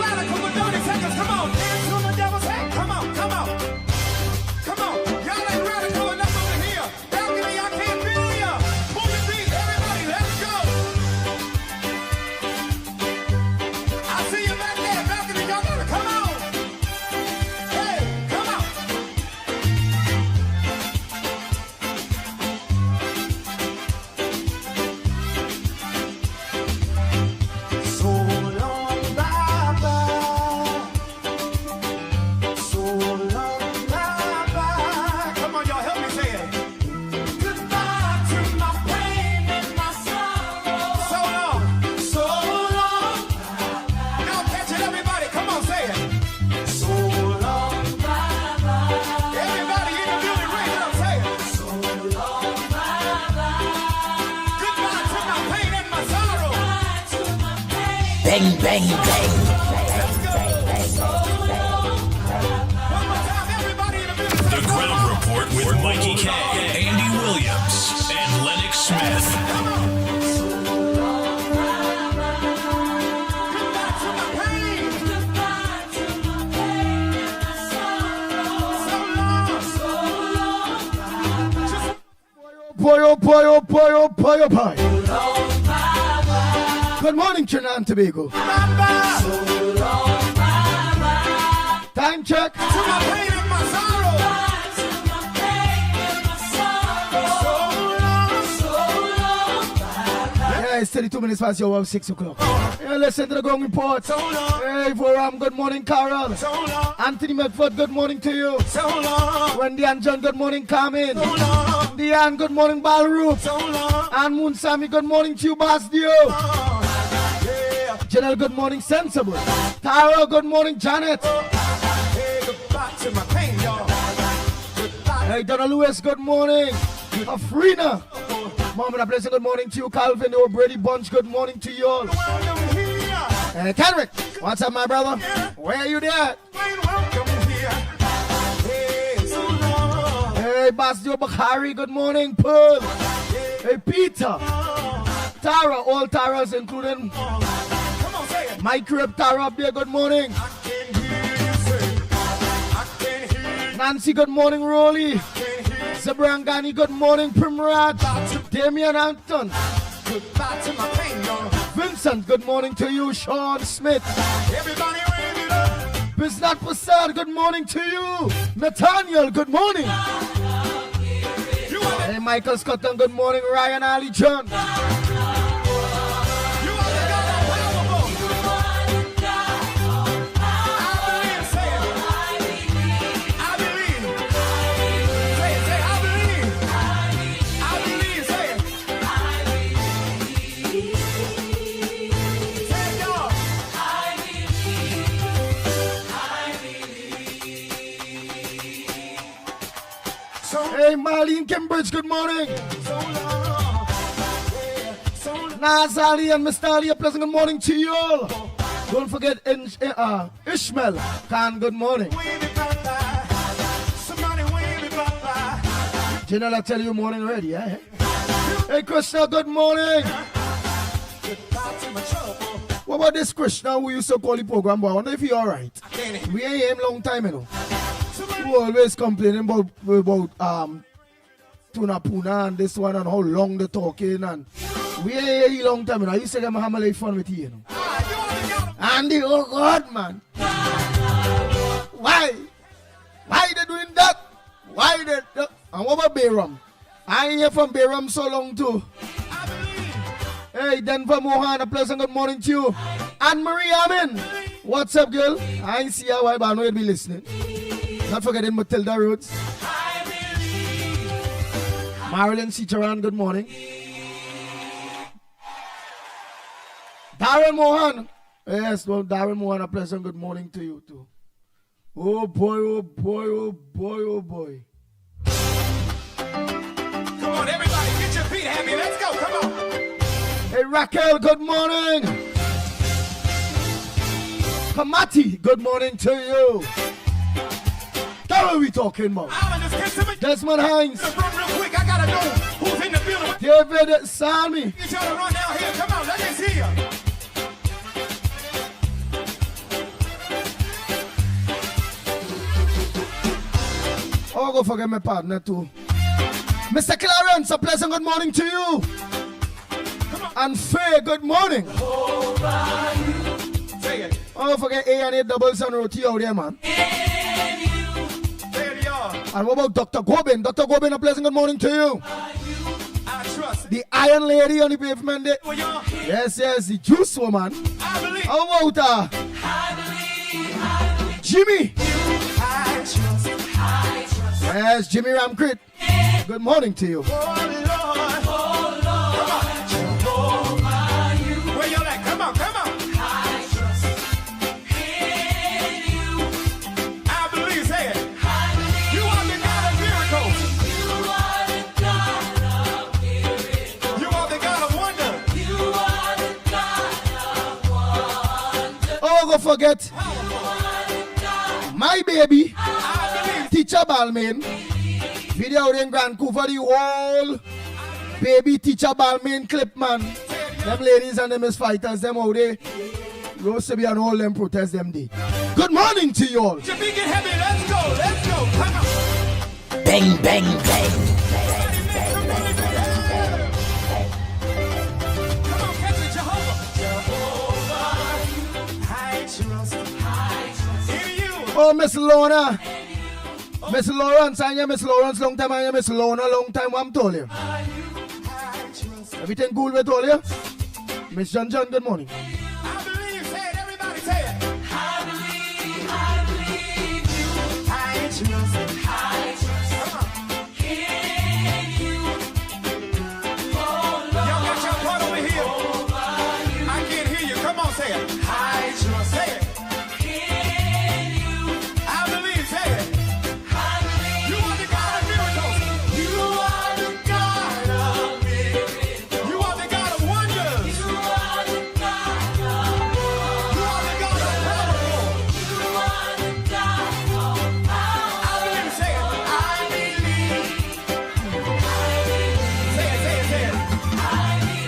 radical for 30 seconds. Come on, dance on the devil's head. Come on, come on. Come on. Y'all ain't radical enough over here. Balcony, I can't feel ya. Move your feet, everybody, let's go. I see you back there, balcony, y'all gotta come on. Hey, come on. So long, bye-bye. So long, bye-bye. Come on, y'all, help me say it. Goodbye to my pain and my sorrow. So long, so long. Y'all catch it, everybody. Come on, say it. So long, bye-bye. Everybody in the building, raise it up, say it. So long, bye-bye. Goodbye to my pain and my sorrow. Bang, bang, bang. Let's go. One more time, everybody in the building. The Ground Report with Mickie K, Andy Williams, and Lennox Smith. Goodbye to my pain. Goodbye to my pain and my sorrow. So long, just Boy, oh boy, oh boy, oh boy, oh boy. Good morning, Trinidad and Tobago. bye-bye. Time check. To my pain and my sorrow. So long, Yeah, it's 32 minutes past your hour, 6 o'clock. Yeah, listen to the Ground Report. so long, Hey, Voram, good morning, Carol. so long, Anthony Medford, good morning to you. so long, Wendy and John, good morning, Carmen. so long, Diane, good morning, Balroop. so long. And Moon Sammy, good morning to you, Basdio. Yeah. General, good morning, Sensible. Tara, good morning, Janet. Hey, goodbye to my pain, y'all. Goodbye. Hey, Donna Lewis, good morning. Afrina. Mom and a blessing, good morning to you. Calvin, the Brady Bunch, good morning to you all. Welcome here. Hey, Kendrick, what's up, my brother? Where are you there? Welcome here. Hey, so long. Hey, Basdio Bakhari, good morning, Pearl. Hey, Peter. Tara, all Taras, including Come on, say it. my crib, Tara up there, good morning. I can hear you say. I can hear you. Nancy, good morning, Rolly. Can hear you. Zabrangani, good morning, Primraj. Damian Anton. Goodbye to my pain, y'all. Vincent, good morning to you. Sean Smith. Everybody raise it up. Biznat Prasad, good morning to you. Nathaniel, good morning. You are the, Hey, Michael Scotton, good morning. Ryan Ali John. you are the God of powerful. I believe, say it. I believe. Say it, say I believe. I believe, say it. Say it, y'all. So Hey, Marlene Cambridge, good morning. long, yeah, so long. Nazali and Mr. Ali, a pleasant good morning to you all. Don't forget Ishmael Khan, good morning. Wave it bye-bye. Somebody wave it bye-bye. General, I tell you morning already, eh? Hey, Krishna, good morning. Goodbye to my trouble. What about this Krishna who used to call the program boy? I wonder if he alright. Can't it? We ain't him long time, you know. Somebody Who always complaining about Tuna Puna and this one and how long they talking and we ain't here long time, you know. I used to get my hammer like fun with you, you know. you only got Andy, oh God, man. Why? Why they doing that? Why they? And what about Bayram? I ain't here from Bayram so long too. I believe. Hey, Denver Mohan, a pleasant good morning to you. Anne-Marie Amin. What's up, girl? I ain't see her, but I know you'll be listening. Not forgetting Matilda Rhodes. Marilyn Cicheran, good morning. Darren Mohan. Yes, well, Darren Mohan, a pleasant good morning to you too. Oh boy, oh boy, oh boy, oh boy. Come on, everybody, get your feet happy. Let's go. Come on. Hey, Raquel, good morning. Kamati, good morning to you. That's what we talking about. Islanders, get to me. Desmond Hines, Just run real quick. I gotta know who's in the building. David Sami. Get y'all to run down here. Come on, let me see you. go forget my partner too. Mr. Clarence, a pleasant good morning to you. And Faye, good morning. Oh, forget A and A doubles and roti out there, man. And what about Dr. Gobin? Dr. Gobin, a pleasant good morning to you. The iron lady on the pavement there. Yes, the juice woman. How about Jimmy? Yes, Jimmy Ramcrit. Good morning to you. Where y'all at? Come on. I trust in you. I believe, say it. You are the God of miracles. You are the God of miracles. You are the God of wonder. You are the God of wonder. Oh, go forget my baby, Teacher Balmain. Video in Vancouver, the whole baby Teacher Balmain clip, man. Them ladies and them is fighters, them out there. Rose to be and all them protest them day. Good morning to you all. Jamaican heavy, let's go. Come on. Bang, bang, bang. Come on, catch it, Jehovah. I trust in you. Oh, Miss Lorna. Miss Lawrence, I am Miss Lawrence, long time I am Miss Lorna, long time I'm told you. Everything cool with all you? Miss John, good morning. I believe, say it, everybody say it. I believe you. I trust in you. Y'all got your part over here. I can't hear you. Come on, say it. I trust, say it. I believe, say it. You are the God of miracles. You are the God of miracles. You are the God of wonders. You are the God of wonders. You are the God of powerful. You are the God of power. I believe, say it. I believe. Say it. I believe.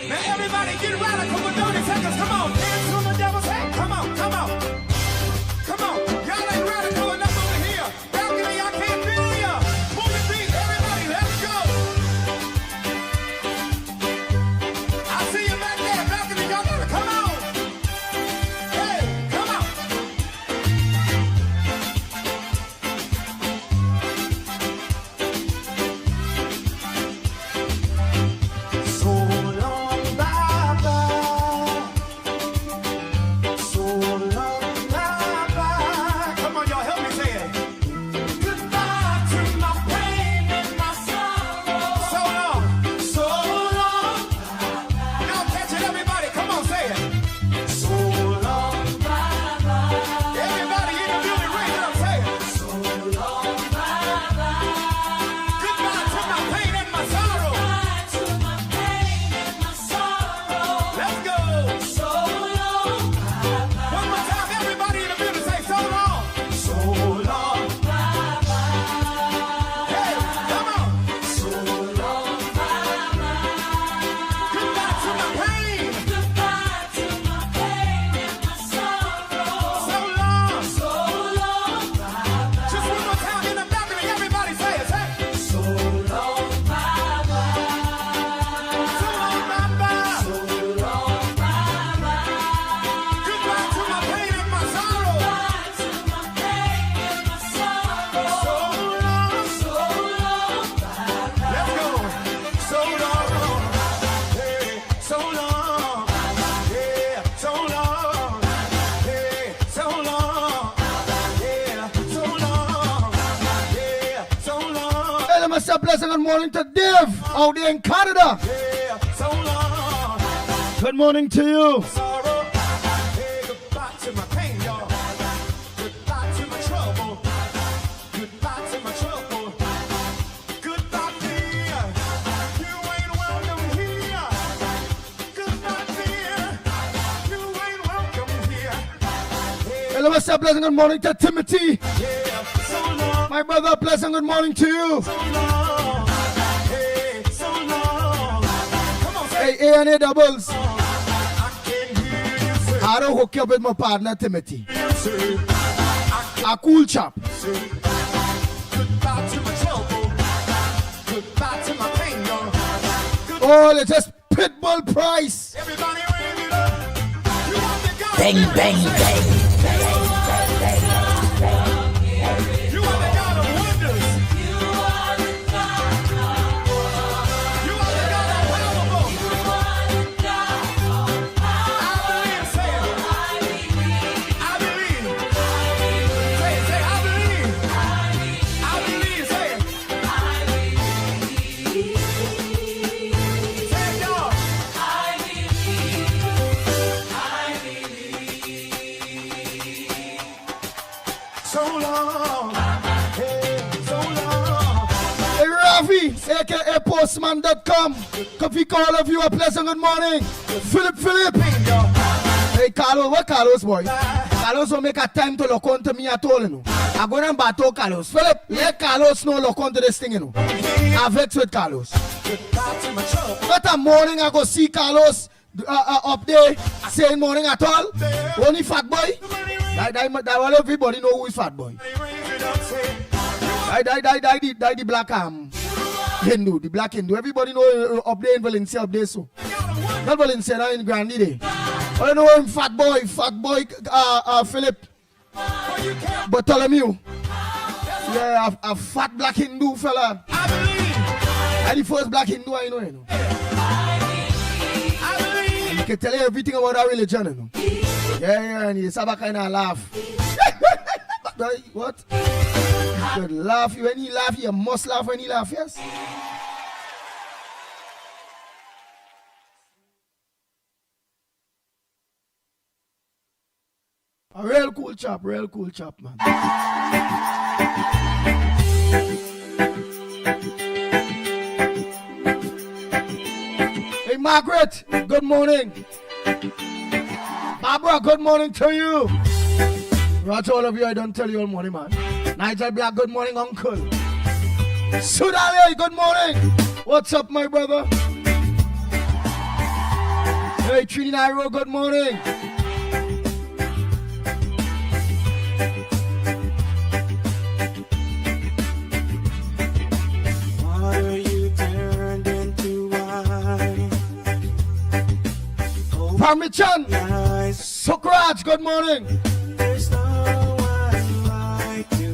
Now everybody get radical with 30 seconds. Come on, dance on the devil's head. Come on. Y'all ain't radical enough over here. Balcony, I can't feel ya. Move the beat, everybody, let's go. I see you back there, balcony, y'all gotta come on. Hey, come on. So long, Baba. So long, Baba. Come on, y'all, help me say it. Goodbye to my pain and my sorrow. So long. Now catch it, everybody. Come on, say it. So long, Baba. Everybody in the building, raise it up, say it. So long, Baba. Goodbye to my pain and my sorrow. Let's go. So long. One more time, everybody in the building say so long. So long. Hey, come on. So long. Goodbye to my pain. So long. Just one more time in the balcony, everybody say it. Say it. So long, Baba. So long, Baba. Goodbye to my pain and my sorrow. So long. Let's go. So long. Hey, so long. Yeah, so long. Hey, so long. Yeah, so long. Yeah, so long. Hey, let me say a pleasant good morning to Dave out there in Canada. Yeah, so long. Good morning to you. Sorrow. Hey, goodbye to my pain, y'all. Goodbye to my trouble. Goodbye to my trouble. Goodbye, fear. You ain't welcome here. Goodbye, fear. You ain't welcome here. Hey, let me say a pleasant good morning to Timothy. Yeah, so long. My brother, a pleasant good morning to you. So long. Hey, so long. Come on, say Hey, A&A doubles. I can hear you say, I don't hook you up with my partner Timothy. say, A cool chap. goodbye to my trouble, goodbye to my pain, y'all. Oh, it's just Pitbull price. Everybody raise it up. You want the God. Bang, bang, bang. You are the God of wonders. You are the God of powerful. I believe, say it. I believe. Say it, say I believe. I believe, say it. Say it, y'all. So long. Hey, so long. Hey, Rafi, aka postman.com. Coffee call of you a pleasant good morning. Philip. Hey, Carlos, what Carlos, boy? Carlos will make a time to look onto me at all, you know. I'm going to battle Carlos. Philip, let Carlos know look onto this thing, you know. I vex with Carlos. Goodbye to my trouble. But a morning I go see Carlos up there saying morning at all. Only fat boy. That all everybody know who is fat boy. Raise it up, say it. The black Hindu, the black Hindu. Everybody know up there in Valencia, up there so. Not Valencia, not in Grandi there. I know him fat boy, Philip. Bartholomew. Yeah, a fat black Hindu fella. I believe. And the first black Hindu I know, you know. I believe. He can tell you everything about our religion, you know. Yeah, and he's have a kind of laugh. What? You could laugh. When he laugh, you must laugh when he laugh, yes? A real cool chap, man. Hey, Margaret, good morning. Barbara, good morning to you. Right, all of you, I don't tell you all morning, man. Nigel Black, good morning, uncle. Sudale, good morning. What's up, my brother? Hey, Trini Nairo, good morning. Water you turned into wine. Parmichan, Nice. Sokraj, good morning. There's no one like you.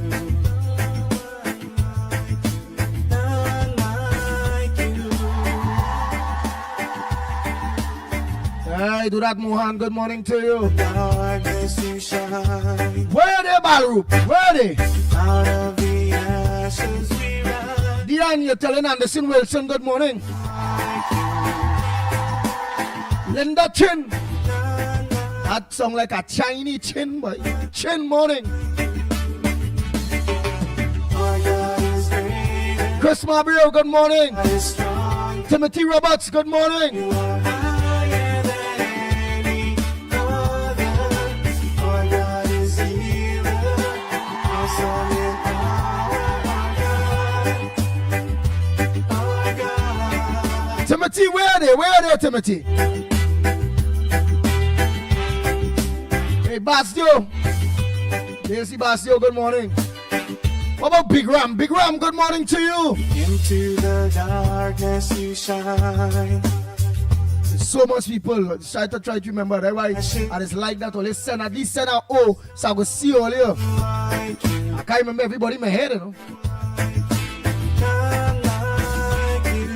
None like you. Hey, Durat Mohan, good morning to you. Darkness you shine. Where are they, Balroop? Where are they? Out of the ashes we rise. Diane, you're telling Anderson Wilson, good morning. Linda Chin. That song like a Chinese chin, boy. Chin morning. Our God is great. Chris Mabrio, good morning. God is strong. Timothy Roberts, good morning. You are higher than any other. Our God is healer. Awesome in power. Our God. Timothy, where are they? Where are they, Timothy? Hey, Bastio. Daisy Bastio, good morning. What about Big Ram? Big Ram, good morning to you. Into the darkness you shine. There's so much people try to remember that. Why? And it's like that. Let's send at least send out O so I go see all here. Like you. I can't remember everybody in my head, you know. None like you.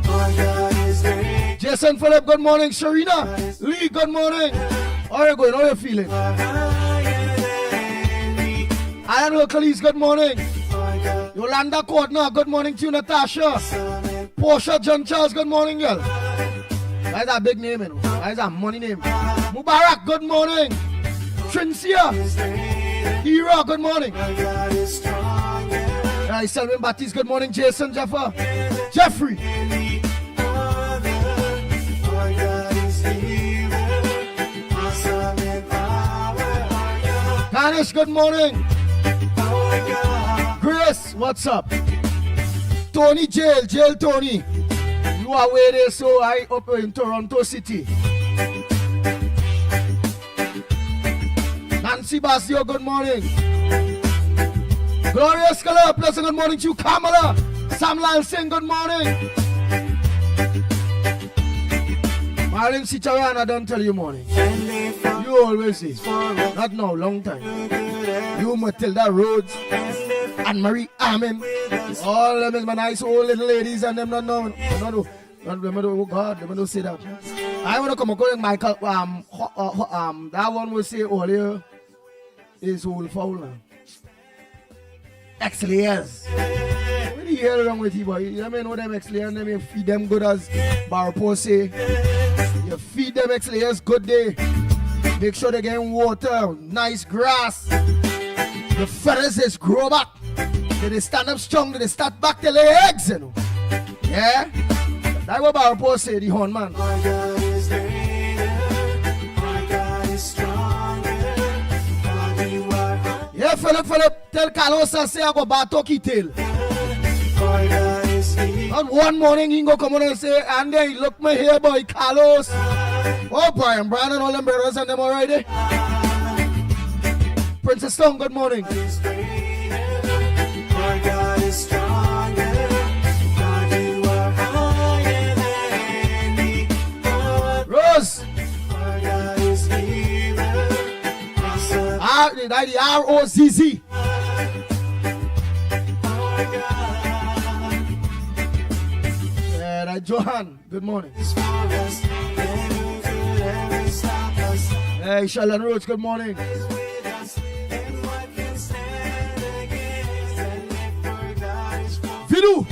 Our God is great. Jason Phillip, good morning. Sharina Lee, good morning. How are you going? How are you feeling? Ian Hercules, good morning. Yolanda Courtner, good morning to you. Natasha. Portia John Charles, good morning, girl. That's a big name, you know. That's a money name. Mubarak, good morning. Trincia. Hira, good morning. Selwyn Baptiste, good morning. Jason Jeffer. Jeffrey. Garnish, good morning. Grace, what's up? Tony Jail Tony. You are where there, so I up in Toronto City. Nancy Basio, good morning. Gloria Scholar, pleasant good morning to you. Kamala, Sam Lal Singh, good morning. Marlene Sicharan, I don't tell you morning. You always say, not now, long time. You Matilda Rhodes and Marie Amin. All them is my nice old little ladies and them not know. Oh God, let me don't say that. I want to come and Michael. That one will say earlier is old foul now. Ex-layers. What do you hear wrong with you, boy? You know them ex-layers and you feed them good as Barpo say. You feed them ex-layers good day. Make sure they get water, nice grass. The feathers is grow back. They stand up strong, they start back to lay eggs, you know. Yeah? That's what Barpo say, the horn man. My God is greater, my God is stronger. Yeah, Philip, tell Carlos I say I go Batoki tail. And one morning he go come on and say, and then look my hair boy, Carlos. Oh, Brian and all them brothers and them already. Princess Stone, good morning. My God is stronger. God, you are higher than me. Rose. My God is healer. Awesome. The R-O-Z-Z. Yeah, that Johan, good morning. Hey, Sheldon Rhodes, good morning. Vidu,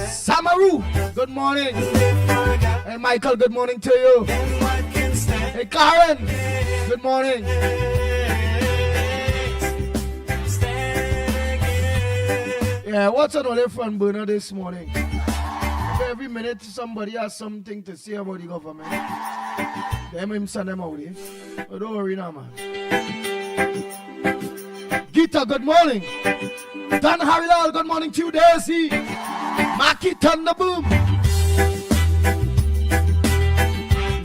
Samaru, good morning. Hey, Michael, good morning to you. Hey, Karen, good morning. Yeah, what's on the front burner this morning? Every minute somebody has something to say about the government. Them him send them out here. But don't worry now, man. Gita, good morning. Dan Harilal, good morning to you, Daisy. Maki Thunderboom.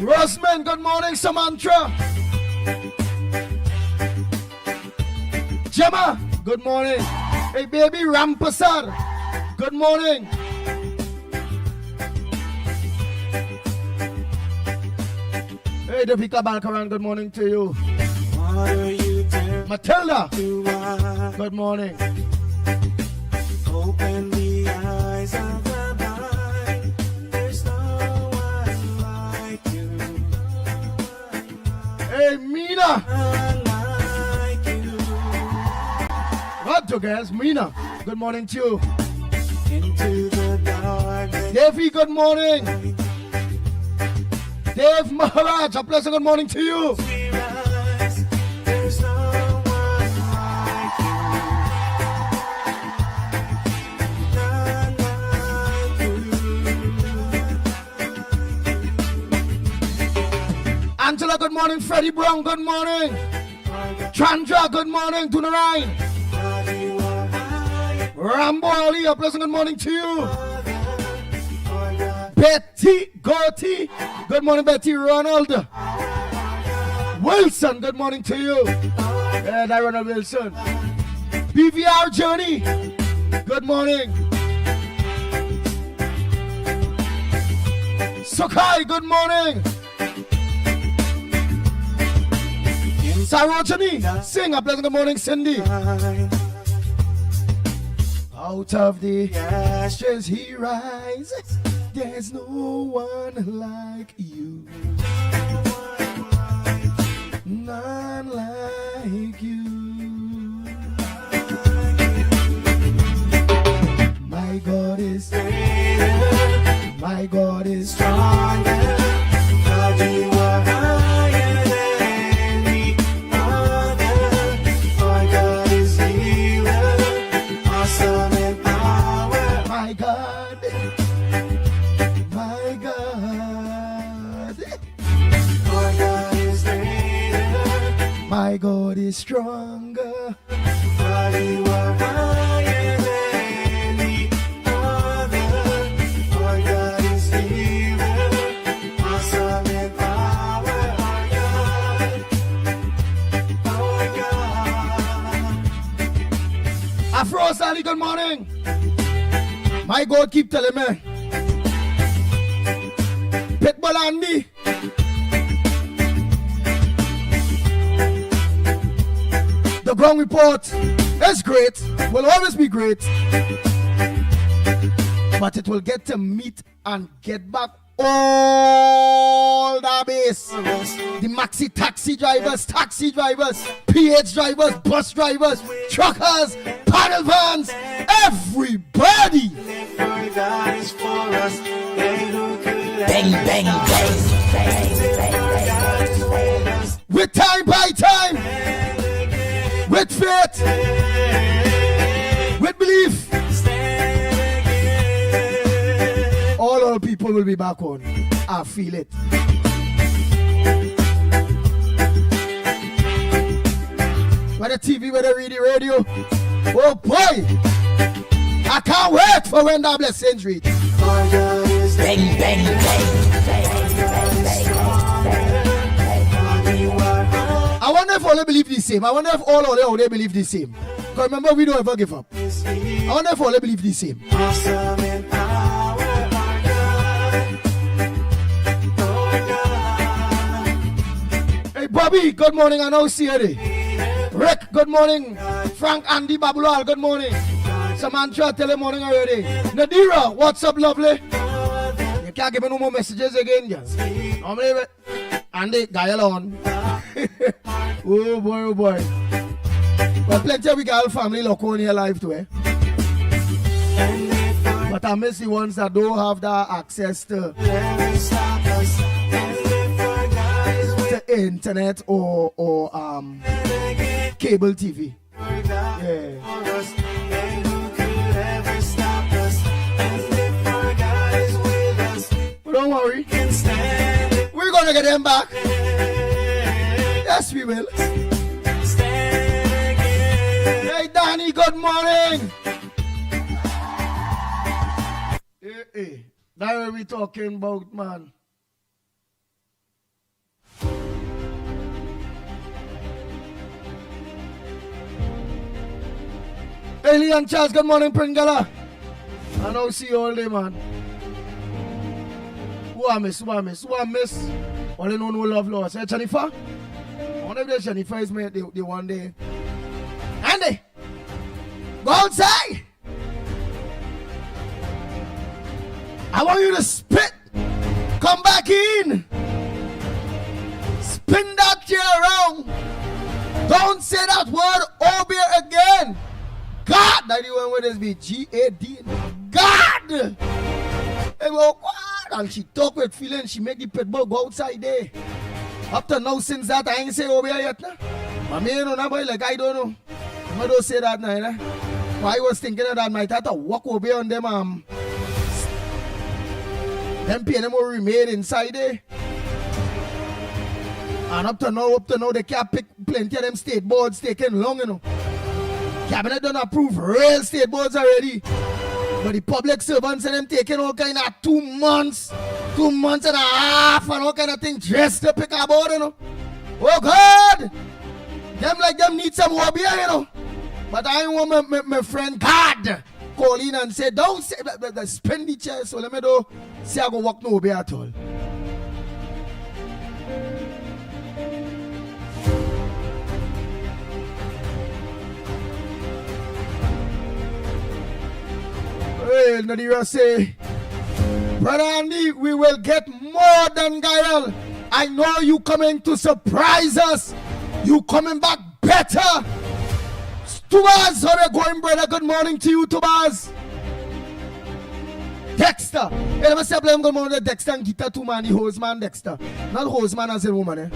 Roseman, good morning, Samantha. Gemma, good morning. Hey, baby Rampasar, good morning. Hey, Devika Balkaran, good morning to you. What are you Matilda, to good morning. open the eyes of the blind? There's no one like you. Hey, Mina. Unlike you. What to guys? Mina, good morning to you. Into the darkness. Davey, good morning. Dave Maharaj, a pleasant good morning to you. We rise. There's no one like you. None like you. Angela, good morning. Freddie Brown, good morning. Chandra, good morning. To the right. God, you are higher. Rambo Ali, a pleasant good morning to you. My God. Betty Gotti, good morning. Betty Ronald. Wilson, good morning to you. Yeah, that Ronald Wilson. BVR Journey, good morning. Sokai, good morning. Sarojani, sing a pleasant good morning, Cindy. Out of the ashes he rises. There's no one like you. None like you. My God is greater. My God is Stronger. God, you are higher than any other. My God is healer. Awesome in power. my God. My God. My God is greater. My God is stronger. God, you are higher than any Afro Sally, good morning. My God keep telling me. Pitbull Andy. The ground report is great. Will always be great. But it will get to meet and get back all the base. The maxi taxi drivers, PH drivers, bus drivers, truckers, paddle vans, everybody. Bang, bang, bang. With time by time, with faith, with belief, all people will be back on. I feel it. Whether TV, whether radio. Oh boy! I can't wait for when that blessings reach. Bang, bang, bang. I wonder if all they believe the same. I wonder if all of they believe the same. Because remember, we don't ever give up. I wonder if all they believe the same. Hey, Bobby, good morning. I know see you. Rick, good morning. Frank, Andy, Babulal, good morning. Samantha, tell him morning already. Nadira, what's up, lovely? You can't give me no more messages again, girl. Normally, Andy, guy alone. Oh boy. But plenty of we got family local in your life too, eh? But I miss the ones that don't have that access to internet or cable TV. Yeah. But don't worry. We're gonna get them back. Yes, we will. Hey, Danny, good morning. Hey, that's what we talking about, man. Hey, Leon Charles, good morning, Pringala. I know see you all day, man. Who I miss? All they know no love lost. Hey, Jennifer? I wonder if the Jennifer is made the one day. Andy, go outside. I want you to spit. Come back in. Spin that chair around. Don't say that word over again. God, that the one where there's be G-A-D. God. Hey, well, what? And she talk with feeling. She make the Pitbull go outside there. Up to now, since that, I ain't say over here yet. Nah. But me, you know, nah, boy, like I don't know. I don't say that now. Nah. I was thinking that I might have to walk over here on them pain more remain inside there. And up to now, they can't pick plenty of them state boards taking long, you know. Cabinet don't approve real state boards already. But the public servants and them taking all kind of 2 months and a half and all kind of things just to pick a board, you know. Oh God! Them need some more beer, you know. But I want my friend God call in and say, don't say the spin the chair, so let me do say I go walk no beer at all. Well, Nadira say, Brother Andy, we will get more than Gael. I know you coming to surprise us. You coming back better. Tubas, how you going, brother? Good morning to you, Tubas. Dexter. Hey, let me say good morning to Dexter and Gita too, man. The Hoseman Dexter. Not Hoseman as a woman, eh?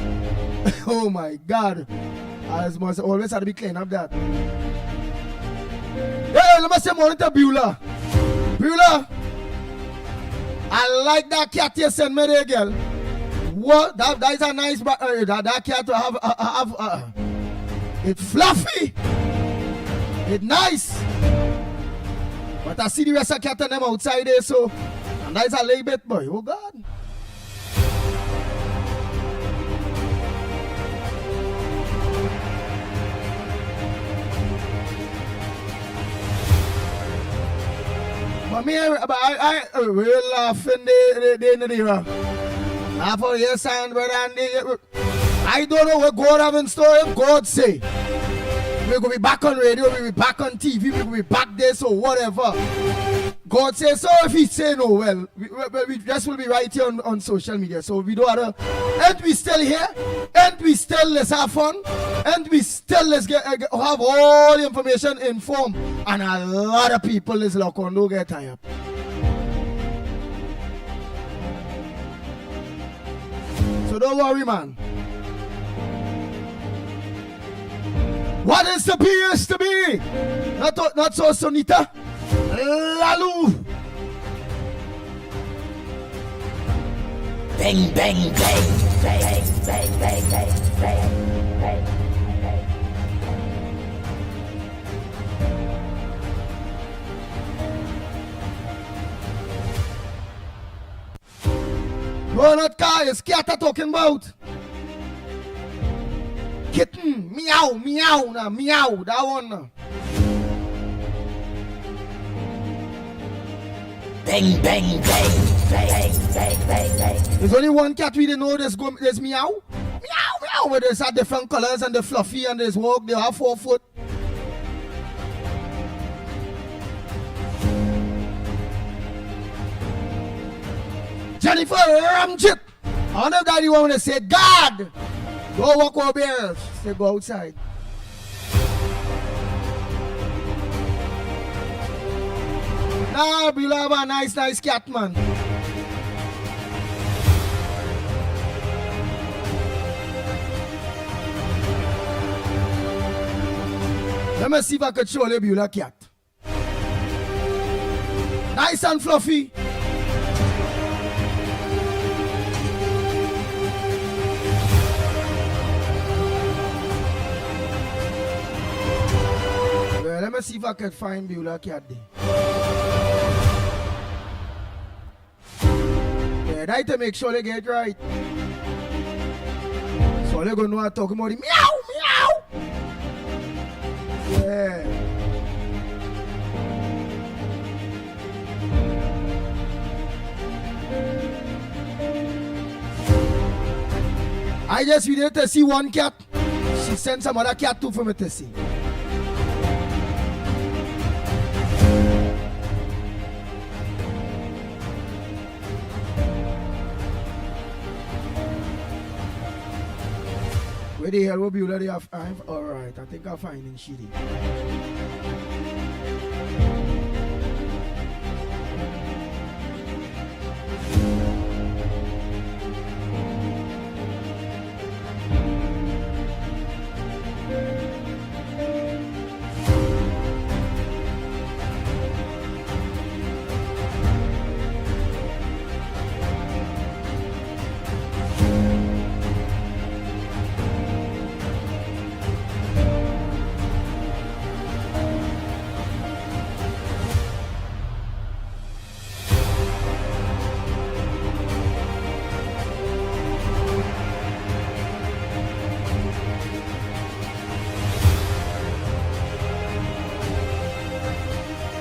Oh my God. I must always have to be clean up that. Hey, let me say morning to Beulah. Beulah, I like that cat you sent me there, girl. What? That is a nice, that cat to have, it's fluffy. It's nice. But I see the rest of cat and them outside there, so, and that is a little bit, boy. Oh, God. But we're laughing in the river. Laugh for your son, brother. I don't know what God have in store. God say, we're going to be back on radio, we'll be back on TV, we're going to be back there, so whatever. God says so. If he say no, well, we just will be right here on social media. So we don't have to, and we still here, and we still let's have fun, and we still let's have all the information informed. And a lot of people is locked on, don't get tired. So don't worry, man. What is to be is to be. Not so, Sonita. Lalu. Bang, bang, bang, bang, bang, bang, bang, bang, bang. No, not car, it's cat talking about. Kitten, meow, meow, nah, meow, that one. Nah. Bang, bang, bang, bang, bang, bang, bang. There's only one cat we didn't know there's meow. Meow, meow, but there's different colors and the fluffy and there's walk, they have 4 foot. Jennifer Ramjit. Another guy you want to say, God, go walk over there. Say, go outside. Nah, we love a nice cat, man. Let me see if I can show you Beulah cat. Nice and fluffy. Well, let me see if I can find Beulah cat there. Yeah, that to make sure they get right. So they're going to know how to talk about it. Meow, meow. Yeah. I just needed to see one cat. She sent some other cat too for me to see. Where the hell will be already have? Alright, I think I'll find in Shitty.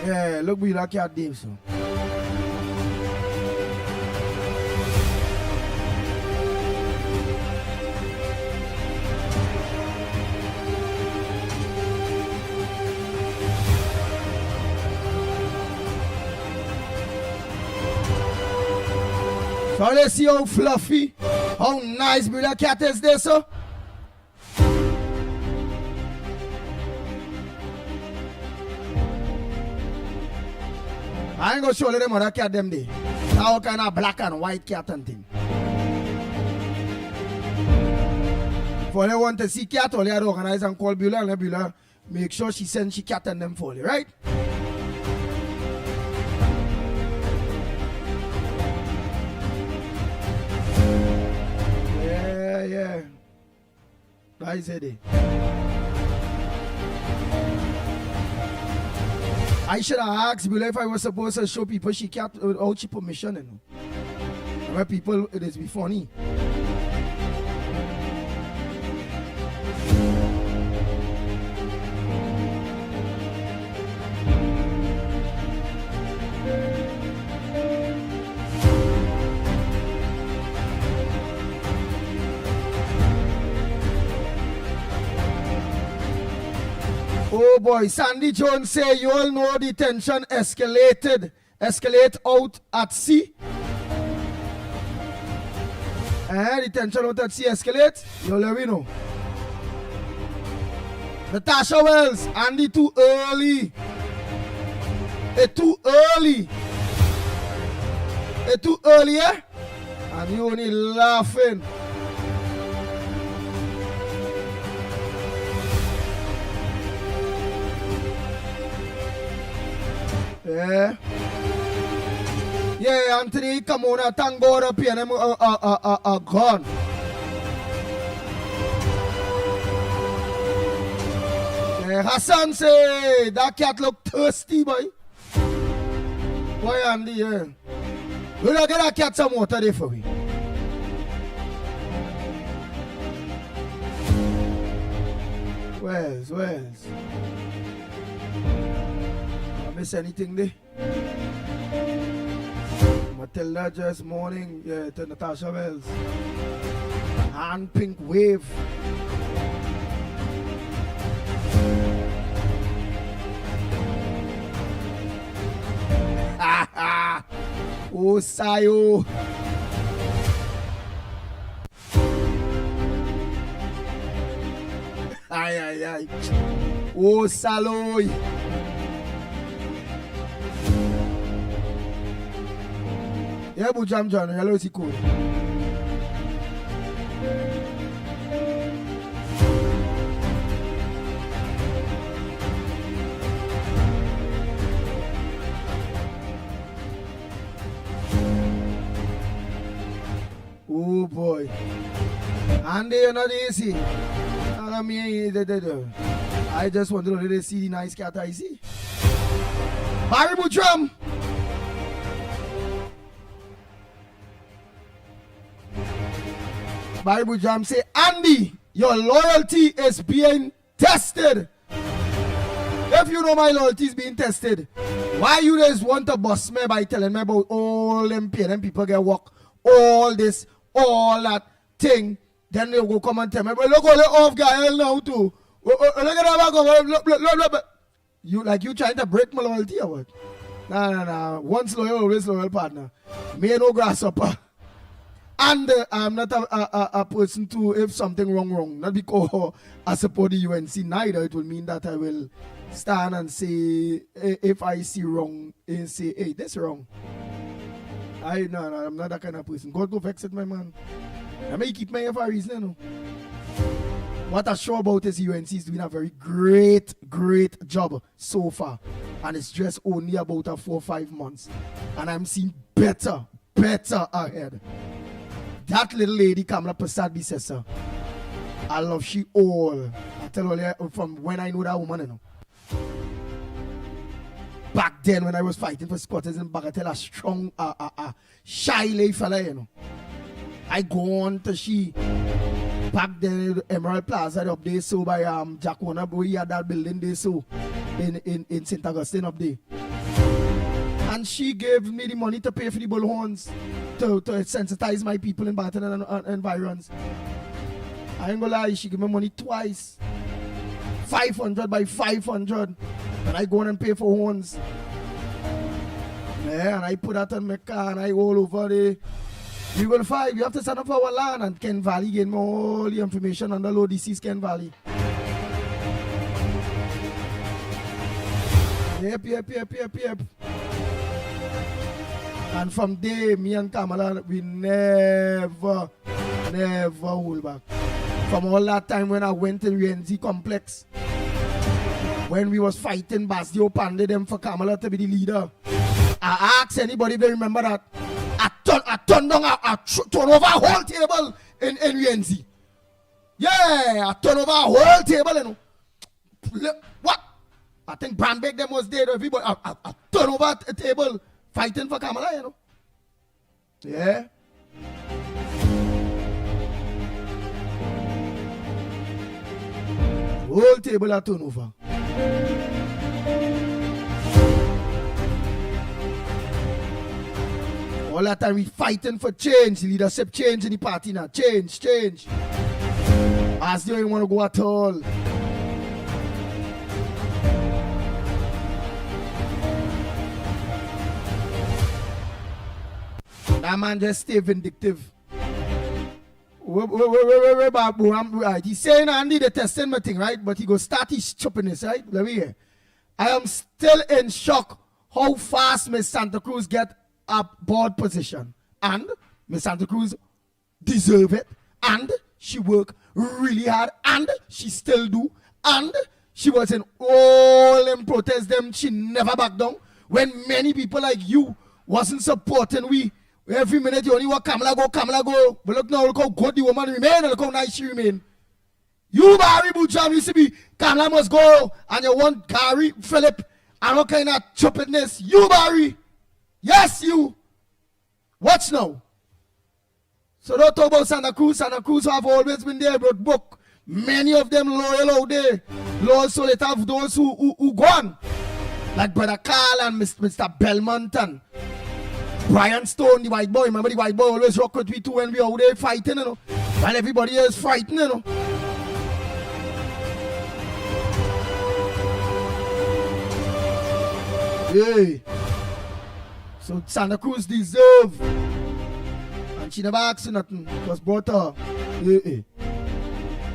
Yeah, look, we like your Dave, so. So let's see how fluffy, how nice Beulah cat is there, so. I ain't gonna show them other cat them there. All kind of black and white cat and thing. For they want to see cat, all they have to organize and call Beulah, and let Beulah make sure she sends she cat and them for you, right? Yeah. That is it. I should have asked Beulah if I was supposed to show people she cat without she permission, you know. Where people, it is be funny. Oh boy, Sandy Jones say you all know the tension escalate out at sea. The tension out at sea escalate. You let me know. Natasha Wells, Andy too early. It's too early. It's too early, eh? And you only laughing. Yeah. Yeah, Anthony, come on, thank God up here. I'm gone. Yeah, Hassan say, that cat look thirsty, boy. Boy, Andy, yeah. We'll get that cat some water there for me. Where's? Miss anything there? Matilda just morning, yeah, to Natasha Wells. And pink wave. Oh, Sayo. Ay. Oh, Saloy. Yeah, Bujam John, hello, is he cool? Oh boy. And they are not easy. I mean, I just want to see the nice cat I see. Barry Bujam. Bible Jam say, Andy, your loyalty is being tested. If you know my loyalty is being tested, why you just want to bust me by telling me about all them people get work, all this, all that thing, then they go come and tell me, but look all the off guy now too. Look at that. You like you trying to break my loyalty or what? Nah. Once loyal, always loyal partner. Me no grasshopper. And I'm not a person to, if something wrong, not because I support the UNC, neither. It will mean that I will stand and say, if I see wrong, say, hey, that's wrong. No, I'm not that kind of person. God go vex it, my man. I may keep my for a reason, you know. What I'm sure about is UNC is doing a very great job so far. And it's just only about 4 or 5 months. And I'm seeing better ahead. That little lady, Kamala Prasad Bisesa, I love she all. I tell you from when I know that woman, you know. Back then when I was fighting for squatters in Bagatelle, a strong, shy lay fella, you know. I go on to she. Back then, Emerald Plaza up there, so by Jack Warner, boy, he had that building there, so in St. Augustine up there. And she gave me the money to pay for the bullhorns to sensitize my people in Baton and environs. I ain't gonna lie, she gave me money twice. 500 by 500. And I go on and pay for horns. Yeah, and I put that on my car and I all over the Eagle 5. You have to sign up for our land, and Ken Valley gave me all the information on the low DC's Ken Valley. Yep. And from there, me and Kamala, we never hold back. From all that time when I went to the UNC complex, when we was fighting Basdio Pandey them for Kamala to be the leader, I asked anybody if they remember that. I turned down, I turned over a whole table in UNC. Yeah, I turned over a whole table, you know. What? I think Brandbeck them was there, everybody. I turned over a table fighting for Kamala, you know. Yeah. Whole table I turn over. All that time we fighting for change, leadership change in the party now. Change. As they don't want to go at all. That man just stay vindictive. He's saying Andy the testing my thing, right? But he go start his stupidness, right? Let me hear. I am still in shock how fast Miss Santa Cruz get a board position. And Miss Santa Cruz deserve it. And she work really hard. And she still do. And she was in all them protests, them she never back down. When many people like you wasn't supporting we. Every minute you only want Kamala go. But look now, look how good the woman remain and look how nice she remain. You Barry Bujam used to be Kamala must go and you want Gary Philip and all kind of stupidness. You Barry. Yes, you. Watch now. So don't talk about Santa Cruz. Santa Cruz have always been there, but book. Many of them loyal out there. Loyal, so let have those who gone. Like Brother Carl and Mr. Belmont and Brian Stone, the white boy. Remember the white boy always rock with me too when we out there fighting, you know. While everybody else fighting, you know. Hey. So Santa Cruz deserve. And she never asked nothing. It was brought her. Hey.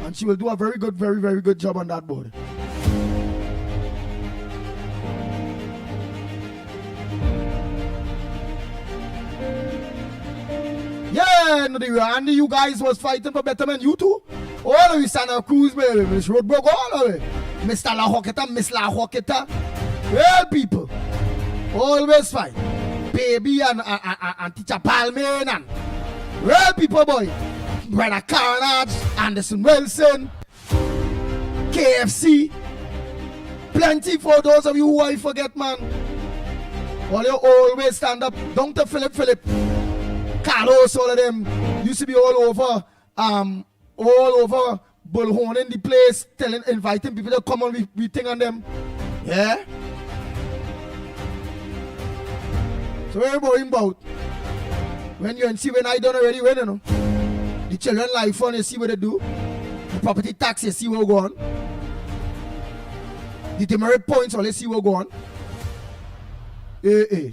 And she will do a very good, very, very good job on that board. Yeah, Andy, you guys was fighting for betterment. You too? All of you, Santa Cruz, baby. Miss Roadbrook, all of it. Mr. La Hocketa, Miss La Hocketa. Well, people. Always fight. Baby and Teacher Palman and real people, boy. Brother Carnage, Anderson Wilson, KFC. Plenty for those of you who I forget, man. All you always stand up. Dr. Philip. Carlos, all of them used to be all over Bullhorn in the place, inviting people to come on, we think on them. Yeah? So where are you about? When you see when I done already win, you know. The children life fund, you see what they do. The property tax, you see what go on. The demerit points, all you see what go on. Hey.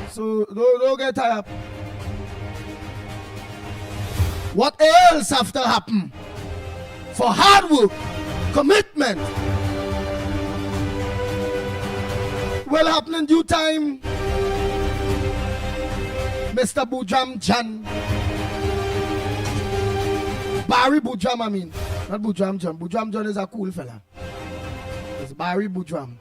So don't get tired. What else have to happen? For hard work, commitment, will happen in due time. Mr. Bujam Jan. Barry Bujam, I mean. Not Bujam John. Bujam John is a cool fella. It's Barry Bujam.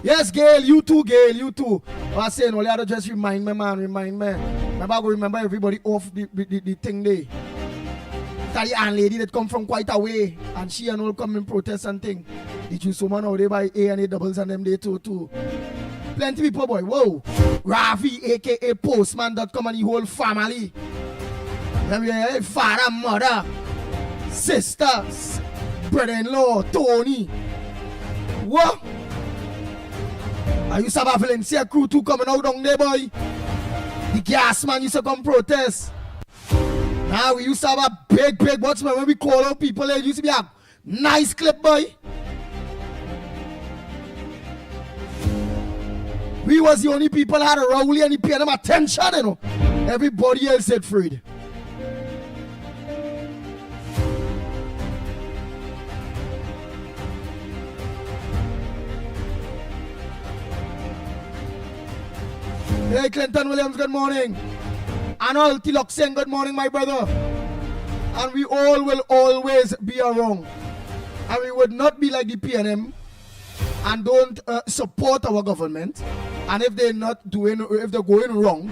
Yes, Gail, you too. I was saying, only I had to just remind me. Remember, I go remember everybody off the thing there. That the Ann lady that come from quite a way, and she and all come in protest and thing. Did you so man out there by A and A doubles and them there too. Plenty people, boy. Whoa. Ravi, aka Postman.com and the whole family. Father, mother, sisters, brother-in-law, Tony. What? I used to have a Valencia crew too coming out down there, boy. The gas man used to come protest. Now we used to have a big watchman when we call out people. It used to be a nice clip, boy. We was the only people that had a rowley and he paid them attention, you know. Everybody else said freed. Hey, Clinton Williams, good morning. Arnold Tiloxen, good morning, my brother. And we all will always be around. And we would not be like the PNM and don't support our government. And if they're not doing, if they're going wrong,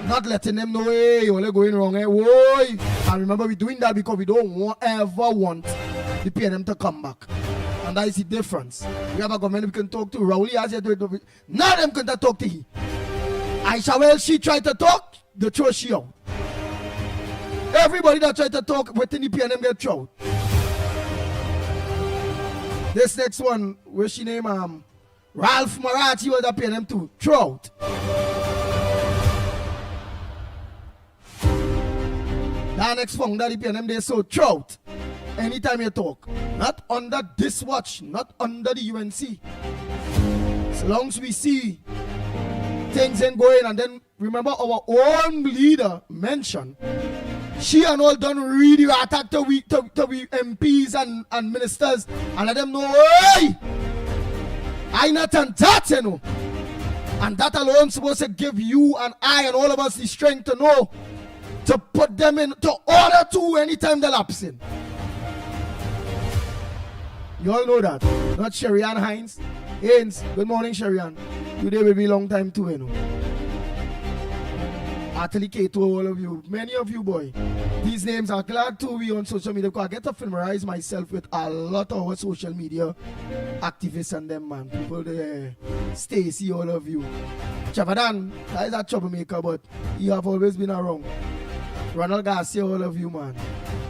not letting them know, hey, you're going wrong, hey, whoa. And remember, we're doing that because we don't ever want the PNM to come back. And that is the difference. We have a government we can talk to. Rowley has yet to none of them can talk to him. Aisha, well, she tried to talk, they throw she out. Everybody that tried to talk within the PNM get thrown. This next one, where she name Ralph Marathi was the PNM too. Throw out. That next founder the PNM they so throw out. anytime you talk. Not under this watch, not under the UNC. As long as we see things ain't going, and then remember our own leader mentioned, she and all done really attack to we MPs and ministers and let them know, hey, I not on that, you know. And that alone supposed to give you and I and all of us the strength to know to put them into order too anytime they're lapsing. You all know that. Not Sherry-Ann Haynes, good morning, Sherry-Ann. You there will be a long time too, you know. Atali K to all of you, many of you, boy. These names are glad to be on social media because I get to familiarize myself with a lot of our social media activists and them, man. People there, Stacy, all of you. Chavadan, that is a troublemaker, but you have always been around. Ronald Garcia, all of you, man.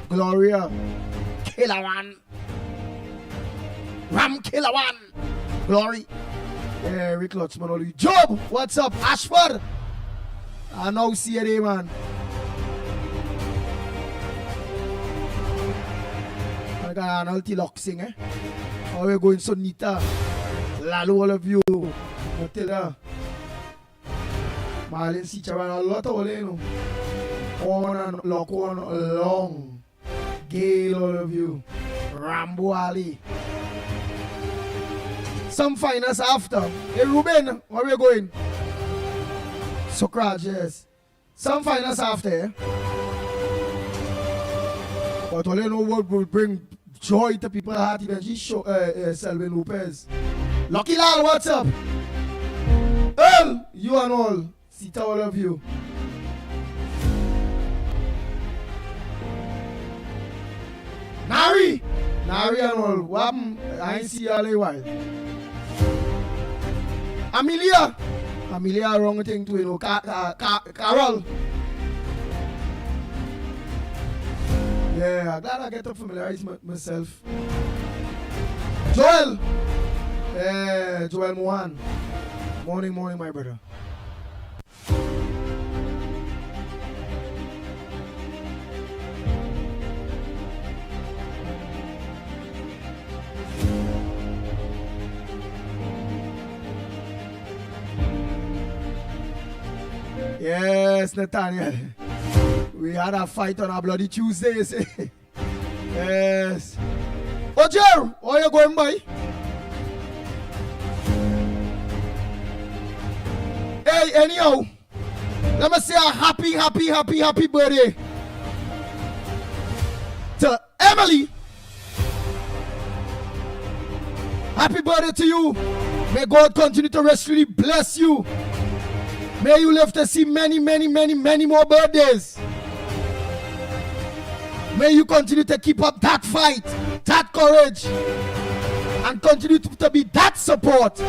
Gloria, Killer One. Ram Killer One. Glory. Rick Lutzman, all of you. Job, what's up? Ashford. I now see you there, man. I got an ulti-loxing, eh? How are we going, Sonita? Lalo, all of you. Matilda. Marlene Sicharan, a lot of all, you know. On and lock on long. Gail, all of you. Rambo Ali. Some finals after. Hey, Ruben, where are we going? Socrates, yes. Some finals after, eh? But all you know what will bring joy to people's heart eventually show Selwyn Lopez. Lucky Lal, what's up? Earl, you and all. Sita, all of you. Nari and all. What happened? I ain't see you all a while. Amelia, wrong thing to you know. Carol. Yeah, glad I get to familiarize myself. Joel. Joel Mohan. Morning, my brother. Yes, Nathaniel. We had a fight on a bloody Tuesday, say. Yes. Oh, Jer, where you going, boy? Hey, anyhow, let me say a happy birthday to Emily. Happy birthday to you. May God continue to richly bless you. May you live to see many more birthdays. May you continue to keep up that fight, that courage, and continue to be that support.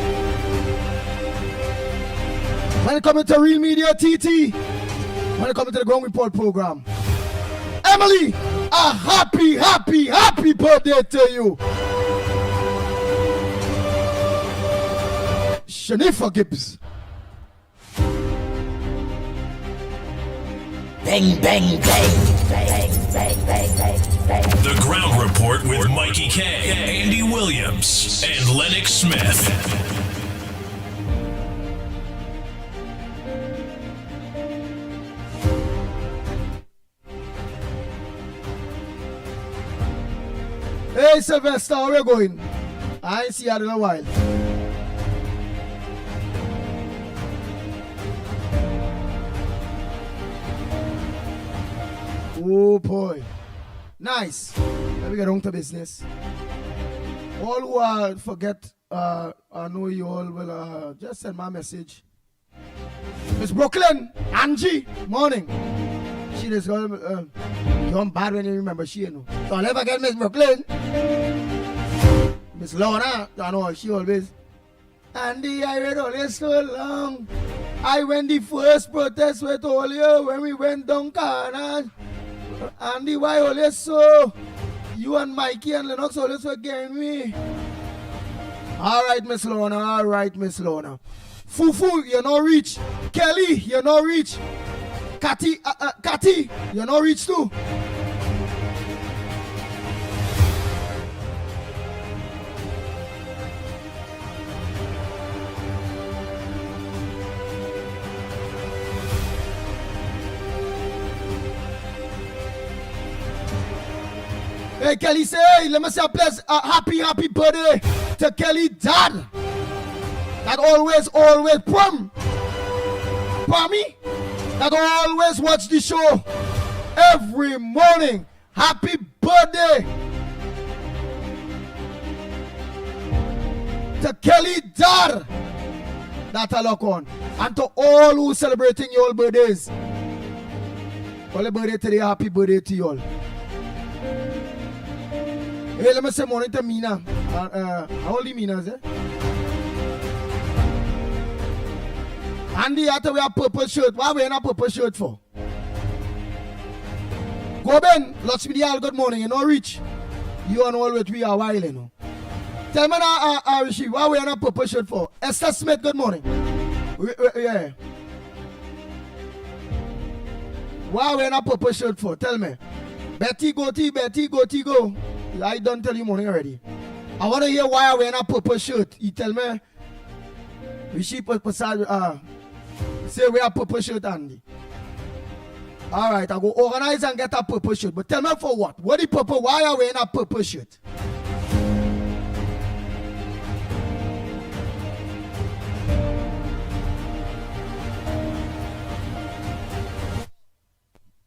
When it comes to Real Media TT, when it comes to the Ground Report program, Emily, a happy birthday to you. Shanifa Gibbs. Bang, bang, bang, bang, bang, bang, bang, bang. The Ground Report with Mickie K, Andy Williams, and Lennox Smith. Hey Sylvester, where you going? I ain't see you in a while. Oh boy. Nice. Let me get on to business. All who forget, I know you all will just send my message. Miss Brooklyn, Angie, morning. She just got you're bad when you remember she, you know. So I'll never get Miss Brooklyn. Miss Lorna, I know she always. Andy, I wait always so long. I went the first protest with all you when we went down Carnage. Andy, why always so? You and Mickie and Lennox always forget me. Alright, Miss Lorna, Fufu, you're not rich. Kelly, you're not rich. Cathy, you're not rich too. Hey, Kelly say, hey, let me say a happy birthday to Kelly dad. That always Pammy, that always watch the show every morning. Happy birthday to Kelly dad. That I look on. And to all who celebrating your birthdays. All the birthday today, happy birthday to you all. Hey, let me say morning to Mina. How old is Mina, eh? Andy had to wear a purple shirt. Why are we wearing a purple shirt for? Go Ben, lots of the good morning, you know, Rich. You and all with we are while, you know. Tell me now, Rishi, why are we wearing a purple shirt for? Esther Smith, good morning. Yeah. Why are we wearing a purple shirt for? Tell me. Betty go. I don't tell you morning already. I want to hear why I wear a purple shirt. You tell me. We see say we have purple shirt, Andy. Alright, I go organize and get a purple shirt. But tell me for what? What is purple? Why are we wearing a purple shirt?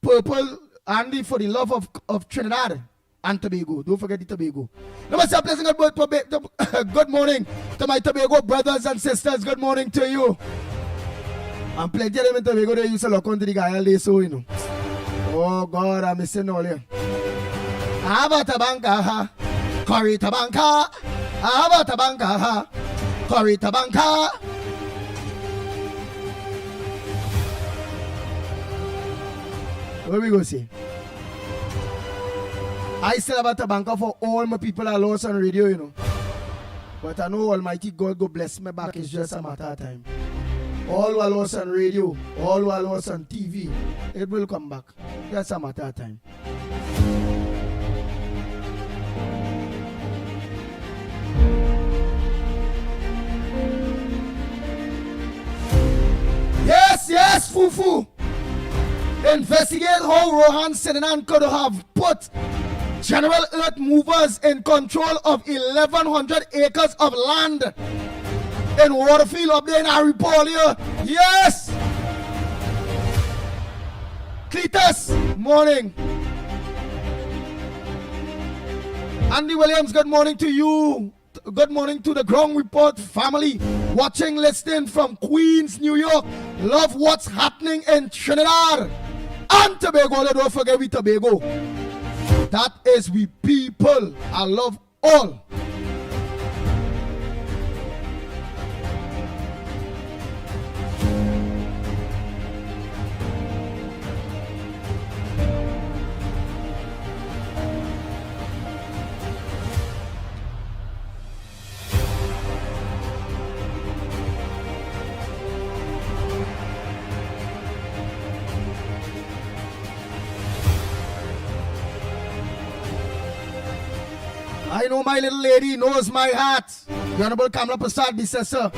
Purple, Andy, for the love of Trinidad and Tobago. Don't forget the Tobago. Let me say a pleasant good morning to my Tobago brothers and sisters. Good morning to you. And plenty of them in Tobago, they used to look onto the guy all day, so you know. Oh God, I'm missing all here. Ava tabanka, Curry tabanka, Ava tabanka, Curry tabanka. What we go see? I still have a tabanka for all my people that lost on radio, you know. But I know Almighty God go bless me back. It's just a matter of time. All who are lost on radio, all who are lost on TV, it will come back. Just a matter of time. Yes, Fufu. Investigate how Rohan Sedinan could have put General Earth Movers in control of 1,100 acres of land in Waterfield up there in Aripolia. Yes! Cletus, morning. Andy Williams, good morning to you. Good morning to the Ground Report family. Watching, listening from Queens, New York. Love what's happening in Trinidad and Tobago. Don't forget we Tobago. That is we people. I love all. I know my little lady knows my heart. The Honorable Kamala Prasad says, sir,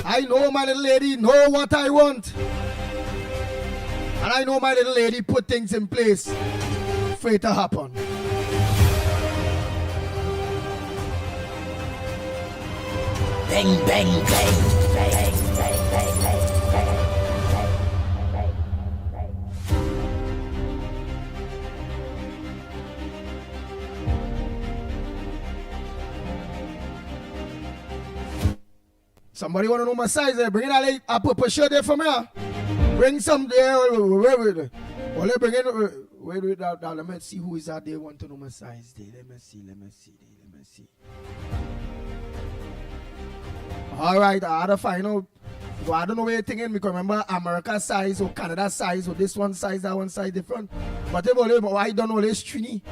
I know my little lady know what I want. And I know my little lady put things in place for it to happen. Bang, bang, bang, bang, bang, bang, bang. Somebody want to know my size there? Bring in a purple shirt there for me. Bring some there. Well, bring in. Wait, let me see who is out there want to know my size there. Let me see. All right, I had to find out. Well, I don't know where you're thinking because remember America size or Canada size or this one size, that one size different. But I don't know this Trini.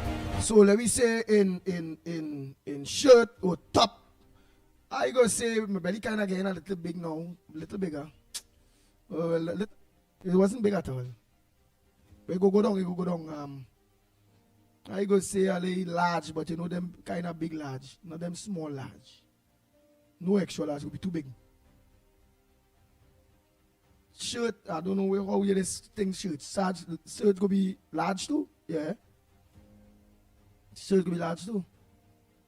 So let me say in shirt or top. I go say my belly kind of getting a little big now, a little bigger. It wasn't big at all. But it go down. I go say a little large, but you know them kind of big large, not them small large. No extra large, will be too big. Shirt, I don't know how this thing shirt. Shirt go be large too, yeah. Shirt could be large too.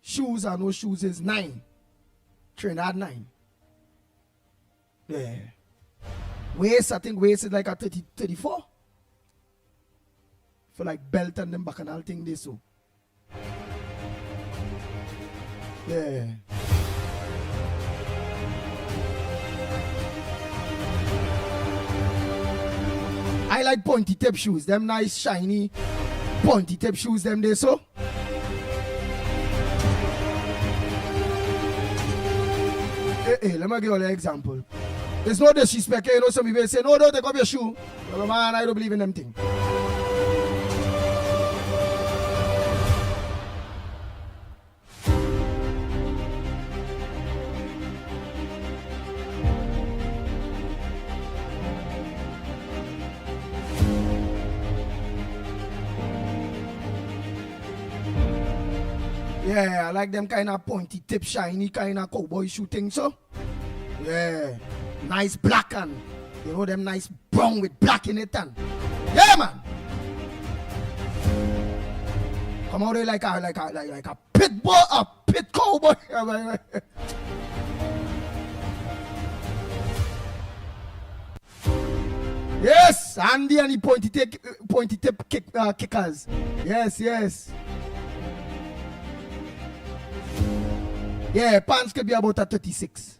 Shoes and no shoes is 9. Trinidad 9. Yeah. Waist, I think waist is like a 30, 34. For like belt and them bacchanal thing they so. Yeah. I like pointy tip shoes. Them nice shiny pointy tip shoes them they so. Hey, let me give you an example. There's no disrespect. You know, some people say, no, don't take off your shoe. Well, man, I don't believe in them things. Yeah, I like them kind of pointy tip, shiny kind of cowboy shoe thing, so. Yeah, nice black and, you know, them nice brown with black in it and. Yeah, man. Come out there like a pit bull, a pit cowboy. Yes, Andy and the pointy tip kickers. Yes. Yeah, pants could be about a 36.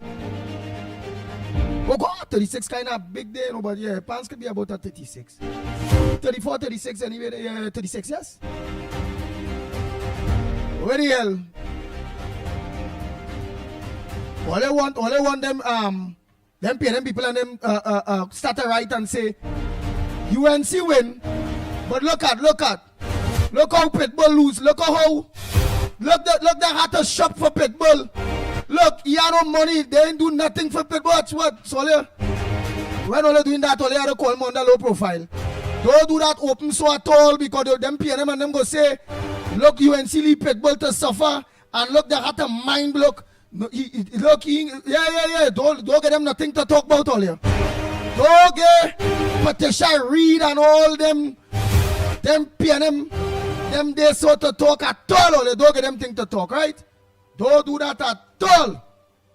Oh God, 36 kind of big day, no, but yeah, pants could be about a 36. 34, 36 anyway, yeah, 36, yes? Where the hell? All I want them pay them people and them start a right and say, UNC win, but look how Pitbull lose, look they had to shop for Pitbull. Look, he had no money, they ain't do nothing for Pitbull. Watch what, Solia. When all they doing that, all they had to call him on the low profile. Don't do that open so at all because them pay them and them go say, look, UNC leave Pitbull to suffer, and look, they had to mind look. Yeah. Don't get them nothing to talk about all here. Don't get Patricia Reed and all them pay them they so to talk at all. All don't get them thing to talk, right? Don't do that at all.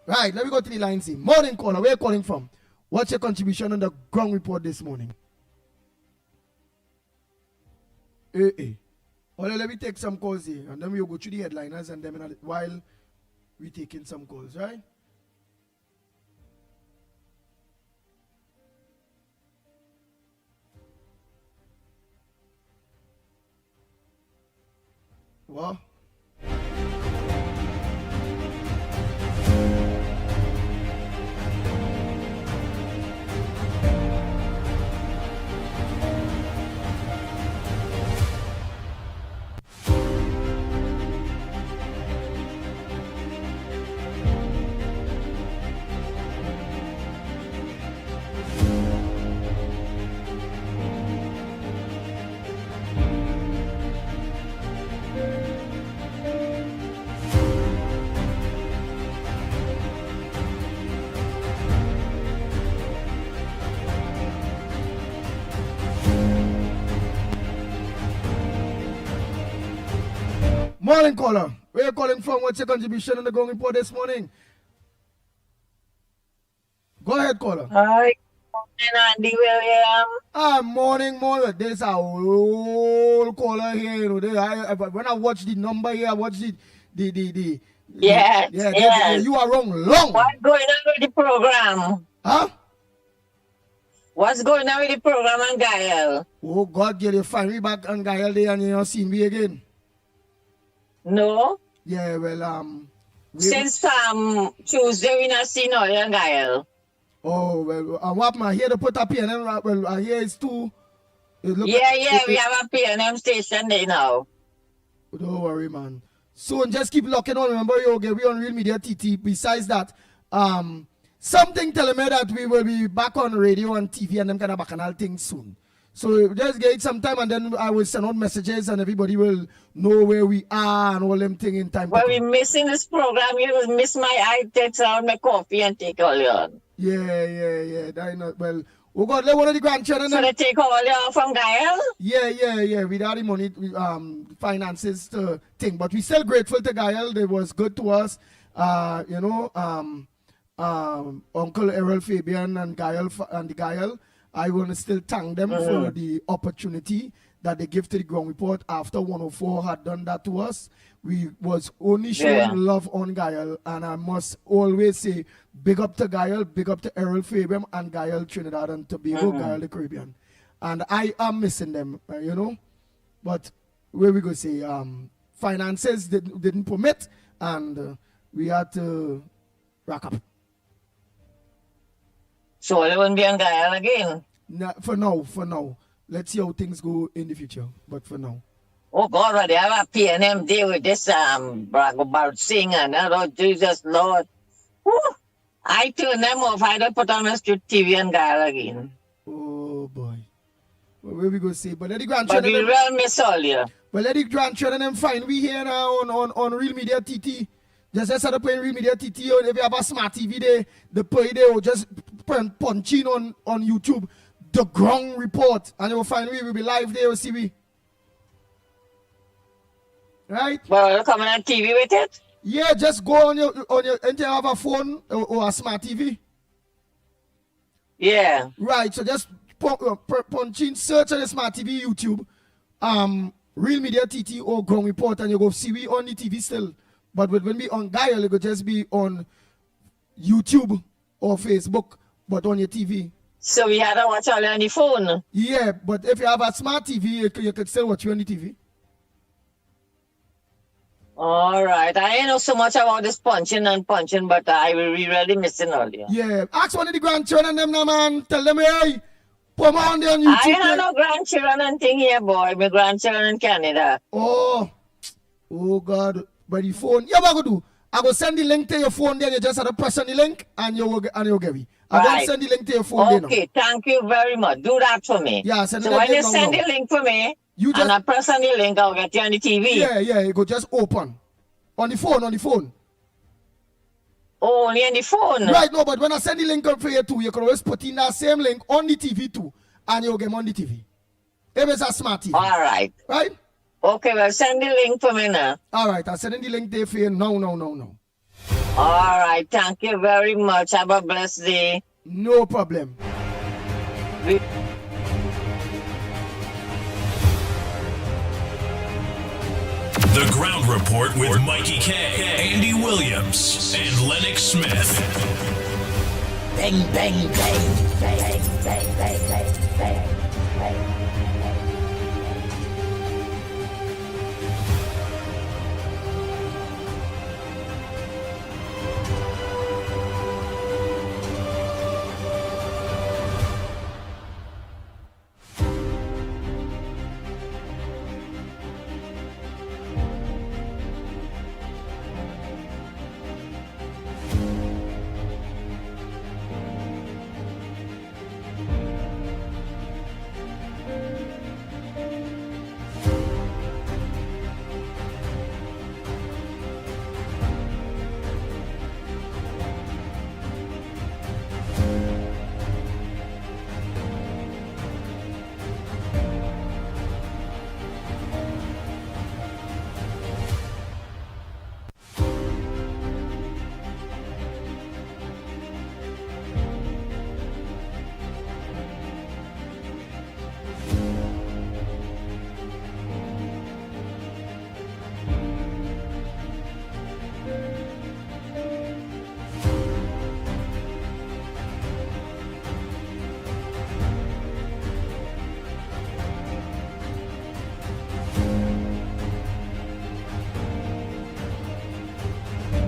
Right, let me go to the line. See. Morning caller, where are you calling from? What's your contribution on the ground report this morning? Well, let me take some calls here, and then we'll go through the headliners, and then while we're taking some calls, right? What? Morning caller, where are you calling from? What's your contribution on the ground report this morning? Go ahead, caller. Hi, morning, Andy Williams. Morning. There's a whole caller here. You know, when I watch the number here, I watch the Yes. You are wrong long. What's going on with the program? Huh? What's going on with the program on Gael? Oh God, you find me back on Gael there and you don't see me again. No? Yeah, well, Since Tuesday, we not seen all on Gael. Oh, well, what I hear to put up here, well, I hear it's too. We have a PNM station there now. Don't worry, man. So just keep locking on. Remember, we on Real Media TT. Besides that, something telling me that we will be back on radio and TV and them kind of bacchanal things soon. So just get some time and then I will send out messages and everybody will know where we are and all them things in time. Well, we're missing this program. You miss my eye, take out my coffee and take all on. Yeah. That not, well, We got one of the grandchildren. So they take all your from Gael? Yeah. Without the money, finances to thing. But we still grateful to Gael. They was good to us. Uncle Errol Fabian and Gael. I want to still thank them for the opportunity that they give to the ground report after 104 had done that to us. We was only showing love on Gael, and I must always say big up to Gael, big up to Errol Fabian and Gael Trinidad and Tobago, Gael the Caribbean. And I am missing them, But where we go say, finances didn't permit, and we had to rack up. So they won't be on Gael again? No, for now. Let's see how things go in the future, but for now. Oh God, they have a PNM day with this about sing and oh Jesus Lord. Whew. I turn them off. I don't put on the TV and Gael again. Oh boy. Well, where we go see? But let the But grandchildren. we will miss all you. But let the grandchildren them fine. We here now on Real Media TT. Just set up in Real Media TT, or if you have a smart TV there, the play there, or just punch in on YouTube the ground report, and you will find we will be live there. You'll see we. Right? But you're coming on TV with it? Yeah, just go on your and you have a phone or a smart TV. Yeah. Right, so just punch in, search on the smart TV, YouTube, Real Media TT or Ground Report, and you go see we on the TV still. But when we on Gael, it could just be on YouTube or Facebook, but on your TV. So we had to watch all on the phone? Yeah, but if you have a smart TV, you could still watch you on the TV. All right. I ain't know so much about this punching, but I will be really missing all you. Yeah, ask one of the grandchildren them now, man. Tell them, hey, put them on there on YouTube. I ain't have no grandchildren and thing here, boy. My grandchildren in Canada. Oh God. By the phone. Yeah, what I go do? I go send the link to your phone there. You just have to press on the link and you'll get it. I go send the link to your phone there now. Okay, thank you very much. Do that for me. Yeah, send so the when link you now, send now. the link for me, You and I press on the link, I'll get you on the TV. Yeah, it go just open. On the phone. Oh, only on the phone? Right, no, but when I send the link up for you too, you can always put in that same link on the TV too, and you'll get on the TV. If it's a smart TV. All right. Right? Okay, well, send the link for me now. All right, I'm sending the link there for you. No. All right, thank you very much. Have a blessed day. No problem. The Ground Report with Mickie K, Andy Williams, and Lennox Smith. Bang, bang, bang, bang, bang, bang, bang, bang, bang.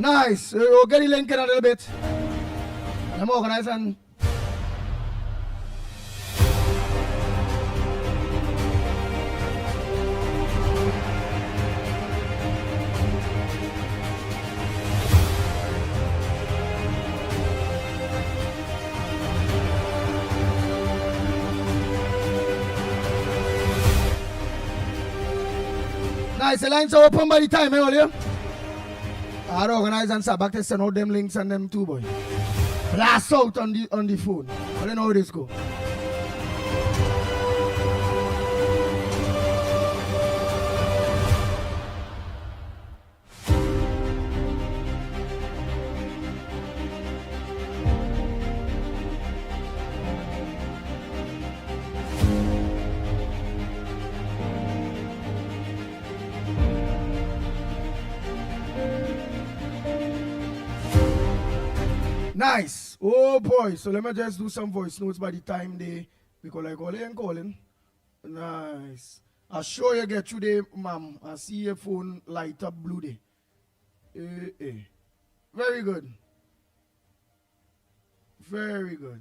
Nice. We'll get the link in a little bit. I'm organizing. Nice. The lines are open by the time, earlier. I'll organize and start back to send out them links and them too, boy. Blast out on the phone. I don't know how this go. Nice. Oh boy. So let me just do some voice notes by the time we call like calling and calling. Nice. I sure you get through there, ma'am. I see your phone light up blue day. Very good. Very good.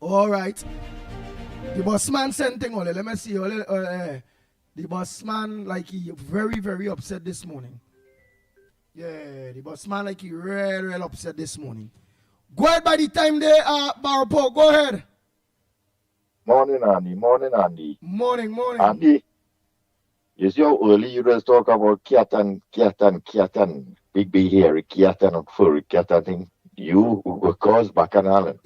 All right. The boss man sent thing on it. Let me see. The boss man, like, he very, very upset this morning. Yeah, the boss man, like, he real upset this morning. Go ahead by the time they Barpo. Go ahead. Morning, Andy. Morning. Andy, you see how early you just talk about cat and big hairy cat and furry cat and thing. You were caused back and Allen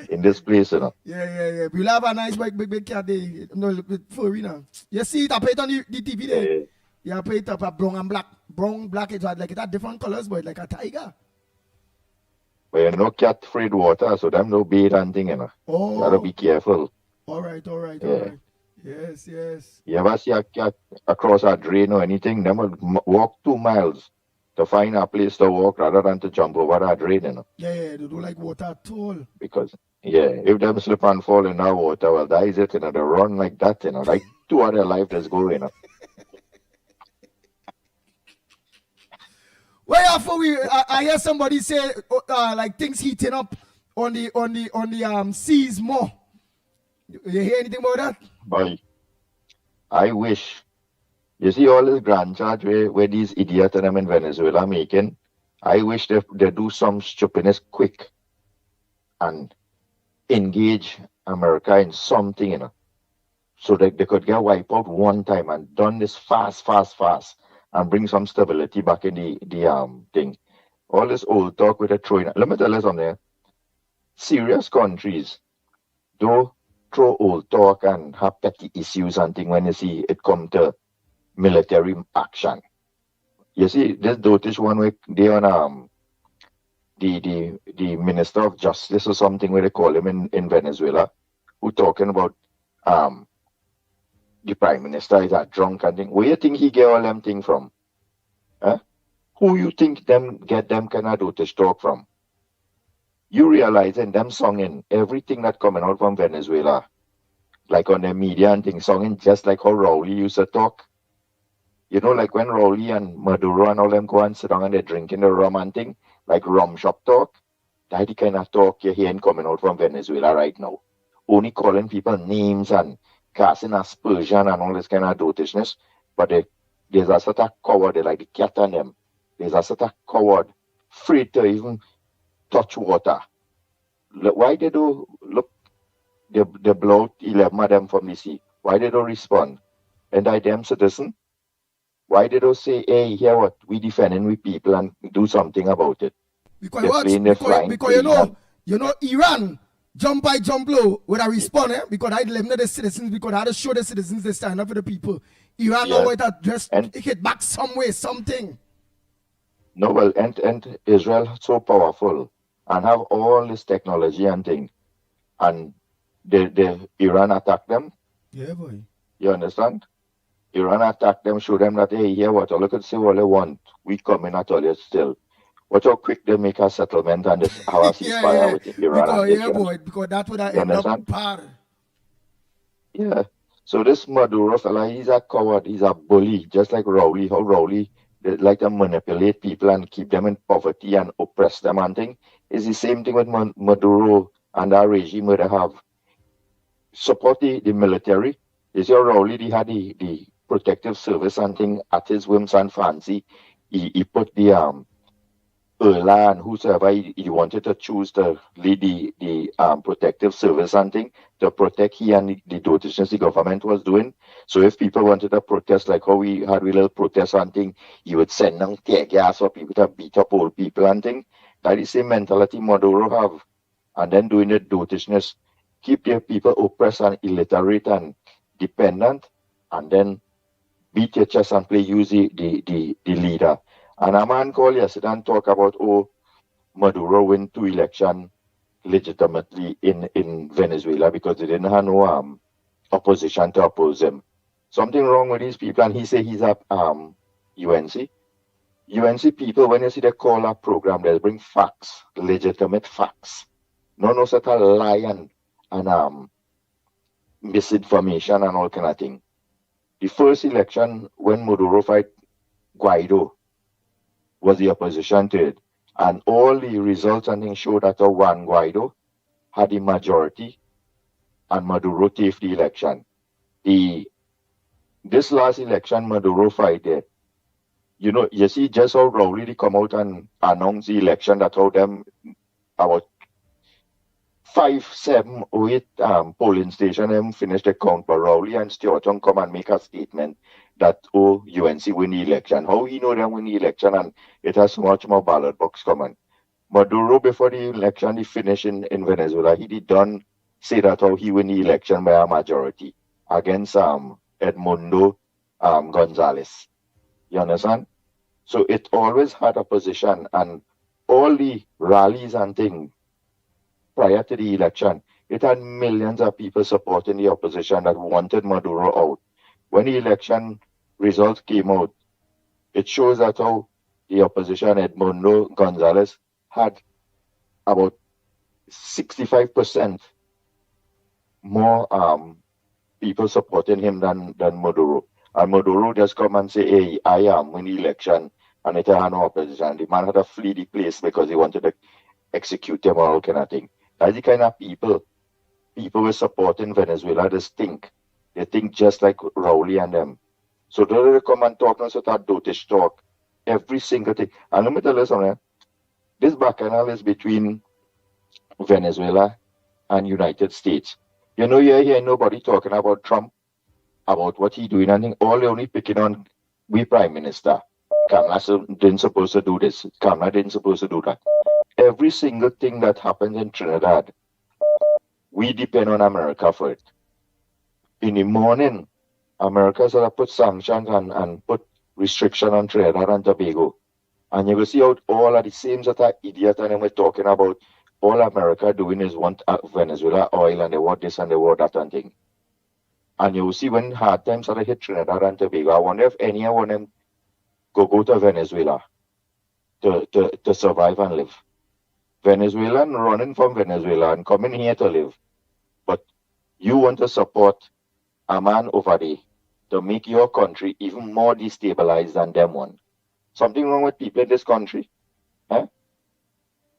in this place, you know. Yeah. We'll have a nice big cat there. No, furry now. You see it, I put it on the TV there. Yeah, I put it up a brown and black. Brown, black, it had different colors, but like a tiger. But you know cat afraid water, so them no bait and thing, you know. Oh. You gotta be careful. All right. Yes. You ever see a cat across a drain or anything, them will walk 2 miles to find a place to walk rather than to jump over that drain, you know. Yeah, they don't like water at all. Because, if them slip and fall in that water, well, that is it, you know. They run like that, you know. Like 2 of their life just go, you know. Well, I hear somebody say like things heating up on the seas more. You hear anything about that? Boy, I wish. You see all this grand charge where these idiots and them in Venezuela making. I wish they do some stupidness quick and engage America in something, you know, so that they could get wiped out one time and done this fast, and bring some stability back in the thing. All this old talk with the throwing. Let me tell you something. Serious countries do throw old talk and have petty issues and thing when you see it come to military action. You see this dotish one where they on the Minister of Justice or something where they call him in Venezuela, who talking about the Prime Minister is a drunk and thing. Where you think he get all them thing from? Who you think them get them kind of dotish talk from? You realizing them songing everything that coming out from Venezuela, like on the media and things, songing just like how Rowley used to talk. You know, like when Rowley and Maduro and all them go and sit down and they're drinking the rum and thing, like rum shop talk. That's the kind of talk you're hearing coming out from Venezuela right now. Only calling people names and casting aspersion and all this kind of dotishness. But there's a sort of coward, they like the cat and them. There's a sort of coward, afraid to even touch water. Why they do look? They blow out 11 of them from the sea. Why they don't respond? And I them citizen. Why they don't say, hey, here what we defending with people and do something about it? Because you know Iran jump low with a response, because I eliminate the citizens, because I had to show the citizens they stand up for the people. Iran know it just hit back some way, something. No, well, and Israel so powerful and have all this technology and thing, and the Iran attack them. Yeah, boy. You understand? Iran attack them, show them that, hey, here what, look and see what they want. We come in at all yet still. Watch how quick they make a settlement and this have a ceasefire with Iran. Because that would have ended up par. Yeah. So this Maduro fella, he's a coward, he's a bully, just like Rowley. How Rowley, they like to manipulate people and keep them in poverty and oppress them and thing. It's the same thing with Maduro and our regime where they have support the military. You see how Rowley, he had the protective service and thing at his whims and fancy. He put the Erla and whosoever he wanted to choose to lead the protective service and thing to protect he and the dotations the government was doing. So if people wanted to protest, like how we had a little protest and thing, he would send down tear gas for people to beat up old people and thing. That's the same mentality Maduro have. And then doing the dotishness, keep their people oppressed and illiterate and dependent, and then beat your chest and play use the leader. And a man called yesterday and talk about, Maduro win 2 elections legitimately in Venezuela because they didn't have no opposition to oppose him. Something wrong with these people, and he say he's at UNC. UNC people, when you see they call a program, they'll bring facts, legitimate facts. No such a lie and misinformation and all kind of thing. The first election when Maduro fight Guaido was the opposition to it. And all the results and things show that Juan Guaido had the majority and Maduro take the election. This last election, Maduro fight there. You see just how Rowley they come out and announce the election that how them about 5, 7, or 8 polling station them finish the count for Rowley and Stewart come and make a statement that UNC win the election. How he know them win the election and it has so much more ballot box coming. Maduro before the election he finished in Venezuela, he did done say that how he win the election by a majority against Edmundo Gonzalez. You understand? So it always had opposition and all the rallies and things prior to the election, it had millions of people supporting the opposition that wanted Maduro out. When the election results came out, it shows that how the opposition, Edmundo Gonzalez, had about 65% more people supporting him than Maduro. And Maduro just come and say, hey, I am winning the election, and it had no opposition. The man had to flee the place because he wanted to execute him or all kind of thing. That's the kind of people were supporting Venezuela just think. They think just like Rowley and them. So they come and talk and that dotish talk. Every single thing. And let me tell you something. This bacchanal is between Venezuela and United States. You hear nobody talking about Trump, about what he doing, and all they only picking on we Prime Minister. Kamala didn't supposed to do this. Kamala didn't supposed to do that. Every single thing that happens in Trinidad, we depend on America for it. In the morning, America sort of put sanctions and put restriction on Trinidad and Tobago. And you will see how all of the same sort of idiot and we're talking about all America doing is want Venezuela oil and they want this and they want that and thing. And you will see when hard times sort of hit Trinidad and Tobago, I wonder if any one of them go to Venezuela to survive and live. Venezuelan running from Venezuela and coming here to live. But you want to support a man over there to make your country even more destabilized than them one. Something wrong with people in this country? Huh?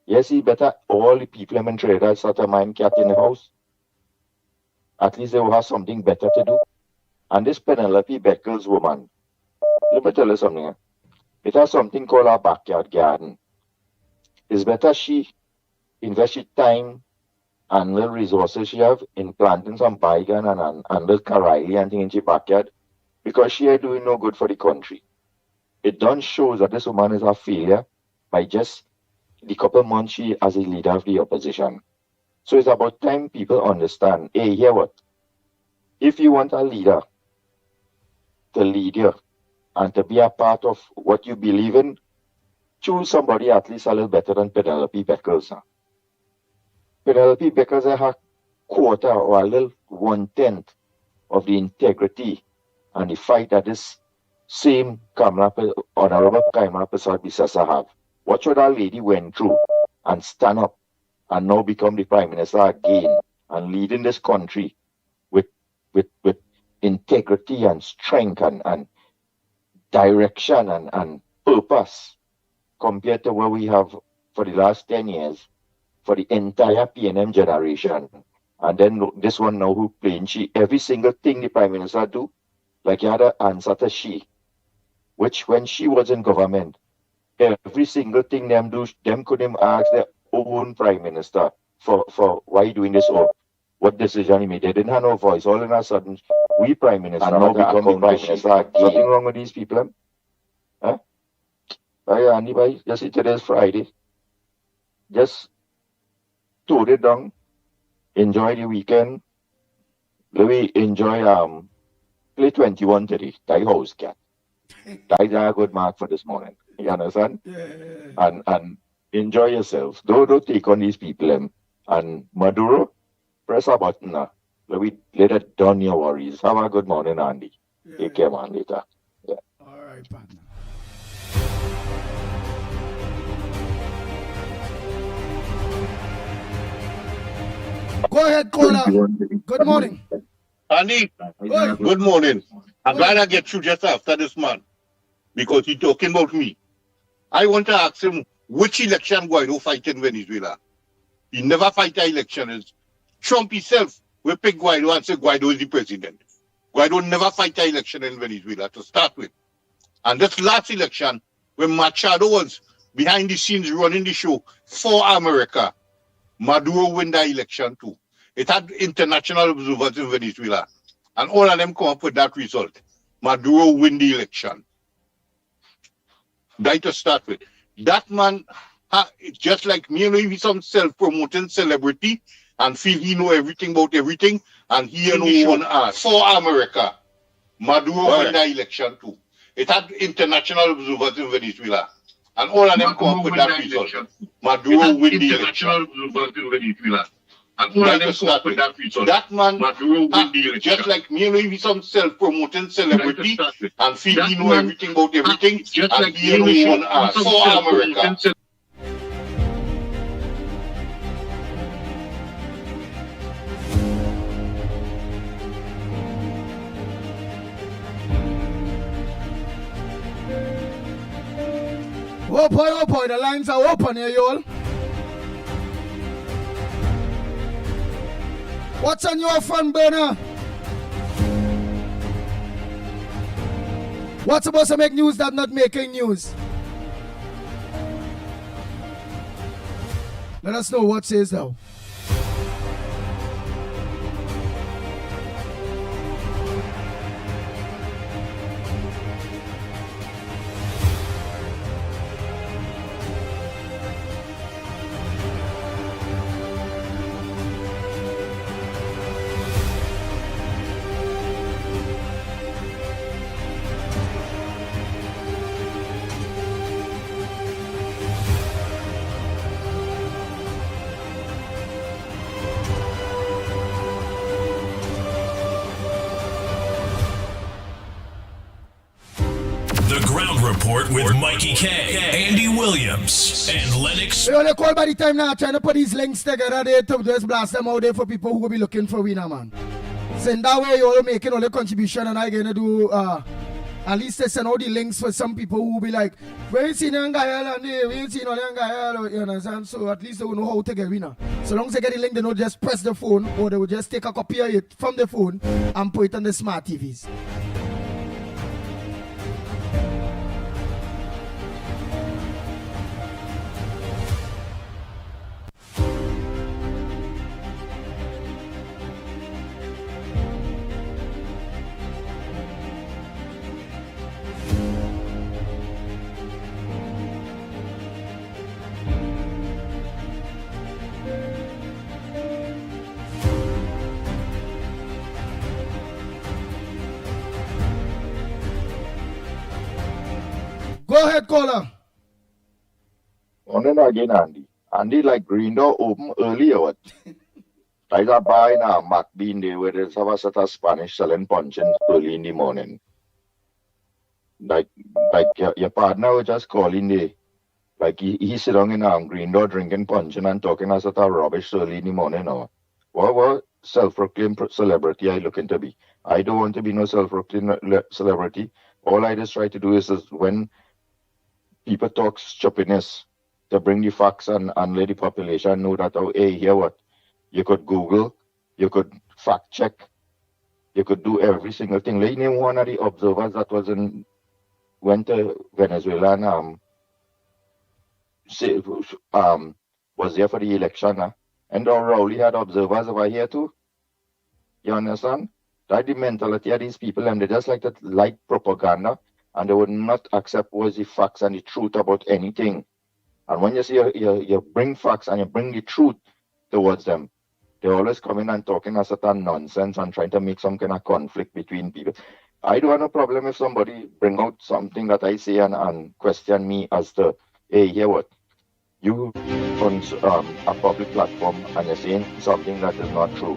Yes, he better all the people in Trinidad start a mind cat in the house. At least they will have something better to do. And this Penelope Beckles woman, let me tell you something. Huh? It has something called a backyard garden. It's better she invest her time and little resources she have in planting some bygone and little Karaili and thing in her backyard because she ain't doing no good for the country. It done shows that this woman is a failure by just the couple months she as a leader of the opposition. So it's about time people understand, hey, hear what? If you want a leader to lead you and to be a part of what you believe in, choose somebody at least a little better than Penelope Beckles. Penelope Beckles has a quarter or a little 1/10 of the integrity and the fight that this same Honorable Kamala Persad-Bissessar have. What should that lady went through and stand up and now become the Prime Minister again and leading this country with integrity and strength and direction and purpose compared to what we have for the last 10 years for the entire PNM generation. And then this one now who playing she, every single thing the Prime Minister do, like you had to answer to she, which when she was in government, every single thing them do, them couldn't ask their own Prime Minister for why you doing this or what decision he made. They didn't have no voice. All of a sudden, we Prime Minister and now become the Prime Minister. Something wrong with these people? Huh? Bye, Andy, bye. Just today's Friday. Just tone it down. Enjoy the weekend. Let me enjoy play 21 today. Die house cat. That's a good mark for this morning. You understand? Yeah. And enjoy yourselves. Don't take on these people. And Maduro, press a button now. Let it done your worries. Have a good morning, Andy. Take care, man, later. Yeah. All right, partner. Go ahead, caller. Good morning. Andy, Oi. good morning. I'm glad I get you just after this man because he's talking about me. I want to ask him which election Guaido fight in Venezuela. He never fight an election. It's Trump himself will pick Guaido and say Guaido is the president. Guaido never fight an election in Venezuela to start with. And this last election, when Machado was behind the scenes running the show for America, Maduro win the election too. It had international observers in Venezuela. And all of them come up with that result. Maduro win the election. That to start with. That man, just like me, he's some self-promoting celebrity and feel he know everything about everything and he know one ass. For America, Maduro win the election too. It had international observers in Venezuela. And all of them come up with that result. Maduro win the election. And all of them come up with that result. That man, Maduro win the election. Just like me, he's some self-promoting celebrity and feel he know everything about everything and he know one ass. For America. Oh boy, the lines are open here, y'all. What's on your front burner? What's supposed to make news that not making news? Let us know what says though. With Mickie K, Andy Williams, and Lennox. You only call by the time now trying to put these links together there to just blast them out there for people who will be looking for winner, man. So in that way you're making all the contribution and I'm gonna do at least they send all the links for some people who will be like, we ain't seen young guy and we ain't seen no young guy, you understand? So at least they will know how to get winner. So long as they get the link, they don't just press the phone or they will just take a copy of it from the phone and put it on the smart TVs. Go ahead, caller. Morning again, Andy. Andy, like green door open early or what? I got buying a McBean there where there's a set of Spanish selling puncheons early in the morning. Like your partner was just calling there. Like he sit down in green door drinking puncheon and talking as a rubbish early in the morning. Or what self-proclaimed celebrity I looking to be? I don't want to be no self-proclaimed celebrity. All I just try to do is when people talk stupidness to bring the facts and let the population know that, oh, hey, hear what? You could Google, you could fact check, you could do every single thing. Like name one of the observers that went to Venezuela and was there for the election. And Rowley had observers over here too. You understand? That's the mentality of these people, and they just like that light propaganda. And they would not accept what's the facts and the truth about anything. And when you see you bring facts and you bring the truth towards them, they always come in and talking a certain nonsense and trying to make some kind of conflict between people. I don't have no problem if somebody bring out something that I say and question me as to, hey, hear what? You on a public platform and you're saying something that is not true,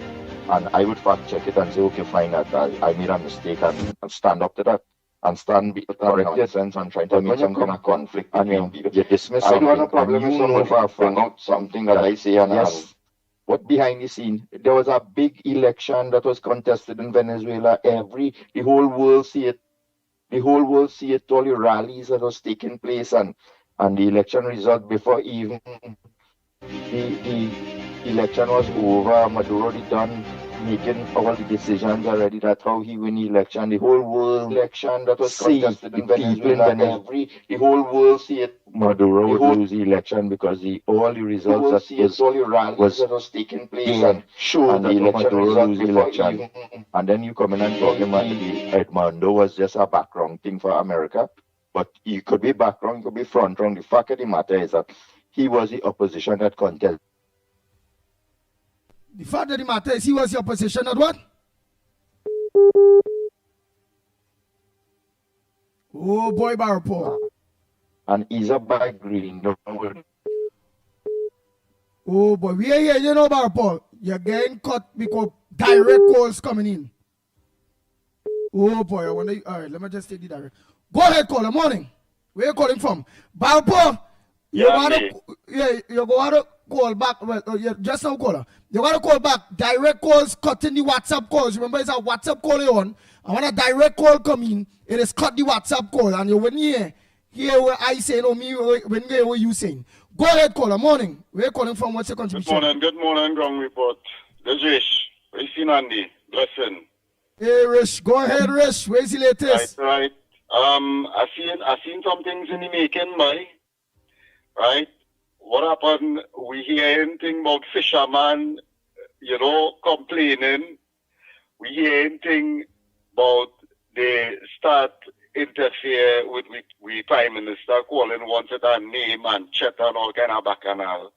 and I would fact check it and say, okay, fine, that I made a mistake and stand up to that and correct yourself and try to make some kind of conflict and you dismiss something. I don't have a problem with someone bring out something that I say and yes. What behind the scene? There was a big election that was contested in Venezuela. The whole world see it. The whole world see it. All the rallies that was taking place and the election result before even the election was over. Maduro had done making all the decisions already. That's how he win the election. The whole world election that was contested in Venezuela. The whole world see it. Maduro would lose the election because all the results that was taking place and the election result lose the election. And then you come in and talk about Edmundo was just a background thing for America. But you could be background, you could be front wrong. The fact of the matter is that he was the opposition that contested. The fact of the matter is he was the opposition at what? Oh boy, Barpo. And he's a bad green. Oh boy, we are here, you know, Barpo. You're getting cut because direct calls coming in. Oh boy, I wonder. All right, let me just take the direct. Go ahead, caller. Morning. Where are you calling from? Barpo. You gotta call back. Well, just now, caller. You gotta call back. Direct calls cutting the WhatsApp calls. Remember, it's a WhatsApp call you on. And when a direct call come in, it is cut the WhatsApp call. And you when you hear what I say, no me when you hear what you saying. Go ahead, caller. Morning. Where are you calling from? What's your contribution? Good morning, Ground Report. This is Rish. Where you Andy? Blessing. Hey, Rish. Go ahead, Rish. Where's the latest? Right. I seen some things in the making, right? What happened? We hear anything about fishermen, complaining. We hear anything about they start interfere with Prime Minister, calling wanted a name and chat and all kind of bacchanal.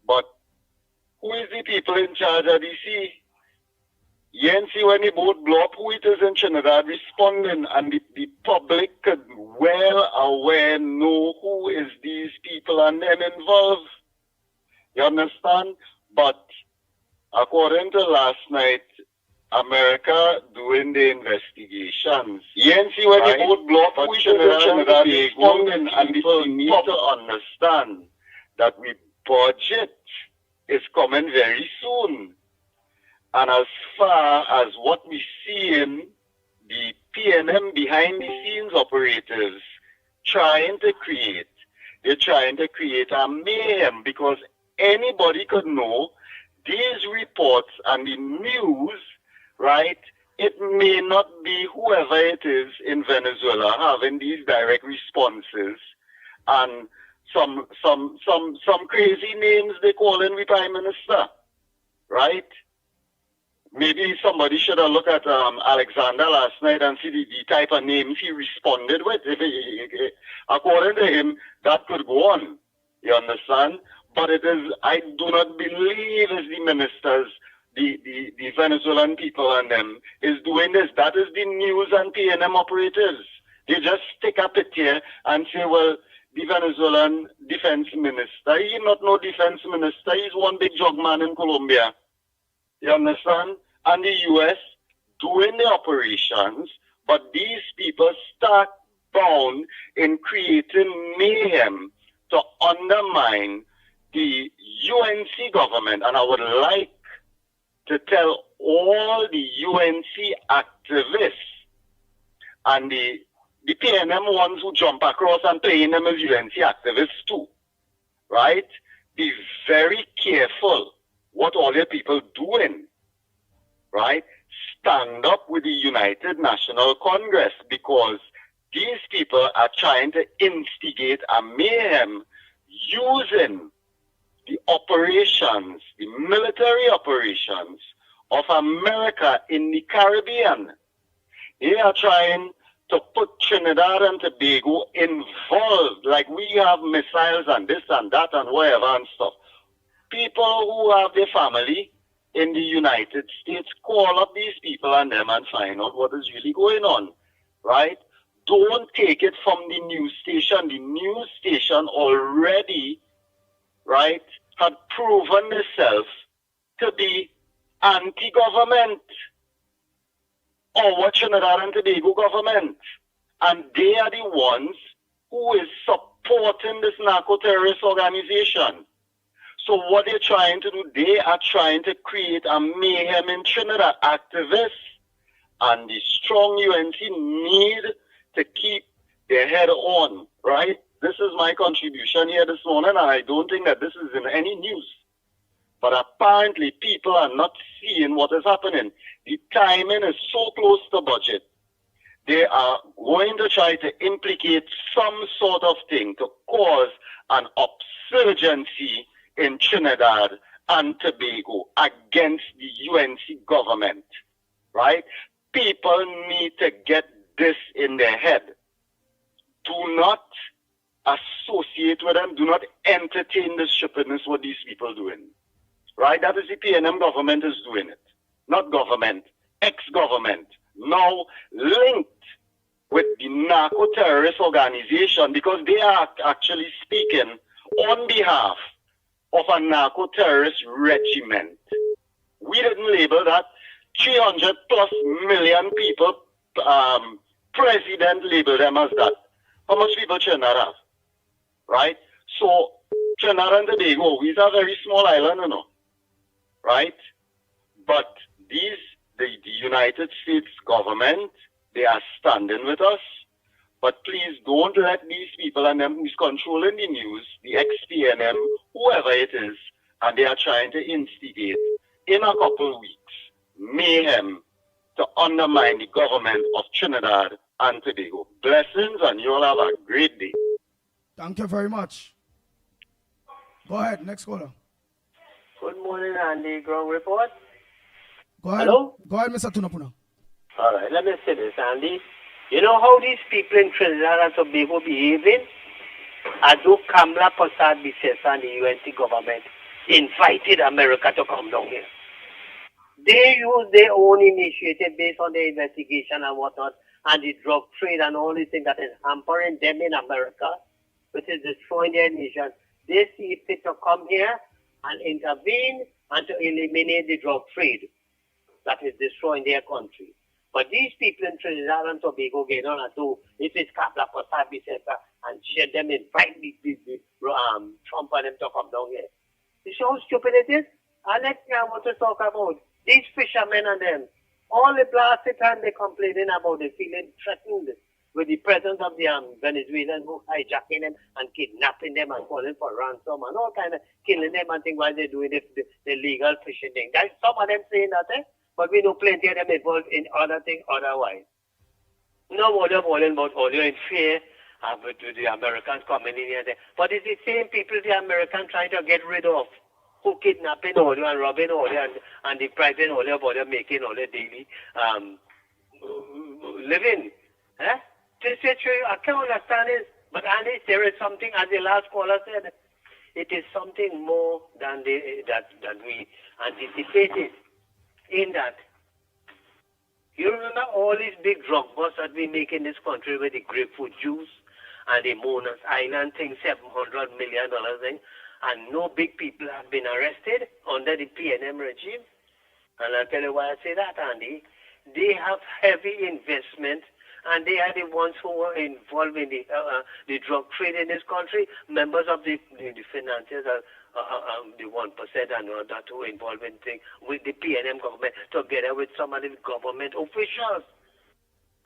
But who is the people in charge of the sea? You can see when the boat blow up, who it is in Trinidad responding, and the public could well aware know who is these people and them involved. You understand? But according to last night, America doing the investigations. You can see when the boat blow up, who it is in Trinidad responding, and people need to understand that we budget is coming very soon. And as far as what we see in the PNM behind the scenes operators they're trying to create a mayhem because anybody could know these reports and the news, right? It may not be whoever it is in Venezuela having these direct responses and some crazy names they call in the Prime Minister, right? Maybe somebody should have looked at Alexander last night and see the type of names he responded with. According to him, that could go on. You understand? But I do not believe it's the ministers, the Venezuelan people and them is doing this. That is the news and PNM operators. They just stick up it here and say, well, the Venezuelan defense minister, he's not no defense minister, he's one big jog man in Colombia. You understand? And the U.S. doing the operations, but these people start bound in creating mayhem to undermine the UNC government. And I would like to tell all the UNC activists and the PNM ones who jump across and playing them as UNC activists too, right? Be very careful what all your people doing, right? Stand up with the United National Congress because these people are trying to instigate a mayhem using the operations, the military operations of America in the Caribbean. They are trying to put Trinidad and Tobago involved, like we have missiles and this and that and whatever and stuff. People who have their family in the United States, call up these people and them and find out what is really going on, right? Don't take it from the news station. The news station already, right, had proven itself to be anti-government, or Trinidad and Tobago government. And they are the ones who is supporting this narco-terrorist organization. So what they're trying to do, they are trying to create a mayhem in Trinidad. Activists and the strong UNC need to keep their head on, right? This is my contribution here this morning, and I don't think that this is in any news. But apparently people are not seeing what is happening. The timing is so close to budget. They are going to try to implicate some sort of thing to cause an upsurgency in Trinidad and Tobago against the UNC government, right? People need to get this in their head. Do not associate with them. Do not entertain the stupidness what these people doing, right? That is the PNM government is doing it. Not government, ex-government, now linked with the narco-terrorist organization because they are actually speaking on behalf of a narco-terrorist regiment. We didn't label that. 300 plus million people, president labeled them as that. How much people Trinidad have? Right? So, Trinidad and Tobago, we are a very small island, you know. Right? But the United States government, they are standing with us. But please don't let these people and them who's controlling the news, the ex-PNM, whoever it is, and they are trying to instigate in a couple of weeks mayhem to undermine the government of Trinidad and Tobago. Blessings, and you all have a great day. Thank you very much. Go ahead, next caller. Good morning, Andy. Ground report. Go ahead. Hello? Go ahead, Mr. Tunapuna. All right, let me say this, Andy. You know how these people in Trinidad and Tobago behaving? As though Kamala Prasad Bisesa and the UNC government invited America to come down here. They use their own initiative based on their investigation and whatnot, and the drug trade and all these things that is hampering them in America, which is destroying their nation. They see fit to come here and intervene and to eliminate the drug trade that is destroying their country. But these people in Trinidad and Tobago get on and do, if it's Kamala Prasad Bisesa, and share them, invite Trump and them to come down here. You see how stupid it is? And next thing I want to talk about, these fishermen and them, all the blasted time they complaining about, they feeling threatened with the presence of the Venezuelans who hijacking them and kidnapping them and calling for ransom and all kind of killing them and things while they're doing the illegal fishing thing. That's some of them saying that, but we know plenty of them involved in other things otherwise. No more calling about all in fear with the Americans coming in here. But it's the same people the Americans trying to get rid of, who kidnapping all and robbing all and depriving all about them, making all the daily living. This is true. I can't understand it. But Andy, there is something, as the last caller said, it is something more than that we anticipated. In that, you remember all these big drug busts that we make in this country with the grapefruit juice and the Monas Island thing, $700 million thing, and no big people have been arrested under the PNM regime. And I'll tell you why I say that, Andy. They have heavy investment, and they are the ones who were involved in the drug trade in this country. Members of the financiers are the 1% and all that who are involved in things with the PNM government together with some of the government officials.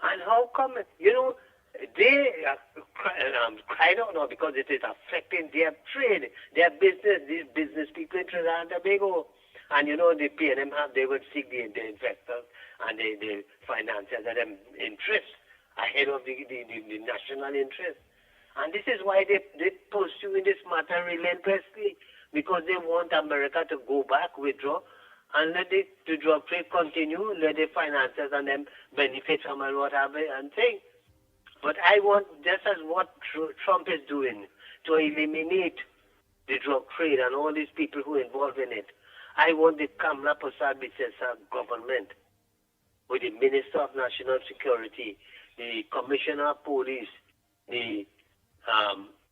And how come, they are crying out now because it is affecting their trade, their business, these business people in Trinidad and Tobago. And the PNM they would seek the investors and the financiers and them interests ahead of the national interest. And this is why they pursue this matter relentlessly, because they want America to go back, withdraw, and let the drug trade continue, let the financiers and them benefit from and whatever and thing. But I want, just as what Trump is doing, to eliminate the drug trade and all these people who are involved in it, I want the Kamala Prasad Bisesa government, with the Minister of National Security, the Commissioner of Police, the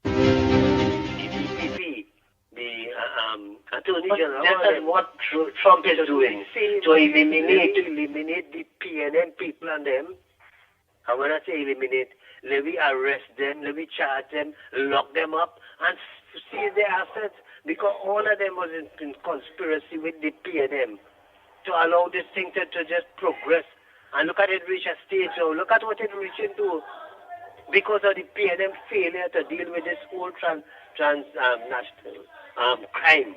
DPP, the Attorney But General. this is what Trump is doing. To eliminate the PNM people and them. And when I say eliminate, let me arrest them, let me charge them, lock them up, and seize their assets, because all of them was in conspiracy with the PNM to allow this thing to just progress. And look at it reach a stage now. Look at what it reached into because of the PNM failure to deal with this whole transnational crime.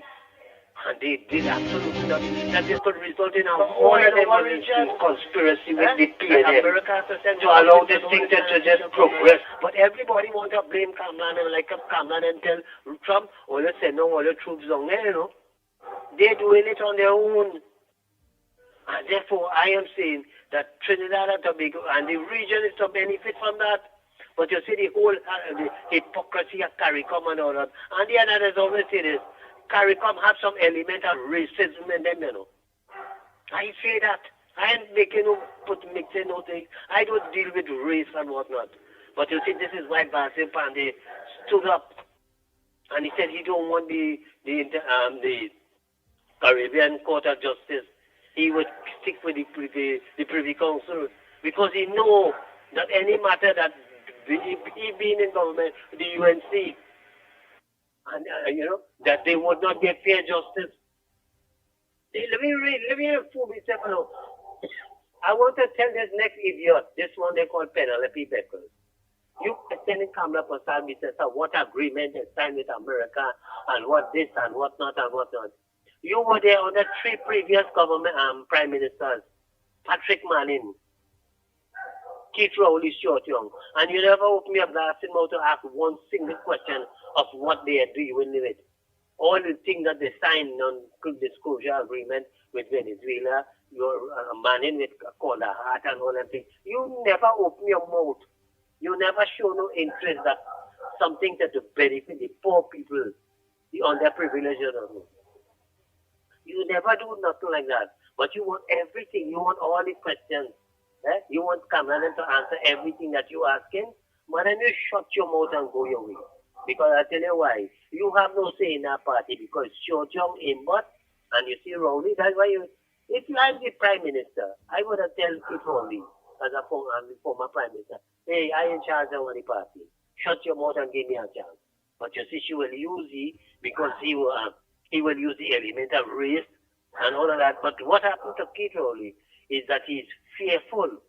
And they did absolutely nothing. That this could result in all of them was in conspiracy with the PNM to allow this thing to just progress. But everybody want to blame Kamlan and like Kamlan and tell Trump, oh, let's send all the troops down there, you know. They're doing it on their own. And therefore, I am saying that Trinidad and Tobago and the region is to benefit from that. But you see the whole the hypocrisy of CARICOM and all that. And the others always say this, CARICOM have some element of racism in them, you know. I say that. I ain't mixing no thing. I don't deal with race and whatnot. But you see, this is why Basim Pandey stood up. And he said he don't want the Caribbean Court of Justice. He would stick with the Privy Council because he know that any matter that he being in government, the UNC, and you know that they would not get fair justice. Let me fool myself now. I want to tell this next idiot, this one they call Penelope Beckles. You questioning Kamala Prasad, Mr. What agreement they signed with America and what this and what not and what not. You were there under 3 previous government prime ministers, Patrick Manning, Keith Rowley, Short Young, and you never opened me up last mouth to ask one single question of what they are doing with it. All the things that they signed on disclosure agreement with Venezuela, your Manning with Cola Heart and all that thing. You never open your mouth. You never show no interest that something that to benefit the poor people, the underprivileged. You never do nothing like that. But you want everything. You want all the questions. You want Kamala to answer everything that you asking. But then you shut your mouth and go your way. Because I tell you why. You have no say in that party because Short Young in but and you see Rowley. That's why if you are the prime minister, I would have told Keith Rowley as a former prime minister, hey, I in charge of the party. Shut your mouth and give me a chance. But you see, she will use it because he will use the element of race and all of that. But what happened to Keith Rowley is that he's fearful.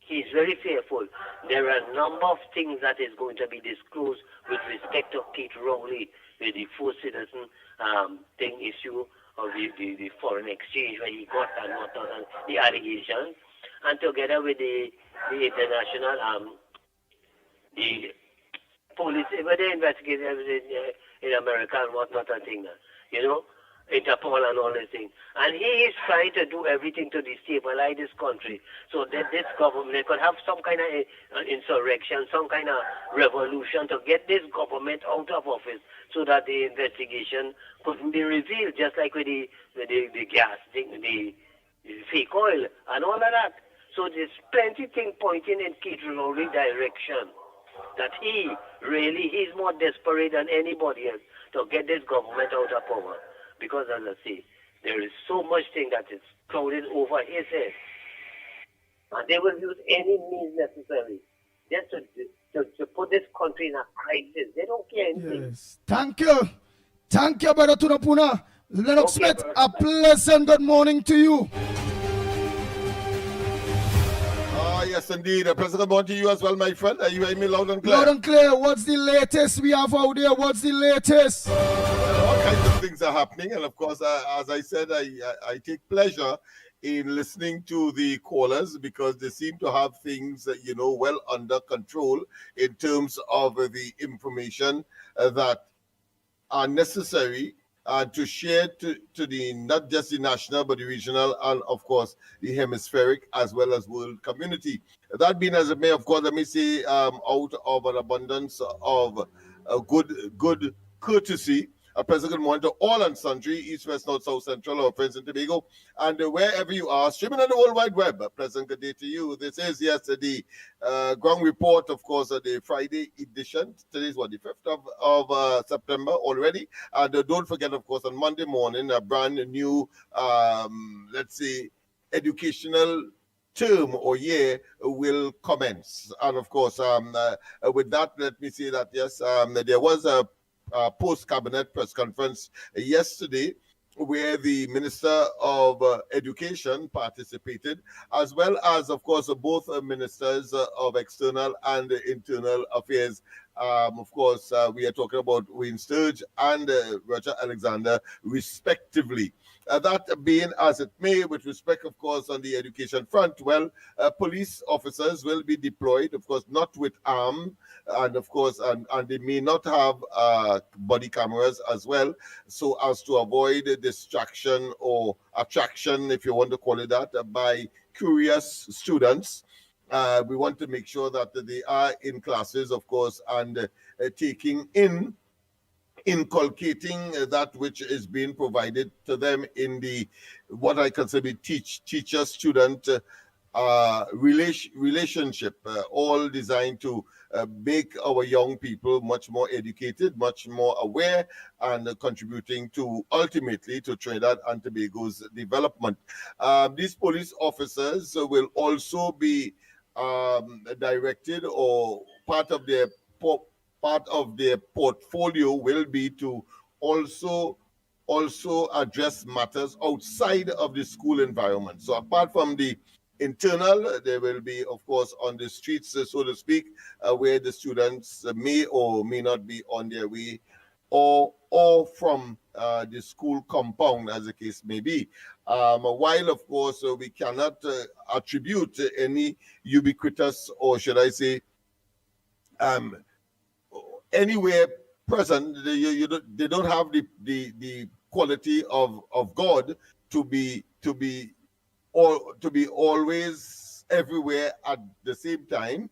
He's very fearful. There are a number of things that is going to be disclosed with respect to Keith Rowley, with the first citizen thing issue of the foreign exchange where he got and whatnot, and the allegations, and together with the international the police, where they investigate everything in America and whatnot and thing, you know, Interpol and all these things. And he is trying to do everything to destabilize this country so that this government, they could have some kind of insurrection, some kind of revolution to get this government out of office so that the investigation couldn't be revealed, just like with the gas, the fake oil and all of that. So there's plenty things pointing in Keith Rowley's direction that he's more desperate than anybody else to get this government out of power. Because, as I say, there is so much thing that is crowded over his head. And they will use any means necessary just to put this country in a crisis. They don't care anything. Yes. Thank you. Thank you, Brother Tunapuna. Lennox Smith, a pleasant good morning to you. Yes, indeed. A pleasant good morning to you as well, my friend. Are you hearing me loud and clear? Loud and clear. What's the latest we have out there? What's the latest? All kinds of things are happening. And of course, as I said, I take pleasure in listening to the callers because they seem to have things, well under control in terms of the information that are necessary to share to the not just the national but the regional and of course the hemispheric as well as world community. That being as it may, of course, let me say out of an abundance of good courtesy, A pleasant good morning to all and sundry, East, West, North, South, Central, or Prince and Tobago, and wherever you are, streaming on the World Wide Web. A pleasant good day to you. This is yesterday ground report, of course, the Friday edition. Today is what, the 5th of September already. And don't forget, of course, on Monday morning, a brand new, let's say, educational term or year will commence. And of course, with that, let me say that, yes, there was a post-cabinet press conference yesterday where the Minister of Education participated, as well as, of course, both ministers of External and Internal Affairs. Of course, we are talking about Wayne Sturge and Roger Alexander, respectively. That being as it may, with respect, of course, on the education front, well, police officers will be deployed, of course, not with arms, and of course, and they may not have body cameras as well, so as to avoid distraction or attraction, if you want to call it that, by curious students. We want to make sure that they are in classes, of course, and taking in, inculcating that which is being provided to them in the, what I consider teacher-student relationship, all designed to make our young people much more educated, much more aware, and contributing to, ultimately, to Trinidad and Tobago's development. These police officers will also be directed, or part of their portfolio will be to also address matters outside of the school environment. So apart from the internal, there will be, of course, on the streets, so to speak, where the students may or may not be on their way, or from the school compound, as the case may be. While, of course, we cannot attribute any ubiquitous, or should I say, anywhere present, they don't have the quality of God to be always everywhere at the same time.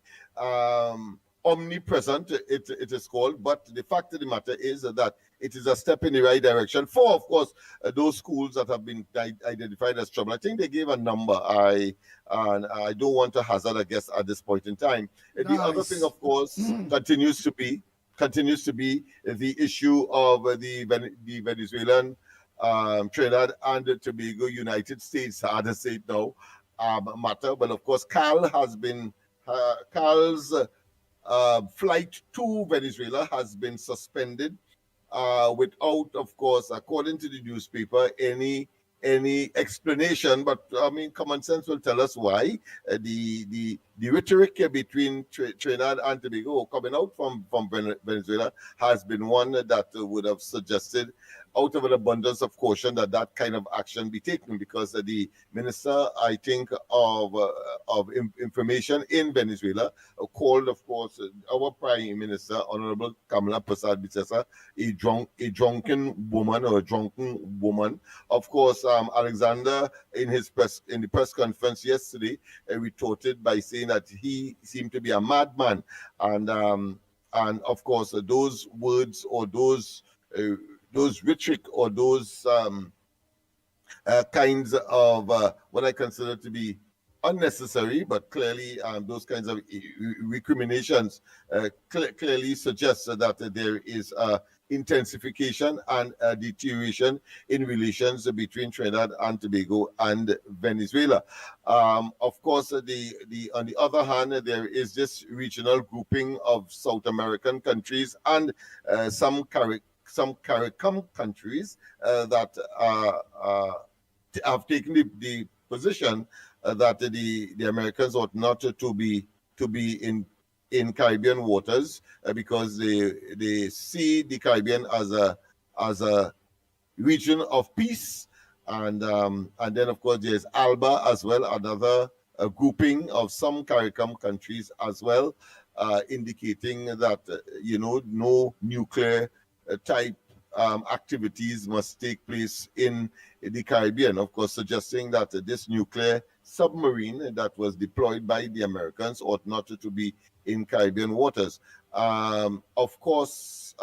Omnipresent, it is called, but the fact of the matter is that it is a step in the right direction for, of course, those schools that have been identified as trouble. I think they gave a number. I don't want to hazard a guess at this point in time. Nice. The other thing, of course, continues to be the issue of the Venezuelan, Trinidad and Tobago, United States, hard to say it now, matter. But of course, Carl's flight to Venezuela has been suspended without, of course, according to the newspaper, any explanation. But I mean, common sense will tell us why. The rhetoric between Trinidad and Tobago coming out from Venezuela has been one that would have suggested, out of an abundance of caution, that kind of action be taken, because the minister, I think, of information in Venezuela called, of course, our Prime Minister, Honorable Kamala Persad-Bissessar, a drunken woman, or a drunken woman. Of course, Alexander, in the press conference yesterday, retorted by saying that he seemed to be a madman, and of course, those words, or those rhetoric, or those kinds of what I consider to be unnecessary, but clearly those kinds of recriminations clearly suggest that there is intensification and deterioration in relations between Trinidad and Tobago and Venezuela. Of course, on the other hand, there is this regional grouping of South American countries and some CARICOM countries that have taken the position that the Americans ought not to be in Caribbean waters, because they see the Caribbean as a region of peace, and then, of course, there's ALBA as well, another grouping of some CARICOM countries as well, indicating that no nuclear type activities must take place in the Caribbean, of course, suggesting that this nuclear submarine that was deployed by the Americans ought not to be in Caribbean waters. Of course,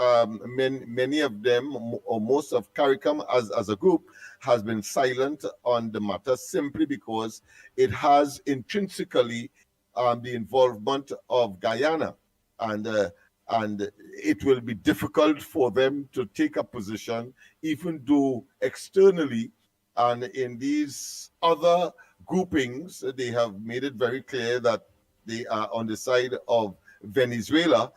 many of them, or most of CARICOM as a group, has been silent on the matter simply because it has intrinsically the involvement of Guyana, and it will be difficult for them to take a position, even though externally and in these other groupings, they have made it very clear that they are on the side of Venezuela,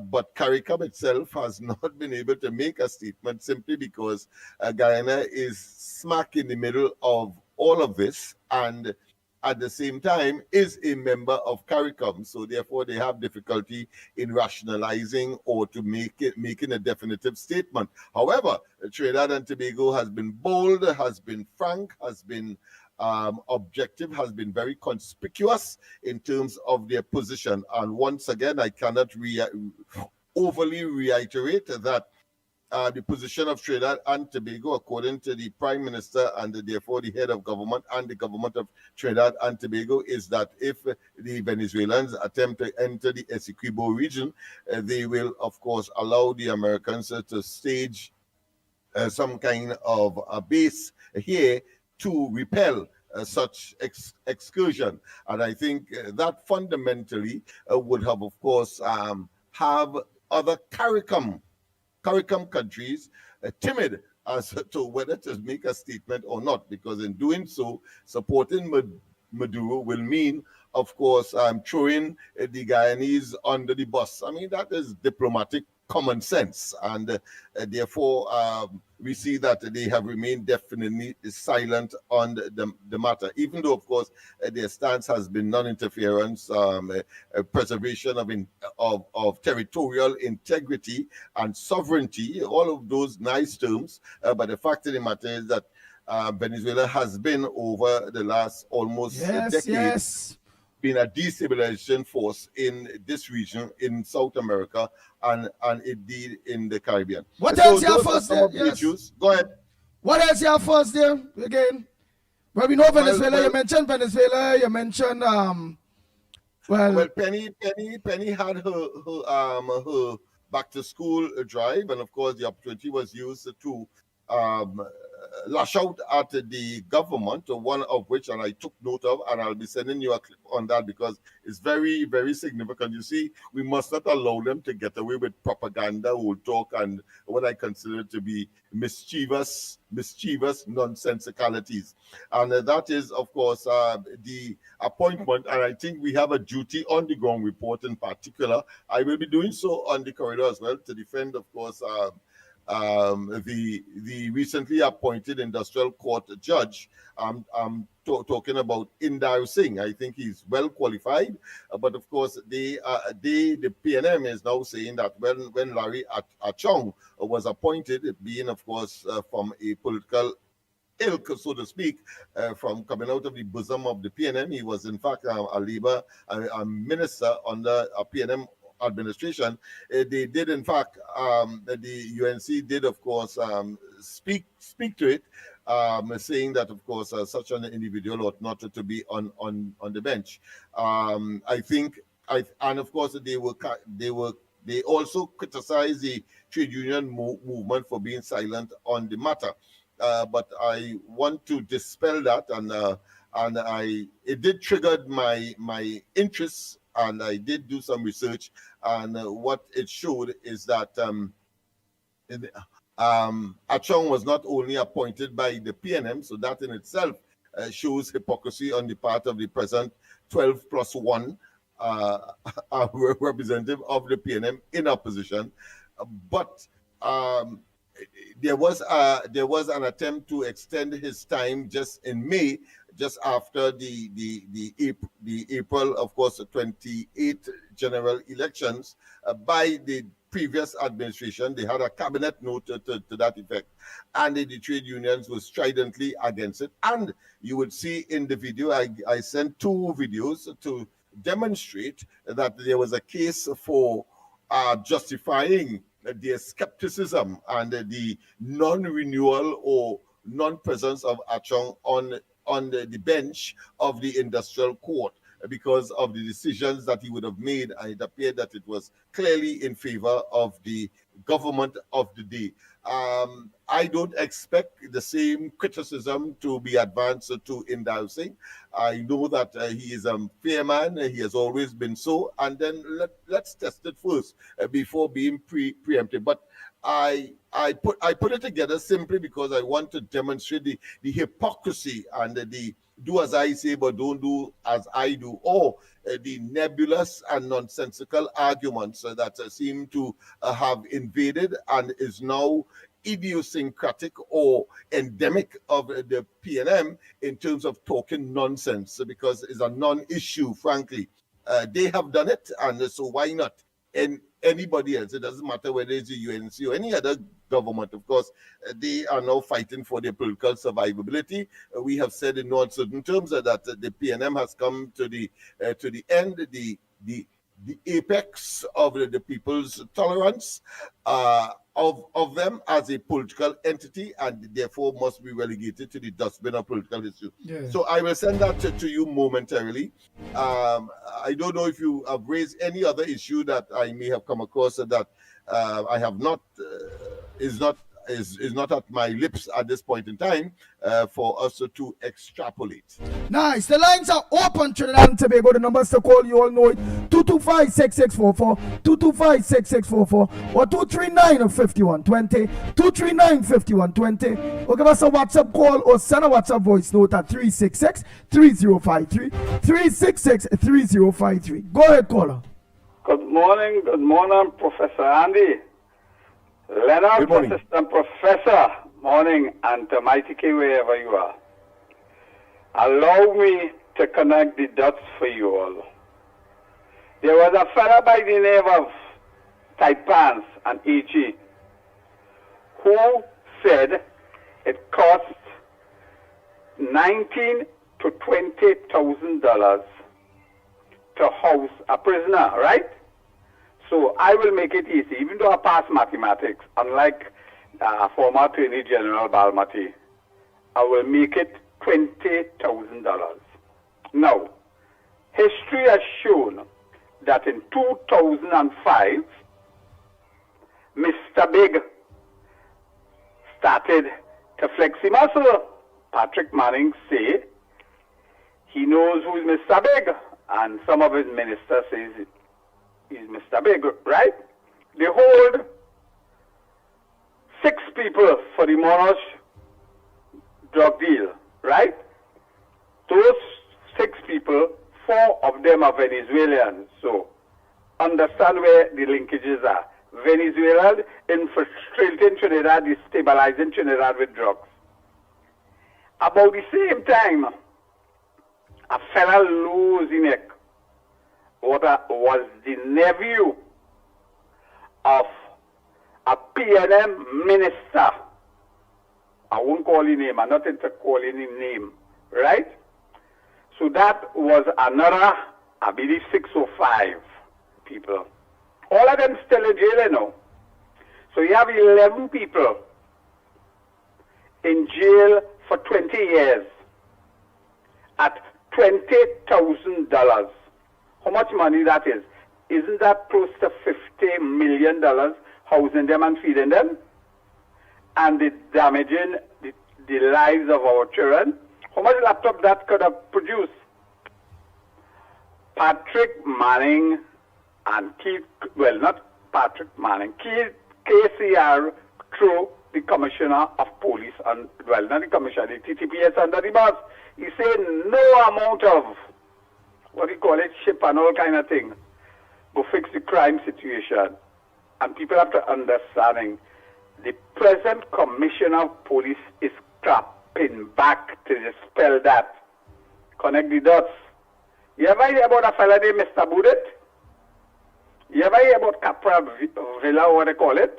but CARICOM itself has not been able to make a statement simply because Guyana is smack in the middle of all of this, and at the same time is a member of CARICOM. So therefore they have difficulty in rationalizing or to making a definitive statement. However, Trinidad and Tobago has been bold, has been frank, has been objective, has been very conspicuous in terms of their position. And once again, I cannot overly reiterate that the position of Trinidad and Tobago, according to the Prime Minister and therefore the head of government and the government of Trinidad and Tobago, is that if the Venezuelans attempt to enter the Essequibo region, they will, of course, allow the Americans to stage some kind of a base here to repel such excursion. And I think that fundamentally would have, of course, have other CARICOM countries timid as to whether to make a statement or not, because in doing so, supporting Maduro will mean, of course, throwing the Guyanese under the bus. I mean, that is diplomatic common sense, and therefore we see that they have remained definitely silent on the matter, even though, of course, their stance has been non-interference, preservation of territorial integrity and sovereignty, all of those nice terms. But the fact of the matter is that Venezuela has been, over the last almost decade, been a destabilization force in this region, in South America, and indeed in the Caribbean. What else you have first there? Yes. Go ahead. What else you have first there? Again, well, we know Venezuela. You mentioned Venezuela. You mentioned well, Penny had her back to school drive, and of course the opportunity was used to lash out at the government, one of which, and I took note of, and I'll be sending you a clip on that because it's very, very significant. You see, we must not allow them to get away with propaganda, old talk, and what I consider to be mischievous nonsensicalities. And that is, of course, the appointment, and I think we have a duty on the ground report in particular. I will be doing so on the corridor as well to defend, of course, the recently appointed industrial court judge. I'm talking about Indar Singh. I think he's well qualified, but of course the PNM is now saying that when Larry Achong was appointed, being of course from a political ilk, so to speak, from coming out of the bosom of the PNM, he was in fact a minister under a PNM administration. They did, in fact, the UNC did, of course, speak to it, saying that, of course, such an individual ought not to be on the bench. I think, and of course, they also criticized the trade union movement for being silent on the matter. But I want to dispel that, and it did trigger my interest. And I did do some research, and what it showed is that Achong was not only appointed by the PNM, so that in itself shows hypocrisy on the part of the present 12+1 representative of the PNM in opposition. But there was an attempt to extend his time just in May, just after the April, of course, 28 general elections by the previous administration. They had a cabinet note to that effect, and the trade unions were stridently against it. And you would see in the video, I sent 2 videos to demonstrate that there was a case for justifying their skepticism and the non-renewal or non-presence of Achong on on the bench of the industrial court because of the decisions that he would have made, and it appeared that it was clearly in favor of the government of the day. I don't expect the same criticism to be advanced to Indal Singh. I know that he is a fair man, he has always been so, and then let's test it first before being preemptive. But I put it together simply because I want to demonstrate the hypocrisy and the do as I say but don't do as I do, or the nebulous and nonsensical arguments that seem to have invaded and is now idiosyncratic or endemic of the PNM in terms of talking nonsense, because it's a non-issue, frankly. They have done it, and so why not? And anybody else, it doesn't matter whether it's the UNC or any other government, of course, they are now fighting for their political survivability. We have said in no uncertain terms that the PNM has come to the end, the apex of the people's tolerance of them as a political entity, and therefore must be relegated to the dustbin of political history. Yeah. So I will send that to you momentarily. I don't know if you have raised any other issue that I may have come across that I have not, is not at my lips at this point in time for us to extrapolate. Nice. The lines are open, Trinidad and Tobago. The numbers to call, you all know it. 225-6644, 225-6644, or 239-5120, 239-5120. Or give us a WhatsApp call or send a WhatsApp voice note at 366-3053, 366-3053. Go ahead, caller. Good morning, Professor Andy. Lennox, Assistant Professor, morning, and to Mickie K, wherever you are. Allow me to connect the dots for you all. There was a fellow by the name of Taipans and E.G. who said it cost $19,000 to $20,000 to house a prisoner, right? So I will make it easy, even though I passed mathematics, unlike former Attorney General Balmati. I will make it $20,000. Now, history has shown that in 2005, Mr. Big started to flex his muscle. Patrick Manning say he knows who is Mr. Big, and some of his ministers say he's Mr. Big, right? They hold 6 people for the Monash drug deal, right? Those 6 people, 4 of them are Venezuelans. So understand where the linkages are. Venezuela infiltrating Trinidad, destabilizing Trinidad with drugs. About the same time, a fella lose his neck. Was the nephew of a PNM minister. I won't call his name. I'm not into calling his name, right? So that was another, I believe, 6 or 5 people. All of them still in jail, you know. So you have 11 people in jail for 20 years at $20,000. How much money that is? Isn't that close to $50 million housing them and feeding them? And the damaging the lives of our children? How much laptop that could have produced? Patrick Manning and Keith, well, not Patrick Manning, Keith KCR threw the Commissioner of Police, and well, not the Commissioner, the TTPS under the bus. He said no amount of, what do you call it, ship and all kind of things, will fix the crime situation. And people have to understanding, the present Commissioner of Police is clapping back to dispel that. Connect the dots. You ever hear about a fella named Mr. Boudet? You ever hear about Capra Villa, or what they call it?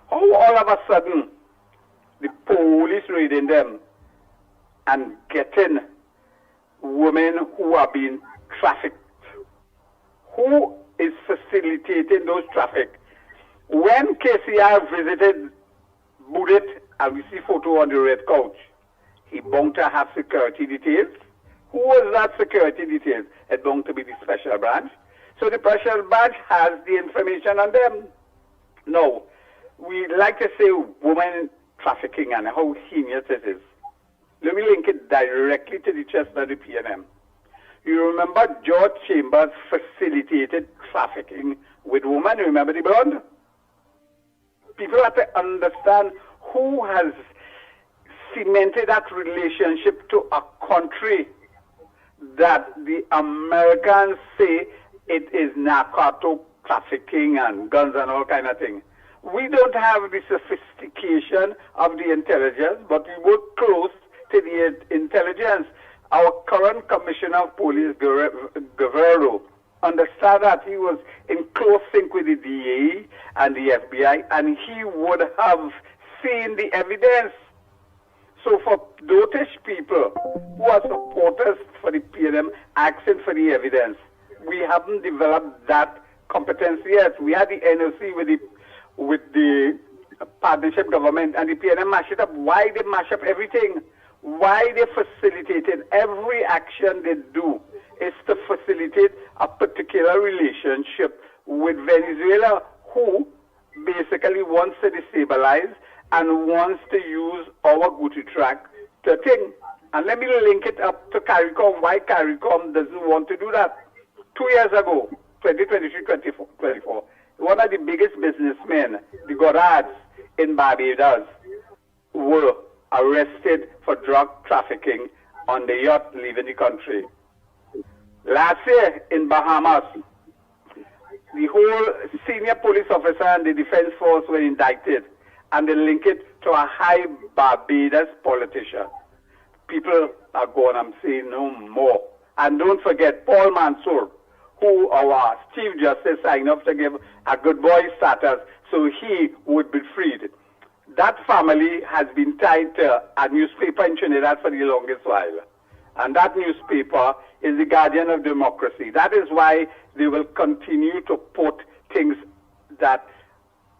How all of a sudden, the police raiding them and getting women who are being trafficked. Who is facilitating those traffic? When KCR visited Boudet, and we see photo on the red couch, he bound to have security details. Who was that security details? It bound to be the special branch. So the special branch has the information on them. Now, we like to say women trafficking and how heinous it is. Let me link it directly to the chest of the PNM. You remember George Chambers facilitated trafficking with women? Remember the blonde? People have to understand who has cemented that relationship to a country that the Americans say it is narcotic trafficking and guns and all kind of thing. We don't have the sophistication of the intelligence, but we work close to the intelligence. Our current Commissioner of Police, Guerrero, understand that he was in close sync with the DA and the FBI, and he would have seen the evidence. So for dotish people who are supporters for the PNM asking for the evidence, we haven't developed that competence yet. We had the NOC with the partnership government, and the PNM mash it up. Why they mash up everything? Why they facilitated every action they do is to facilitate a particular relationship with Venezuela, who basically wants to destabilize and wants to use our Gucci track to thing. And let me link it up to CARICOM, why CARICOM doesn't want to do that. 2 years ago, 2023-24, one of the biggest businessmen, the Goddards in Barbados, were arrested for drug trafficking on the yacht leaving the country. Last year in Bahamas, the whole senior police officer and the defense force were indicted, and they link it to a high Barbados politician. People are going, I'm saying no more. And don't forget Paul Mansour, who our Chief Justice signed up to give a good boy status so he would be freed. That family has been tied to a newspaper in Trinidad for the longest while. And that newspaper is the guardian of democracy. That is why they will continue to put things that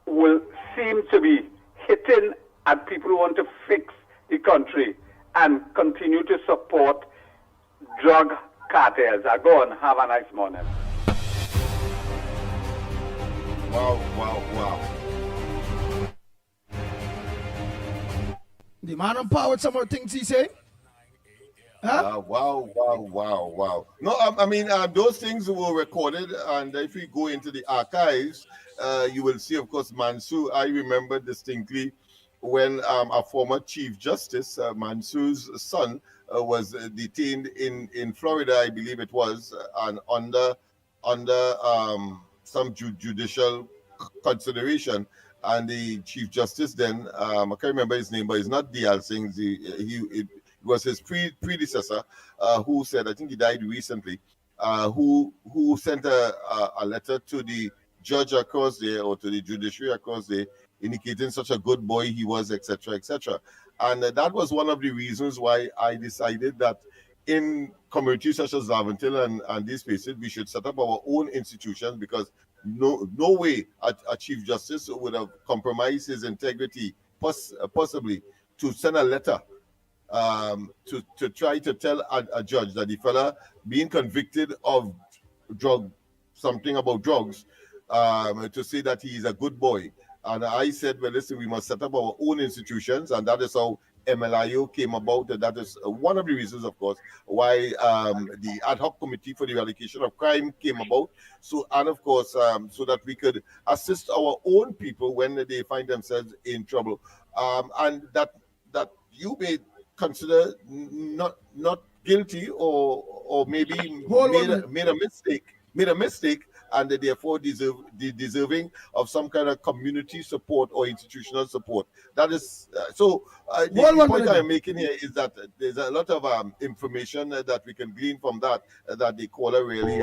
will seem to be hitting at people who want to fix the country and continue to support drug cartels. Go on, have a nice morning. Wow, wow, wow. The man on power with some of the things he say. Huh? Wow, wow, wow, wow. No, I mean, those things were recorded, and if we go into the archives, you will see, of course, Mansour. I remember distinctly when a former Chief Justice, Mansour's son, was detained in Florida, I believe it was, and under some judicial consideration. And the Chief Justice then, I can't remember his name, but it's not D.L. Singh. It was his predecessor who said, I think he died recently, who sent a letter to the judge across there or to the judiciary across there, indicating such a good boy he was, etc., etc. And that was one of the reasons why I decided that in communities such as Laventille and these places, we should set up our own institutions, because no way a Chief Justice would have compromised his integrity, possibly, to send a letter to try to tell a judge that the fella being convicted of something about drugs, to say that he is a good boy. And I said, well, listen, we must set up our own institutions, and that is how MLIO came about. And that is one of the reasons, of course, why the ad hoc committee for the eradication of crime came about. So, and of course, so that we could assist our own people when they find themselves in trouble, and that you may consider not guilty or maybe made a mistake, and therefore deserving of some kind of community support or institutional support. That is the point I'm making here is that there's a lot of information that we can glean from that the caller really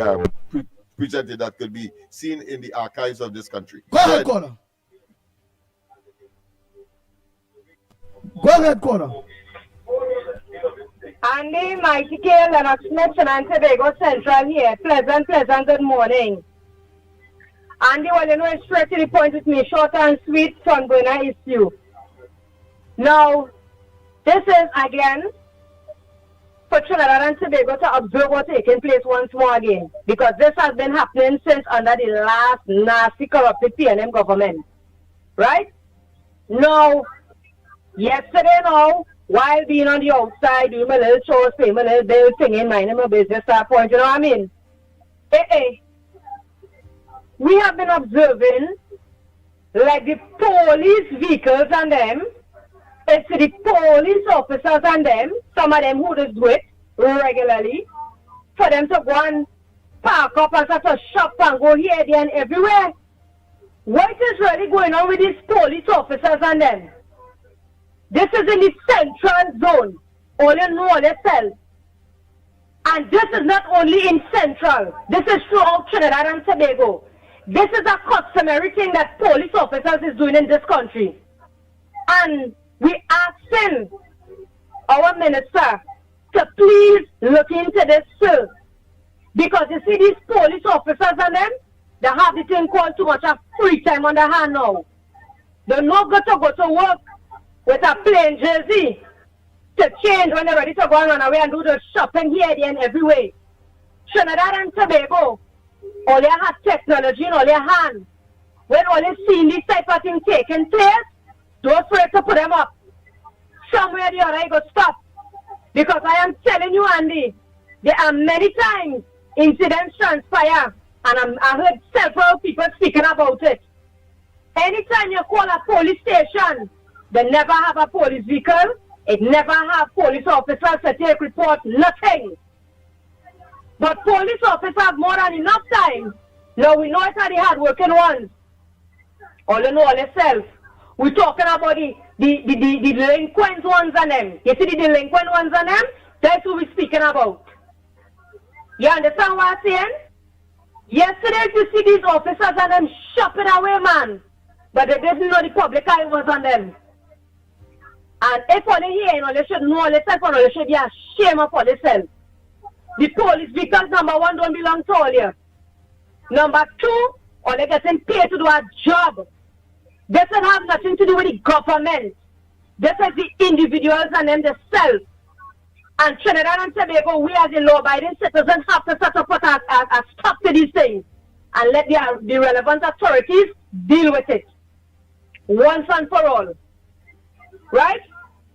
presented that could be seen in the archives of this country. Go ahead, caller. Go ahead, caller. Andy, Mickie, Kerr, Lennox, Smith, and Tobago Central here. Pleasant, good morning. Andy, well, you know, it's straight to the point with me, short and sweet, sunburner issue. Now, this is, again, for Trinidad and Tobago to observe what's taking place once more again. Because this has been happening since under the last nasty corrupted PNM government. Right? Now, yesterday now, while being on the outside, doing my little chores, paying my little bill, singing, minding my business, that point, you know what I mean? We have been observing, like the police vehicles and them, it's the police officers and them, some of them who just do it regularly, for them to go and park up and start to shop and go here, there, and everywhere. What is really going on with these police officers and them? This is in the central zone. All you know yourself. And this is not only in central. This is throughout Trinidad and Tobago. This is a customary thing that police officers is doing in this country. And we asking our minister to please look into this too. Because you see these police officers and them, they have the thing called too much of free time on their hand now. They're not going to go to work with a plain jersey to change when they're ready to go and run away and do the shopping here, there, and everywhere. Trinidad and Tobago, all they have technology in all their hands. When all they see this type of thing taking place, don't afraid to put them up. Somewhere or the other, you go stop. Because I am telling you, Andy, there are many times incidents transpire, and I heard several people speaking about it. Anytime you call a police station, they never have a police vehicle. It never have police officers to take report, nothing. But police officers have more than enough time. Now we know it's the hard-working ones. All you know all yourself. We're talking about the delinquent ones and them. You see the delinquent ones and them? That's who we're speaking about. You understand what I'm saying? Yesterday you see these officers and them shopping away, man. But they didn't know the public eye was on them. And if all they hear, they should know all themselves, or they should be ashamed of all themselves. The police vehicles, number one, don't belong to all you. Number two, all they getting paid to do a job. This doesn't have nothing to do with the government. This is the individuals and them themselves. And Trinidad and Tobago, we as the law-abiding citizens have to start to put a stop to these things and let the relevant authorities deal with it once and for all. Right?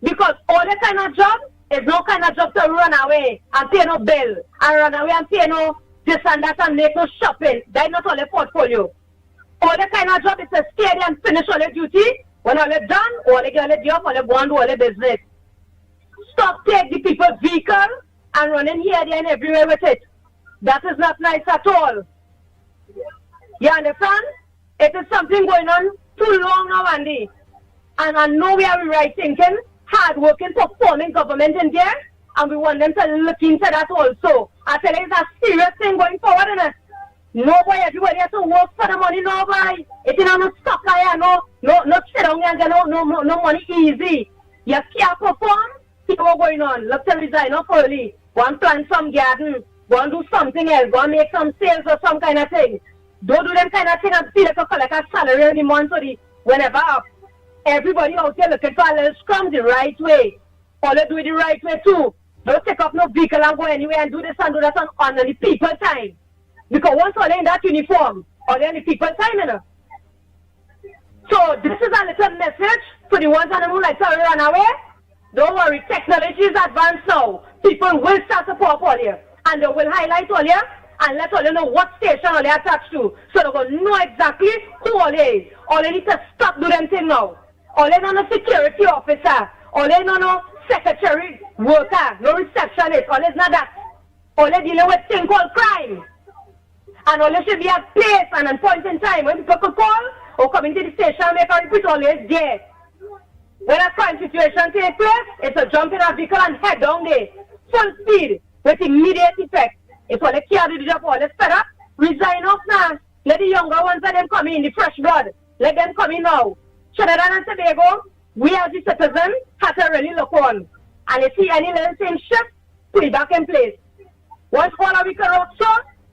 Because all the kind of job is no kind of job to run away and pay no bill and run away and pay no this and that and make no shopping. That's not all the portfolio. All the kind of job is to stay there and finish all the duty. When all is done, all they get all the job, all they go and do all the business. Stop take the people's vehicle and running here, there, and everywhere with it. That is not nice at all. You understand? It is something going on too long now, Andy. And I know we are right thinking, hard-working, performing government in there, and we want them to look into that also. I tell you, it's a serious thing going forward, isn't it? Nobody, everybody has to work for the money, nobody. It's not stuck here, no sit down and get no money easy. You can't perform, see what's going on. Look to resign up early. Go and plant some garden. Go and do something else. Go and make some sales or some kind of thing. Don't do them kind of thing and feel like you collect a salary every month or whenever. Everybody out there looking for a little scrum the right way. All they do it the right way too. Don't take up no vehicle and go anywhere and do this and do that on the people time. Because once all they in that uniform, all they in the people time, you know. So this is a little message for the ones who like to run away. Don't worry, technology is advanced now. People will start to pop all here. And they will highlight all here and let all you know what station all they attached to. So they will know exactly who all they is. All they need to stop doing them thing now. All they know no security officer. All they know no secretary worker. No receptionist. All they not that. All they dealing with thing called crime. And all they should be at place and at point in time. When people could call or come into the station make a report, all is there. When a crime situation takes place, it's a jump in a vehicle and head down there. Full speed with immediate effect. If all they can't do the job, all they sped up, resign off now. Let the younger ones let them come in, the fresh blood. Let them come in now. Trinidad and Tobago, we as the citizens have to really look on. And if you see any little thing shift, put it back in place. Once all of we can rock so,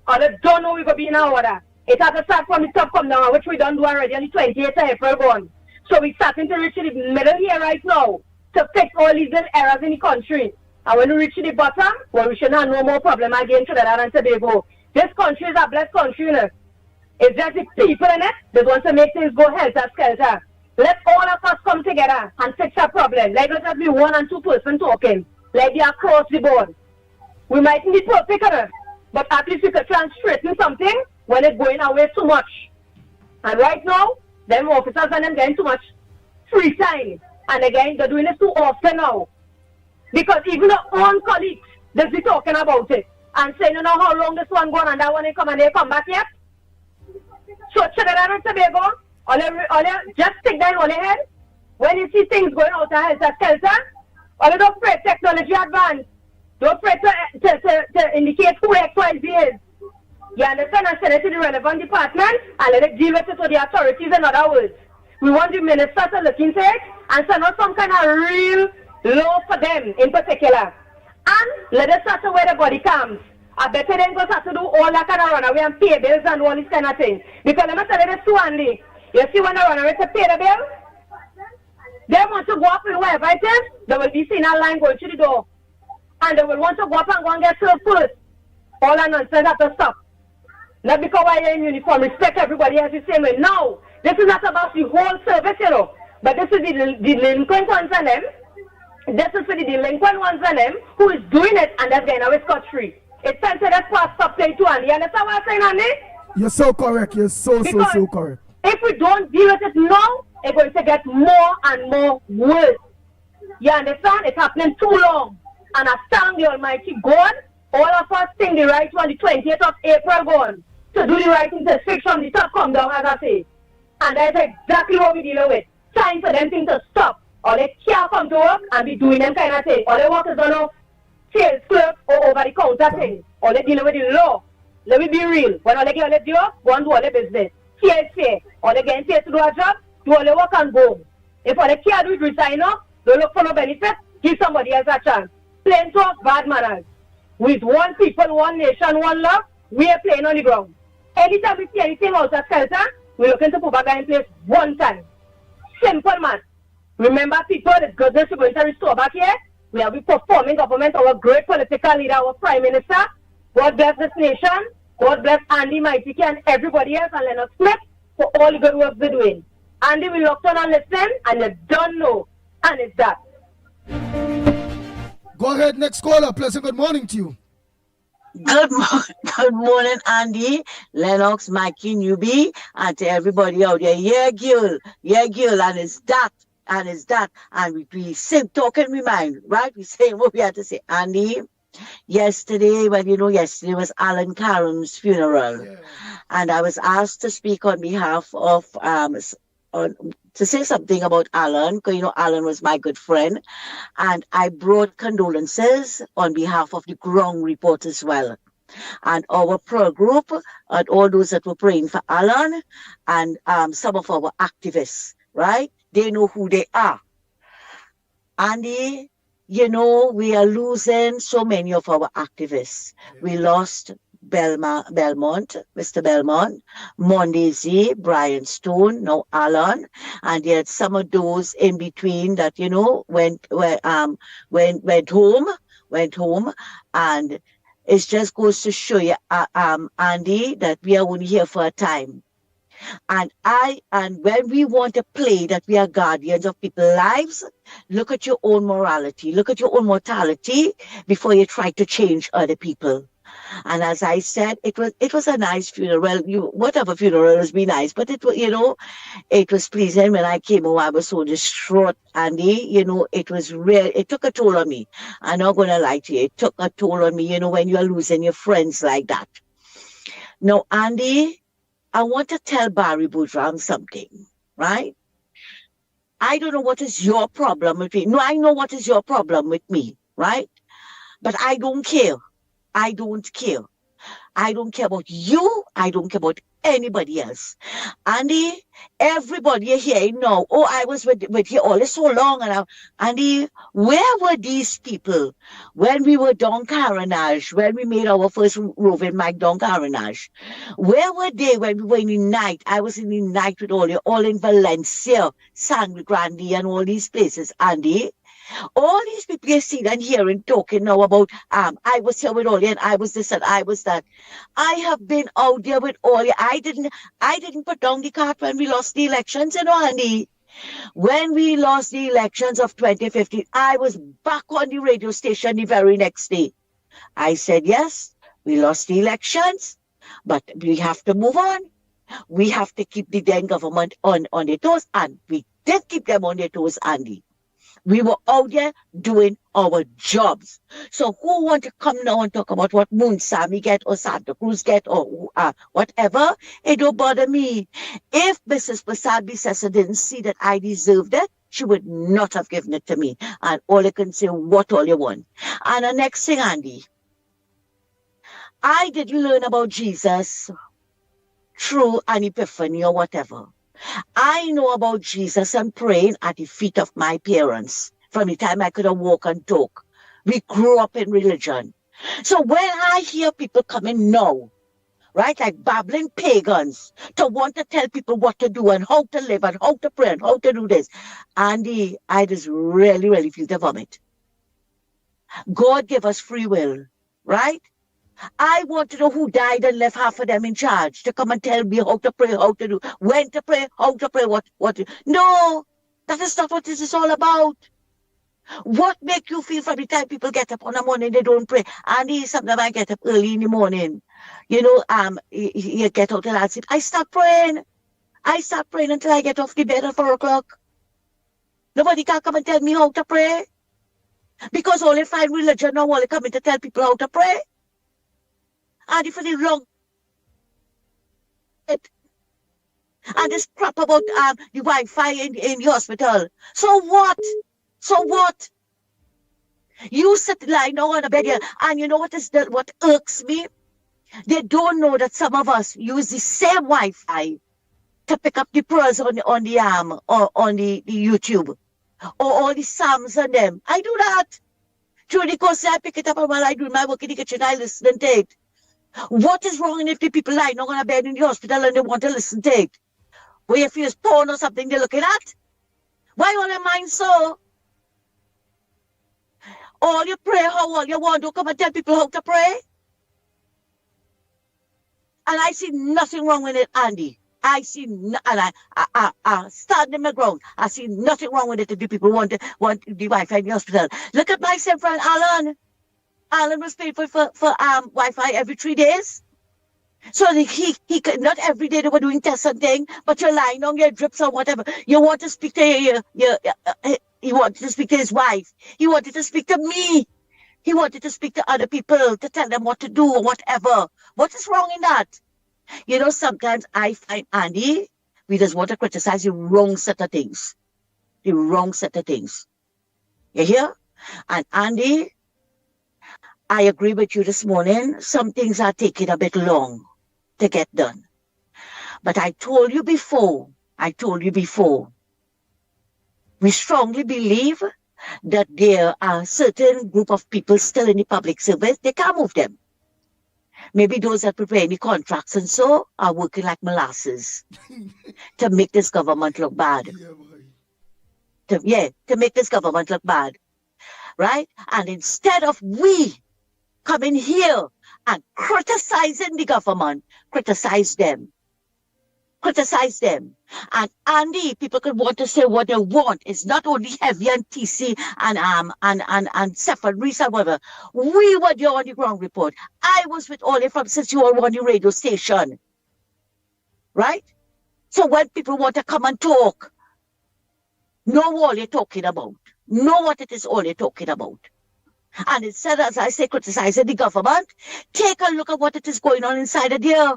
all they don't know we go be in our order. It has to start from the top come down, which we don't do already on the 28th of April gone. So we're starting to reach the middle here right now to fix all these little errors in the country. And when we reach the bottom, well, we should have no more problem again Trinidad and Tobago. This country is a blessed country, you know. It's just the people in it that want to make things go helter-skelter. Let all of us come together and fix a problem. Like, let us be 1 and 2 person talking. Like, they are across the board. We mightn't be perfect, but at least we can try and straighten something when it's going away too much. And right now, them officers and them getting too much free time. And again, they're doing it too often now. Because even our own colleagues, they'll be talking about it. And saying, you know how long this one gone and that one ain't come and they come back yet? So, Trinidad and Tobago, just stick down on your head. When you see things going out of helter-skelter, or don't pray technology advance. Don't pray to indicate who XYZ is. You understand? And send it to the relevant department and let it deal with it to the authorities, in other words. We want the minister to look into it and send out some kind of real law for them in particular. And let us start to where the body comes. I bet they ain't going to have to do all that kind of runaway and pay bills and all these kind of things. Because let me tell you this too, Andy. You see when they run away to pay the bill, they want to go up in wherever it is, they will be seeing a line going to the door. And they will want to go up and go and get served first. All that nonsense have to stop. Not because we're in uniform, respect everybody else the same way. No, this is not about the whole service, you know. But this is the delinquent ones and them. This is for the delinquent ones and them who is doing it and that's getting away scot-free. It's time to that part stop saying too, Andy. You understand what I'm saying, Andy? You're so correct. You're so correct. If we don't deal with it now, it's going to get more and more worse. You understand? It's happening too long. And I thank the Almighty God, all of us think the right one, the 20th of April gone, to do the right thing to fix from the top come down, as I say. And that's exactly what we're dealing with. Time for them things to stop. Or they can't come to work and be doing them kind of thing. Or they work as on sales clerk or over the counter thing. Or they dealing with the law. Let me be real. When all they get all their job, go and do all their business. Fair is fair. Or they get paid to do a job, do all their work and go. If all they can't do it, resign up, don't look for no benefit, give somebody else a chance. Plain talk, bad manners. With one people, one nation, one love, we are playing on the ground. Anytime we see anything out of shelter, we're looking to put back in place one time. Simple man. Remember people, the goodness we're going to restore back here. We have been performing government, our great political leader, our prime minister. God bless this nation. God bless Andy, Mickie and everybody else and Lennox Smith for all the good work they're doing. Andy, we locked on and listen and you don't know. And it's that. Go ahead, next caller. Pleasant good morning to you. Good morning, Andy, Lennox, Mickie, Newbie, and to everybody out there. Yeah, girl, and it's that. And we sing, talking we mind, right? We saying what we had to say. Andy, yesterday was Alan Karen's funeral. Yeah. And I was asked to speak on behalf of, to say something about Alan, because, Alan was my good friend. And I brought condolences on behalf of the ground report as well. And our prayer group, and all those that were praying for Alan, and some of our activists, right? They know who they are. Andy, we are losing so many of our activists. We lost Mr. Belmont, Mondesi, Brian Stone, now Alan, and yet some of those in between that, went home, and it just goes to show you, Andy, that we are only here for a time. And when we want to play that we are guardians of people's lives, look at your own morality, look at your own mortality before you try to change other people. And as I said, it was a nice funeral. Well, whatever funeral has been nice, but it was pleasing. When I came home, I was so distraught, Andy. It was real. It took a toll on me. I'm not gonna lie to you. It took a toll on me. When you're losing your friends like that. Now, Andy, I want to tell Barry Boudram something, right? I don't know what is your problem with me. No, I know what is your problem with me, right? But I don't care. I don't care. I don't care about you. I don't care about anybody else. Andy, everybody here now, I was with you all this so long. And Andy, where were these people when we were down Carenage, when we made our first roving mic down Carenage? Where were they when we were in the night? I was in the night with all in Valencia, Sangre Grande, and all these places, Andy. All these people you see and hearing talking now about I was here with Oli and I was this and I was that. I have been out there with Oli. I didn't put down the cart when we lost the elections, Andy. When we lost the elections of 2015, I was back on the radio station the very next day. I said, yes, we lost the elections, but we have to move on. We have to keep the then government on their toes, and we did keep them on their toes, Andy. We were out there doing our jobs. So who want to come now and talk about what Moon Sammy get or Santa Cruz get or whatever? It don't bother me. If Mrs. Prasad Bissessa didn't see that I deserved it, she would not have given it to me. And all you can say, what all you want. And the next thing, Andy, I didn't learn about Jesus through an epiphany or whatever. I know about Jesus and praying at the feet of my parents from the time I could have walk and talk. We grew up in religion. So when I hear people coming now, right, like babbling pagans, to want to tell people what to do and how to live and how to pray and how to do this, Andy, I just really, really feel the vomit. God gave us free will, right? I want to know who died and left half of them in charge to come and tell me how to pray, how to do, when to pray, how to pray, what. No, that is not what this is all about. What make you feel from the time people get up on the morning, they don't pray? And sometimes I get up early in the morning, you get out and I sleep. I start praying until I get off the bed at 4 o'clock. Nobody can come and tell me how to pray. Because only find religion now only coming to tell people how to pray. And if it's wrong, and this crap about the Wi-Fi in the hospital. So what? You sit lying down on the bed here, and you know what irks me? They don't know that some of us use the same Wi-Fi to pick up the prayers on the YouTube or all the psalms on them. I do that. Through the course, I pick it up, and while I do my work in the kitchen, I listen to it. What is wrong if the people lying on a bed in the hospital and they want to listen to it? Where if it's porn or something they're looking at? Why all your mind so? All you pray how all you want to come and tell people how to pray? And I see nothing wrong with it, Andy. I see, and I stand in my ground. I see nothing wrong with it if the people want the Wi-Fi in the hospital. Look at my same friend, Alan. Alan was paid for Wi-Fi every 3 days. So he not every day they were doing tests and things, but you're lying on your drips or whatever. You want to speak to he wanted to speak to his wife. He wanted to speak to me. He wanted to speak to other people to tell them what to do or whatever. What is wrong in that? Sometimes I find, Andy, we just want to criticize the wrong set of things. The wrong set of things. You hear? And Andy, I agree with you this morning. Some things are taking a bit long to get done. But I told you before, we strongly believe that there are certain group of people still in the public service. They can't move them. Maybe those that prepare the contracts and so are working like molasses to make this government look bad. To make this government look bad. Right? And instead of we coming here and criticizing the government, criticize them. And Andy, people could want to say what they want. It's not only Heavy and TC and Seth and Reese and whatever. We were there on the ground report. I was with all from since you all were on the radio station. Right? So when people want to come and talk, know what you're talking about. Know what it is all you're talking about. And instead, as I say, criticizing the government, take a look at what it is going on inside of there.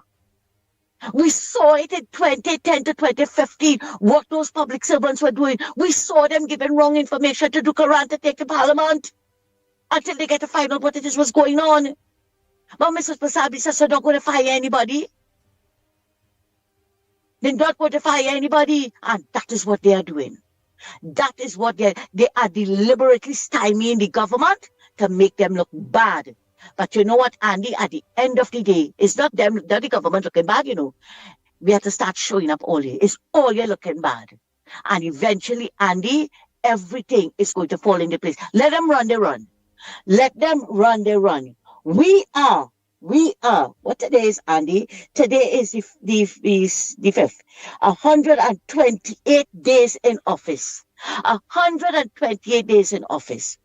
We saw it in 2010 to 2015, what those public servants were doing. We saw them giving wrong information to Dukaran to take to Parliament until they get to find out what it is was going on. But Mrs. Pasabi says they're not going to fire anybody. They're not going to fire anybody. And that is what they are doing. That is what they are deliberately stymieing the government to make them look bad. But you know what, Andy, at the end of the day, it's not them, not the government looking bad, We have to start showing up all here. It's all you're looking bad. And eventually, Andy, everything is going to fall into place. Let them run, they run. Let them run, they run. We are, what today is, Andy? Today is the 5th. 128 days in office. 128 days in office.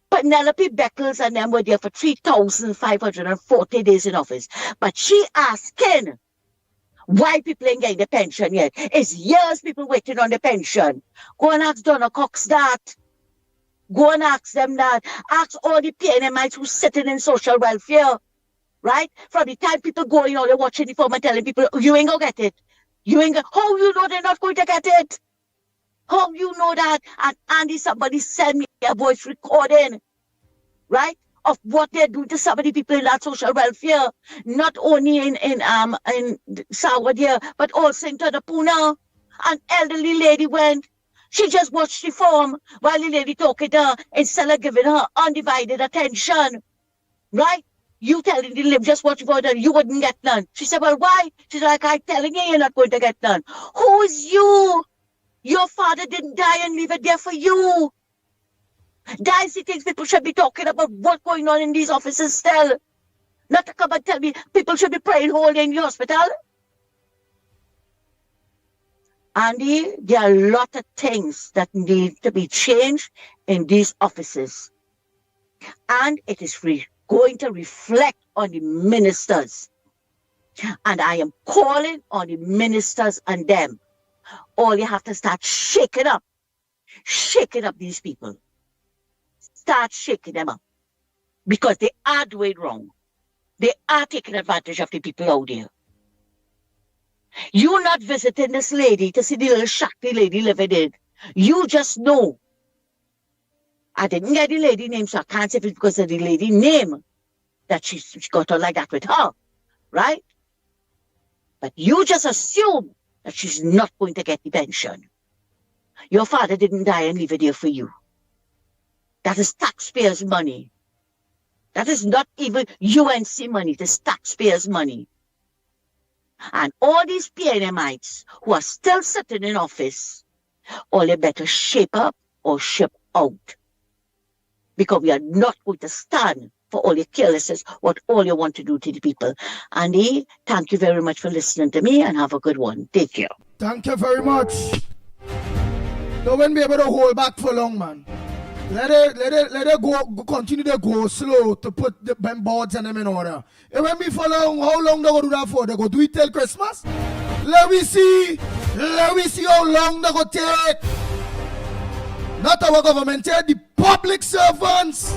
Penelope Beckles and them were there for 3,540 days in office. But she asking why people ain't getting the pension yet. It's years people waiting on the pension. Go and ask Donna Cox that. Go and ask them that. Ask all the PNMites who's sitting in social welfare. Right? From the time people go in, they're watching the phone and telling people, you ain't gonna get it. You ain't gonna, how you know they're not going to get it? How you know that? And Andy, somebody send me a voice recording, right? Of what they're doing to some of the people in that social welfare. Not only in Sarawak here, but also in Tadapuna. An elderly lady went. She just watched the form while the lady talking to her instead of giving her undivided attention. Right? You telling the lady, just watch for her, you wouldn't get none. She said, well, why? She's like, I'm telling you, you're not going to get none. Who is you? Your father didn't die and leave it there for you. That's the things people should be talking about, what's going on in these offices still. Not to come and tell me people should be praying whole day in the hospital. Andy, there are a lot of things that need to be changed in these offices. And it is going to reflect on the ministers. And I am calling on the ministers and them. All you have to start shaking up these people. Start shaking them up. Because they are doing wrong. They are taking advantage of the people out there. You're not visiting this lady to see the little shack the lady living in. You just know. I didn't get the lady name, so I can't say if it's because of the lady name that she got on like that with her. Right? But you just assume that she's not going to get the pension. Your father didn't die and leave it there for you. That is taxpayers' money. That is not even UNC money. It is taxpayers' money. And all these PNMites who are still sitting in office, all they better shape up or ship out. Because we are not going to stand for all your carelessness, what all you want to do to the people. Andy, thank you very much for listening to me and have a good one. Take care. Thank you very much. Don't be able to hold back for long, man. Let it go, continue to go slow to put the boards and them in order. It won't be for long. How long they go do that for? They go do it till Christmas? Let me see how long they go take. Not our government here, the public servants.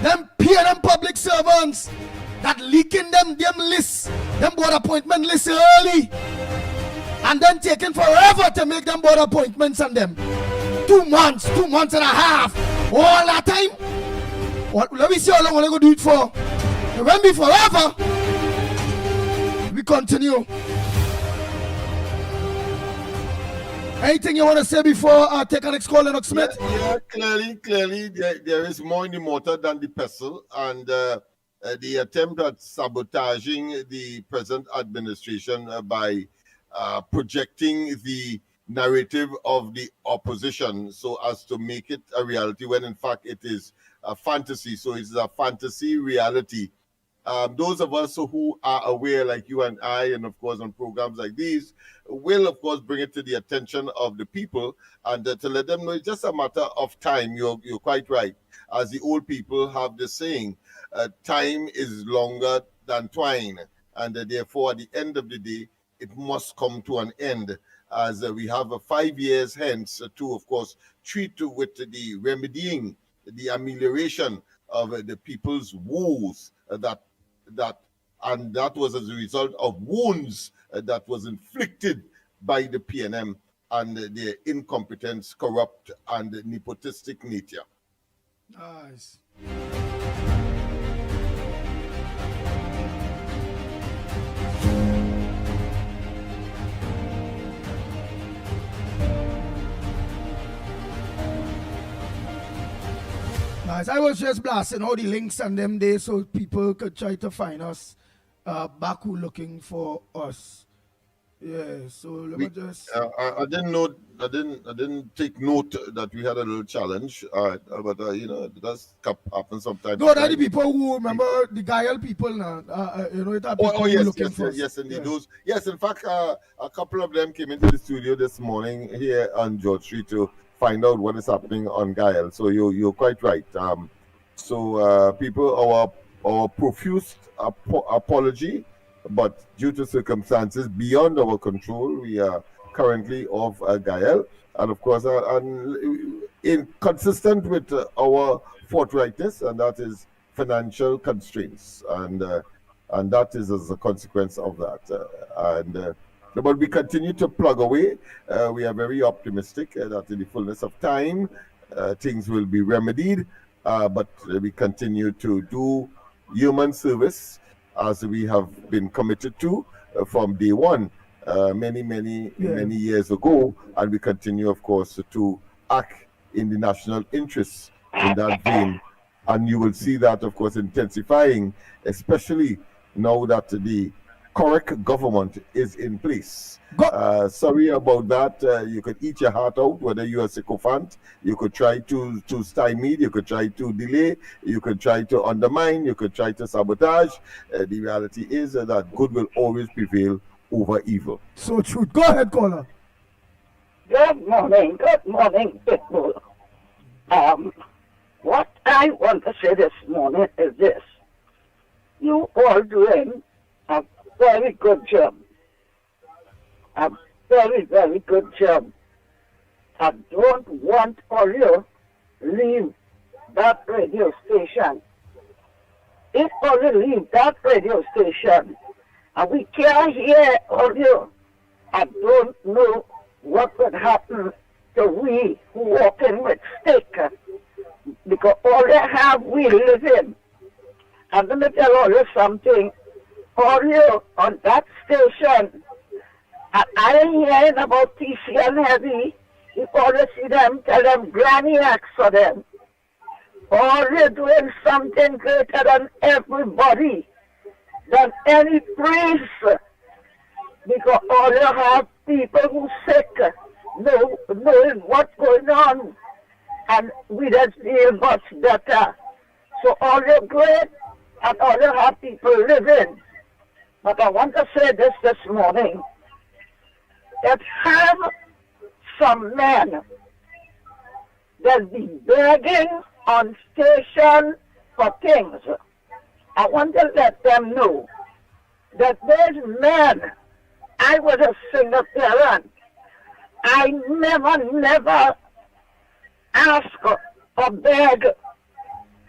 Them pay them public servants that leaking them lists, them board appointment lists early. And then taking forever to make them board appointments on them. 2 months and a half. All that time. What, let me see how long I'm going to do it for. It won't be forever. We continue. Anything you want to say before I take our next call, Lennox Smith? Yeah, clearly, there is more in the mortar than the pestle, and the attempt at sabotaging the present administration by projecting the narrative of the opposition so as to make it a reality when in fact it is a fantasy. So it's a fantasy reality. Those of us who are aware, like you and I, and of course on programs like these, will of course bring it to the attention of the people and to let them know it's just a matter of time. You're quite right. As the old people have the saying, time is longer than twine, and therefore at the end of the day, it must come to an end, as we have 5 years hence to, of course, treat with the remedying, the amelioration of the people's woes that was as a result of wounds that was inflicted by the PNM and their incompetence, corrupt, and nepotistic nature. Nice. Nice. I was just blasting all the links on them days so people could try to find us back who looking for us. Yeah, so let We, me just. I didn't know. I didn't take note that we had a little challenge. But you know, it does happen sometimes. No, that the people who remember the Gael people now. You know, it are people Oh who yes, looking for. yes, indeed. Yeah. Those, yes. In fact, a couple of them came into the studio this morning here on George Street to find out what is happening on Gael. So you're quite right. People, our profuse apology, but due to circumstances beyond our control, we are currently off Gael, and of course, inconsistent with our forthrightness, and that is financial constraints, and that is as a consequence of that. But we continue to plug away. We are very optimistic that in the fullness of time, things will be remedied. But we continue to do human service as we have been committed to from day one, many years ago, and we continue, of course, to act in the national interest in that vein. And you will see that, of course, intensifying, especially now that the correct government is in place. Sorry about that. You could eat your heart out, whether you're a sycophant. You could try to stymie, you could try to delay, you could try to undermine, you could try to sabotage. The reality is that good will always prevail over evil. So true. Go ahead, caller. Good morning, Pitbull. What I want to say this morning is this. You all doing a very good job. A very, very good job. I don't want all you leave that radio station. If all you leave that radio station and we can't hear all you, I don't know what would happen to we who walk in with stick. Because all they have we live in. I'm going to tell all you something. All you on that station, and I ain't hearing about TC and Heavy. You always see them, tell them granny acts for them. All you're doing something greater than everybody, than any priest. Because all you have people who sick, knowing what's going on. And we just feel much better. So all you're great, and all you have people living. But I want to say this morning, that have some men that be begging on station for things. I want to let them know that those men, I was a single parent. I never ask or beg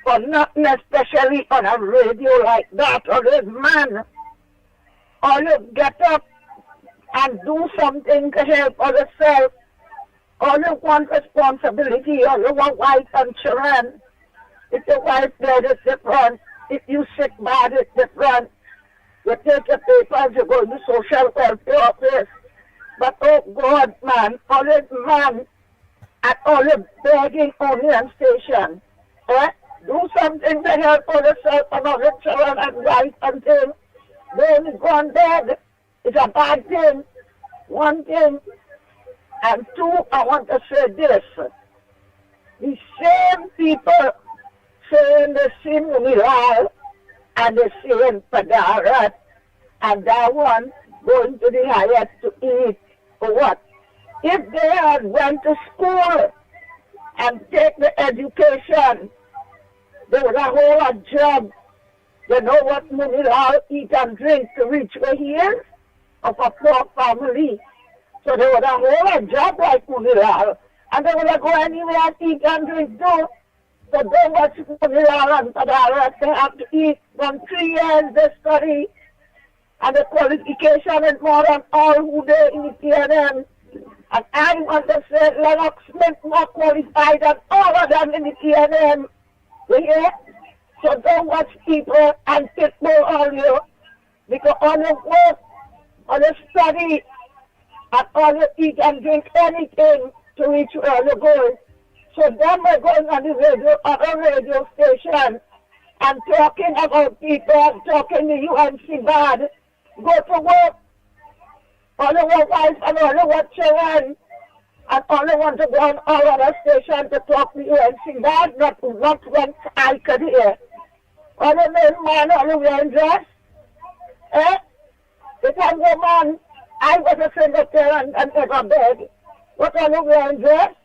for nothing, especially on a radio like that, or this man. Or you get up and do something to help yourself. Or you want responsibility, or you want wife and children. If your wife dead, it's different. If you sick bad, it's different. You take your papers, you go to the social welfare office. But oh God, man, all this man at all the begging only on station. Do something to help yourself and all the children and wife and things. Don't go on bed. It's a bad thing. One thing. And two, I want to say this. The same people saying the same Milal and the same Padarat and that one going to the Hyatt to eat or what? If they had went to school and take the education, they would have hold a job. They know what Munilal eat and drink to reach where he is of a poor family. So they would have hold a job like Munilal, and they would have go anywhere and eat and drink too. So they watch Munilal and Padarat, they have to eat. From 3 years they study, and the qualification is more than all who they in the PNM. And I want to say Lennox Smith more qualified than all of them in the PNM. You hear? So don't watch people and Pitbull on you. Because all you work, all you study, and all you eat and drink anything to reach where you're going. So them are going on the radio, on a radio station, and talking about people, talking the UNC bad. Go to work. only one wife and only one children, and only want to go on all other station to talk to you and sing that, not when I could hear. Only man, only wearing dress. Eh? If I'm a man, I was a single parent and never beg. What only wearing dress?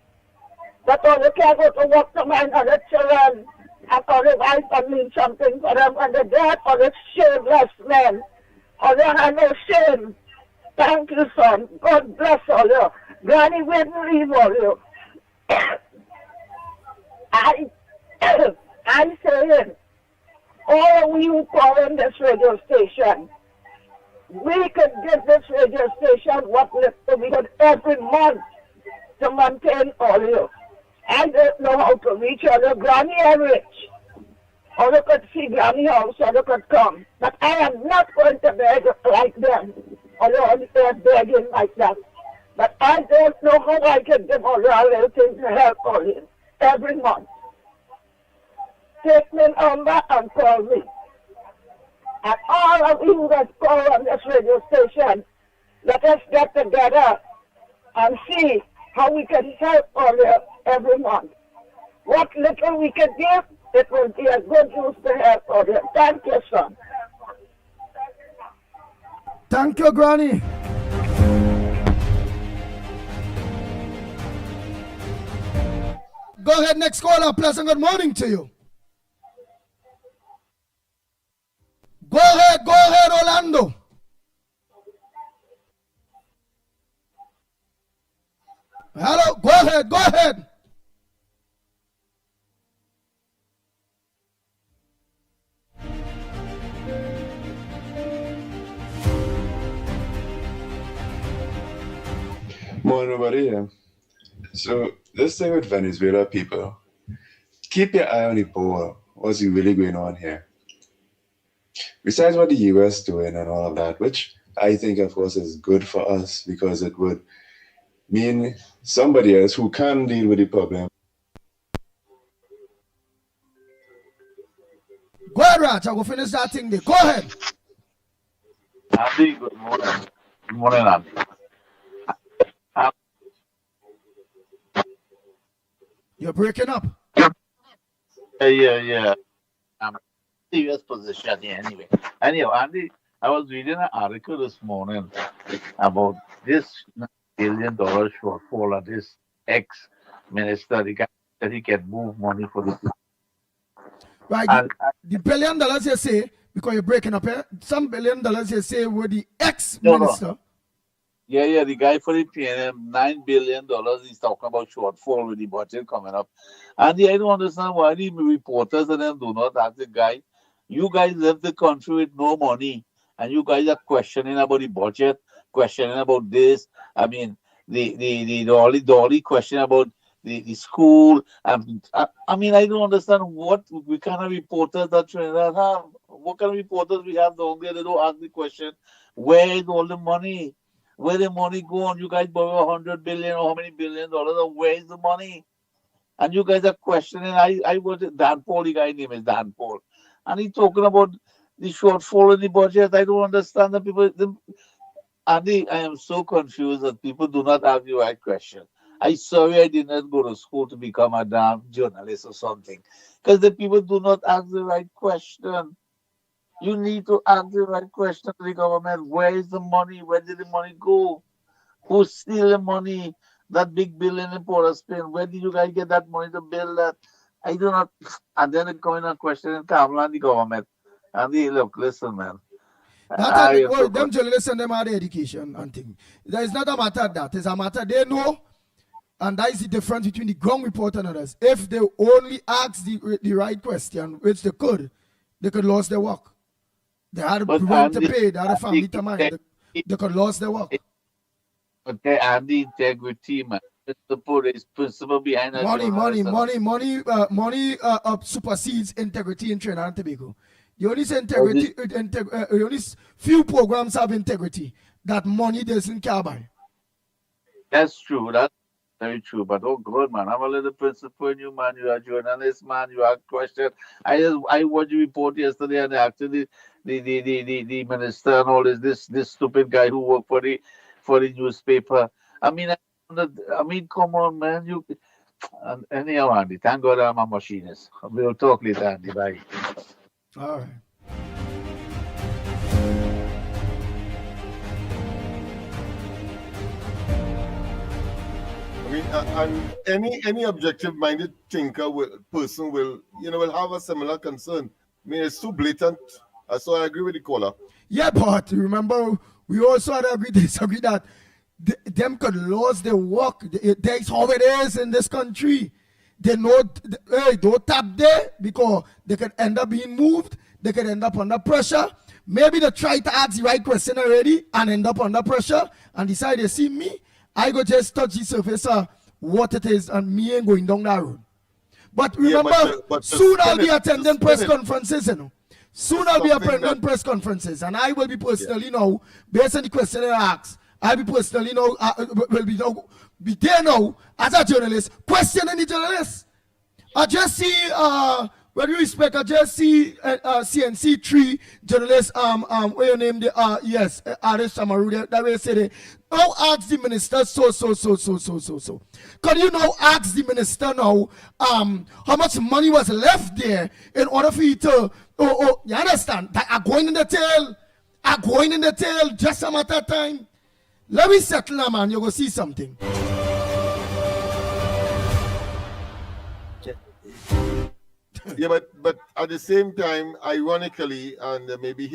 But only can go to work to mind other children. And only wife and mean something for them. And the dead or the shameless men. Or they have no shame. Thank you, son. God bless all you. Granny wouldn't leave all you. I say, all of you calling this radio station, we could give this radio station what little we could every month to maintain all of you. I don't know how to reach all Granny and rich. Or they could see Granny house, or they could come. But I am not going to beg like them. Although they're begging like that. But I don't know how I can give all a little thing to help all you every month. Take me number and call me. And all of you that call on this radio station, let us get together and see how we can help all you every month. What little we can give, it will be a good use to help all you. Thank you, son. Thank you, Granny. Go ahead, next caller. Pleasant good morning to you. Go ahead, Orlando. Hello, go ahead. Morning, Maria. So, this thing with Venezuela people, keep your eye on the ball. What's really going on here? Besides what the US doing and all of that, which I think, of course, is good for us because it would mean somebody else who can deal with the problem. Go ahead, Raj. I will finish that thing there. Go ahead. Andy, good morning. Good morning, Andy. You're breaking up. Yeah. Serious position here anyway. Anyhow, Andy, I was reading an article this morning about this $1 billion shortfall of this ex-minister. The guy that he can move money for the people. Right. The $1 billion you say, because you're breaking up here, some $1 billion you say were the ex-minister. No. Yeah, the guy for the PNM, $9 billion, he's talking about shortfall with the budget coming up. And I don't understand why the reporters and them do not ask the guy. You guys left the country with no money, and you guys are questioning about the budget, questioning about this. I mean, the only question about the school. I mean, I don't understand what kind of reporters that Trinidad have. What kind of reporters we have down there? They don't ask the question, where is all the money? Where the money go on? You guys borrow $100 billion or how many $1 billion? Where is the money? And you guys are questioning. I was Dan Paul, the guy name is Dan Paul. And he's talking about the shortfall in the budget. I don't understand the people. Andy, I am so confused that people do not ask the right question. I'm sorry I did not go to school to become a damn journalist or something. Because the people do not ask the right question. You need to ask the right question to the government. Where is the money? Where did the money go? Who steal the money? That big building in Port of Spain. Where did you guys get that money to build that? I do not. And then it going on questioning Kamala and the government. And they look, listen, man. Them journalists and them are the education and thing. There is not a matter of that. It's a matter they know. And that is the difference between the ground reporter and others. If they only ask the right question, which they could lose their work. They had a rent to pay, they had a family to mind. They could lose their work. But they have the integrity, man. The police principle behind that. Money supersedes integrity in Trinidad and Tobago. You only say integrity, only few programs have integrity that money doesn't care about. That's true. That's very true. But oh God, man, I'm a little principle in you, man. You are a journalist, man. You are question. I watched you report yesterday, and actually the minister and all this stupid guy who worked for the newspaper. I mean, come on, man. And anyhow, Andy, thank God I'm a machinist. We'll talk later, Andy. Bye. All right. I mean, and any objective-minded person will have a similar concern. I mean, it's too blatant. So I agree with the caller. Yeah, but remember, we also had to disagree that them could lose their work. That's how it is in this country. They know, hey, don't tap there because they could end up being moved. They could end up under pressure. Maybe they try to ask the right question already and end up under pressure and decide they see me. I go just touch the surface of what it is and me ain't going down that road. But remember, soon I'll be attending press conferences, you know. Soon I'll be attending press conferences and I will be personally now, based on the question I ask, I'll be personally now, be there now as a journalist, questioning the journalists. I just see, with respect, I just see CNC 3 journalist, what your name, yes, Arish Samaru, that way say, now ask the minister so. Can you now ask the minister now, how much money was left there in order for you to, you understand, that are going in the tail, just a matter of time. Let me settle now, man, you're going to see something. Yeah, but at the same time, ironically and maybe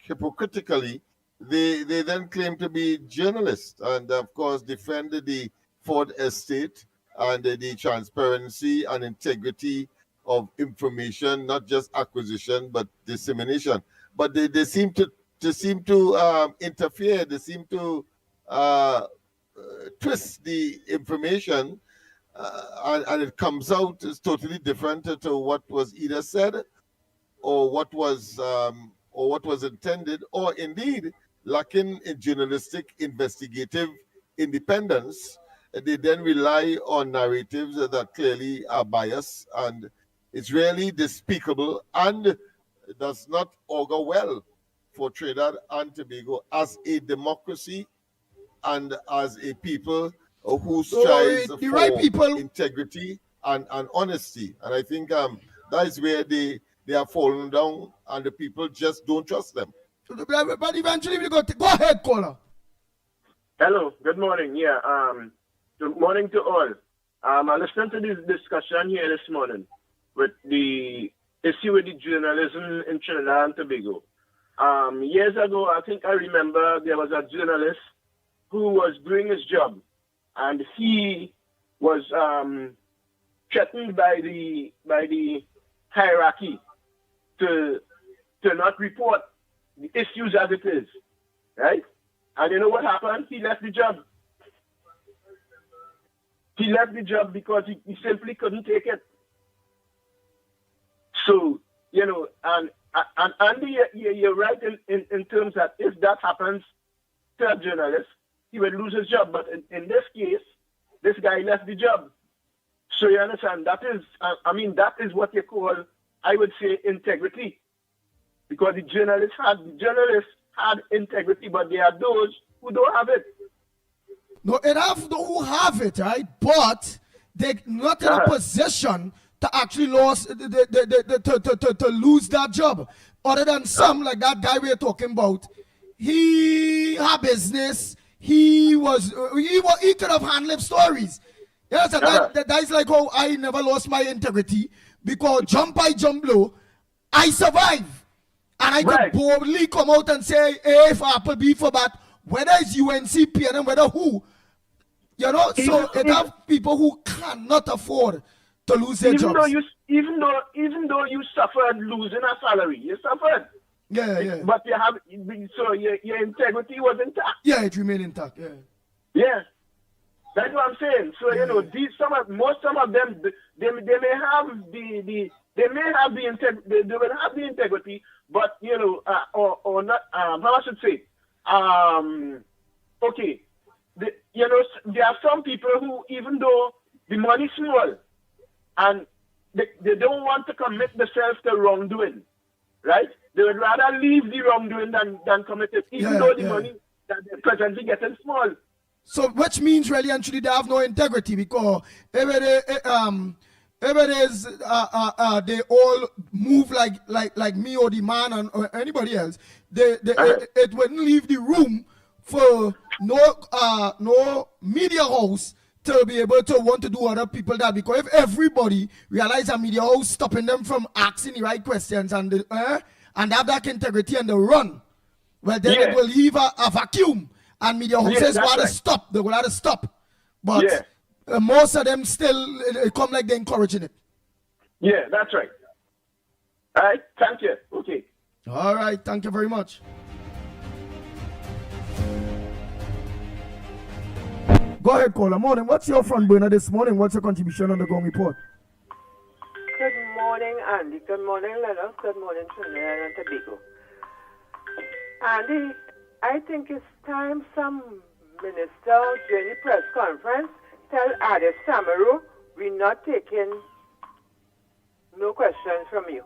hypocritically, they then claim to be journalists and of course defended the Ford estate and the transparency and integrity of information, not just acquisition but dissemination. But they seem to interfere. They seem to twist the information. And it comes out as totally different to what was either said or what was intended, or indeed lacking in journalistic investigative independence. They then rely on narratives that clearly are biased, and it's really despicable and does not augur well for Trinidad and Tobago as a democracy and as a people who strives for right people, integrity and honesty. And I think that is where they are falling down and the people just don't trust them. But eventually we go ahead, caller. Hello, good morning. Yeah, good morning to all. I listened to this discussion here this morning with the issue with the journalism in Trinidad and Tobago. Years ago, I think I remember there was a journalist who was doing his job, and he was threatened by the hierarchy to not report the issues as it is, right? And you know what happened? He left the job. He left the job because he simply couldn't take it. So, you know, and Andy, you're right in terms that if that happens to a journalist, he would lose his job. But in this case, this guy left the job. So you understand, that is, that is what you call, I would say, integrity. Because the journalists had integrity, but there are those who don't have it. No, it have those who have it, right? But they're not in a position to actually lose to lose that job. Other than some like that guy we're talking about, he had business. He could have handled stories. Yes, and that's like how I never lost my integrity because jump I jump low, I survive. And I could boldly come out and say, hey, for Apple B for that, whether it's UNC, PNM, whether who, you know, so it have people who cannot afford to lose their jobs. Even though you suffered losing a salary, you suffered. Yeah. But you have, so your integrity was intact. Yeah, it remained intact. Yeah. That's what I'm saying. So you know, some of them, they may have the integrity, but you know, or not. How I should say, okay. You know, there are some people who, even though the money is small, and they don't want to commit themselves to wrongdoing, right? They would rather leave the wrongdoing than commit it, even though the money that they're presently getting small. So, which means really and truly they have no integrity because if it is they all move like me or the man and or anybody else, it wouldn't leave the room for no media house to be able to want to do other people that, because if everybody realize a media house stopping them from asking the right questions and have that integrity and the run, well then it will leave a vacuum and media houses will have to stop. They will have to stop. But most of them still it come like they're encouraging it. Yeah, that's right. All right, thank you. Okay. All right, thank you very much. Go ahead, caller. Morning. What's your front burner this morning? What's your contribution on the Gong Report? Good morning, Andy. Good morning, Lennox. Good morning, Trinidad and Tobago. Andy, I think it's time some minister during the press conference tell Adi Samaru we're not taking no questions from you.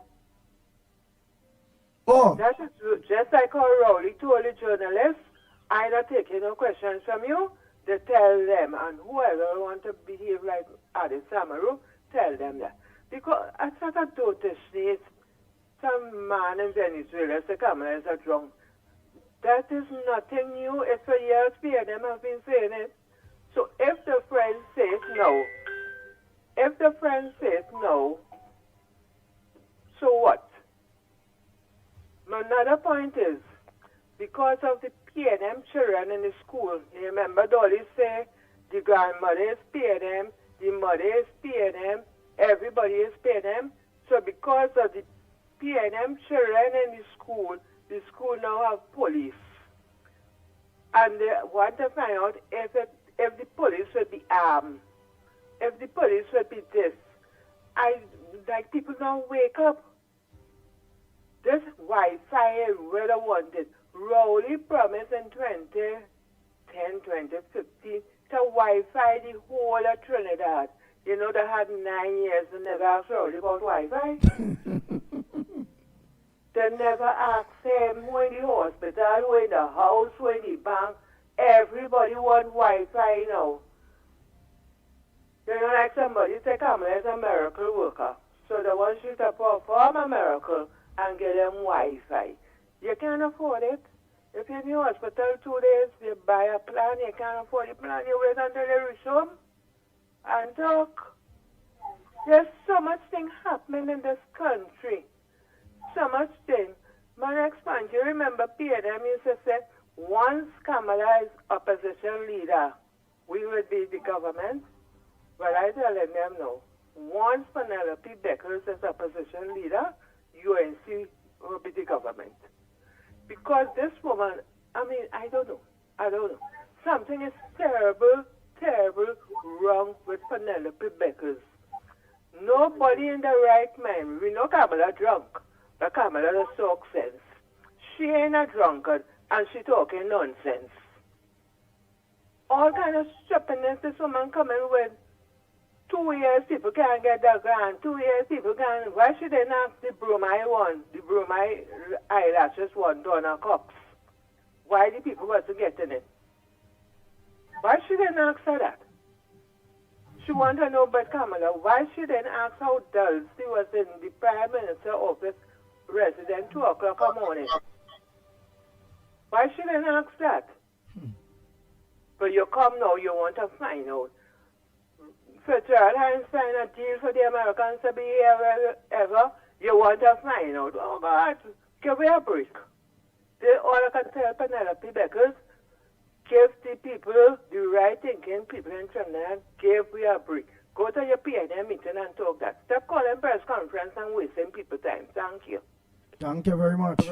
Oh. That is just like how Rowley told the journalists, I'm not taking no questions from you. They tell them, and whoever want to behave like Adi Samaru, tell them that. Because I thought I noticed this, some man in Venezuela say Kamala is a drunk. That is nothing new. It's for years PNM have been saying it. So if the friend says no, so what? Another point is, because of the PNM children in the school, you remember Dolly say the grandmother is PNM, the mother is PNM, everybody is PNM. So because of the PNM children in the school now have police. And they want to find out if the police would be armed, if the police would be this. Like people now wake up. This Wi-Fi is where I wanted. Rowley promised in 2010, 2015 to Wi-Fi the whole of Trinidad. You know, they had 9 years and never asked Rowley about Wi-Fi. They never asked him who in the hospital, who in the house, who in the bank. Everybody want Wi-Fi now. You know, like somebody say Kamala is a miracle worker. So they want you to perform a miracle and get them Wi-Fi. You can't afford it. If you're in the hospital 2 days, you buy a plan, you can't afford the plan, you wait until you reach home and talk. There's so much thing happening in this country. So much thing. My next point, you remember PNM used to say, once Kamala is opposition leader, we will be the government. Well, I telling them no. Once Penelope Beckers is opposition leader, UNC will be the government. Because this woman, I don't know. Something is terrible wrong with Penelope Beckers. Nobody in the right mind. We know Kamala drunk, but Kamala does talk sense. She ain't a drunkard, and she talking nonsense. All kind of stupidness this woman coming with. 2 years people can't get that grant. 2 years people can't. Why should they not the bromide one? The bromide eyelashes one, Donna Cox. Why the people wasn't getting it? Why should they not ask her that? She want to know about Kamala. Why should they ask how Dulcie was in the Prime Minister's office resident 2 o'clock in the morning? Why should they ask that? But you come now, you want to find out. Federal Hines sign a deal for the Americans to be here ever. You want to find out. Oh God, give me a break. All I can tell Penelope Beckers, give the people, the right thinking people in Trinidad, give me a break. Go to your PNM meeting and talk that. Stop calling press conference and wasting people time. Thank you. Thank you very much.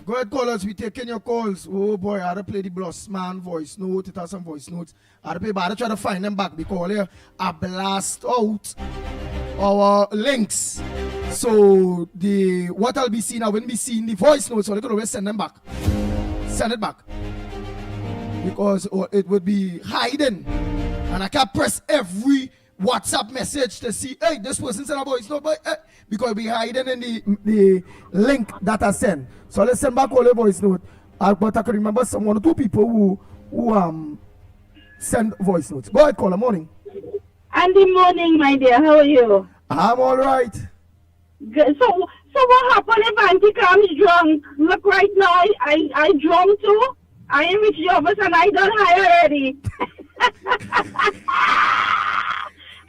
Go ahead, callers. We taking your calls. Oh boy, I had to play the Bloss Man voice note. It has some voice notes. I had to play, but I had to try to find them back because here I blast out our links. So what I'll be seeing, I wouldn't be seeing the voice notes, so they could always send them back. Send it back. Because it would be hiding. And I can't press every WhatsApp message to see, hey, this person sent a voice note, but because we hiding in the link that I sent. So let's send back all the voice note. But I can remember some 1 or 2 people who send voice notes. Go ahead, caller. Morning. Andy, morning, my dear. How are you? I'm all right. Good. So what happened if Auntie comes drunk? Look, right now, I drunk too. I am with the office and I done high already.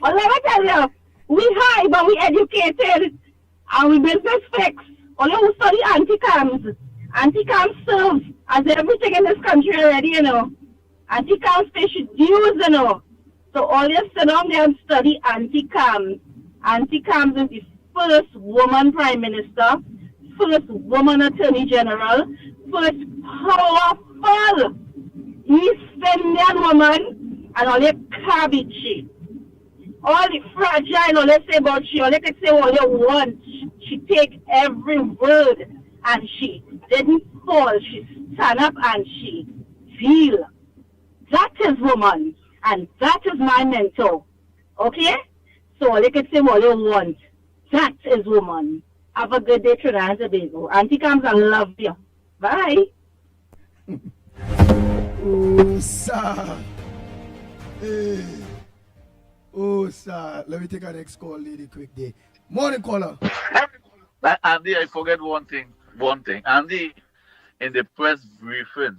But let me tell you, we high, but we educated and we business fix. Only who study anti-cams. Anti-cams serves as everything in this country already, you know. Anti-cams pay dues, you know. So all you sit down there and study anti-cams. Anti-cams is the first woman prime minister, first woman attorney general, first powerful East Indian woman, and all your cabbage. All the fragile, all let's say about she, all you can say all you want. She take every word and she didn't fall. She stand up and she feel. That is woman. And that is my mentor. Okay? So all you can say all you want. That is woman. Have a good day, Trinidad and Tobago. Auntie comes and love you. Bye. Oh, sir. Hey. Oh, sir. Let me take our next call, lady, quick day. Morning, caller. Andy, I forget one thing. Andy, in the press briefing,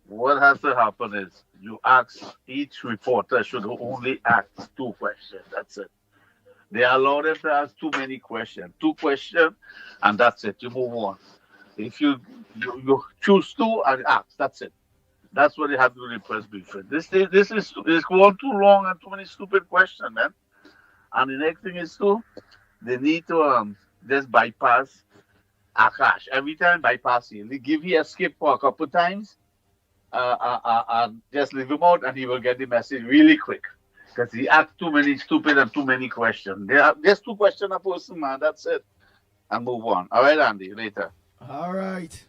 what has to happen is you ask each reporter should only ask 2 questions. That's it. They allow them to ask too many questions. 2 questions, and that's it. You move on. If you choose 2 and ask, that's it. That's what they have to do in the press briefing. This is going too long and too many stupid questions, man. And the next thing is too, they need to just bypass Akash. Every time bypass him. They give you a skip for a couple times, just leave him out and he will get the message really quick. Because he asks too many stupid and too many questions. There are just 2 questions a person, man. That's it. And move on. All right, Andy, later. All right.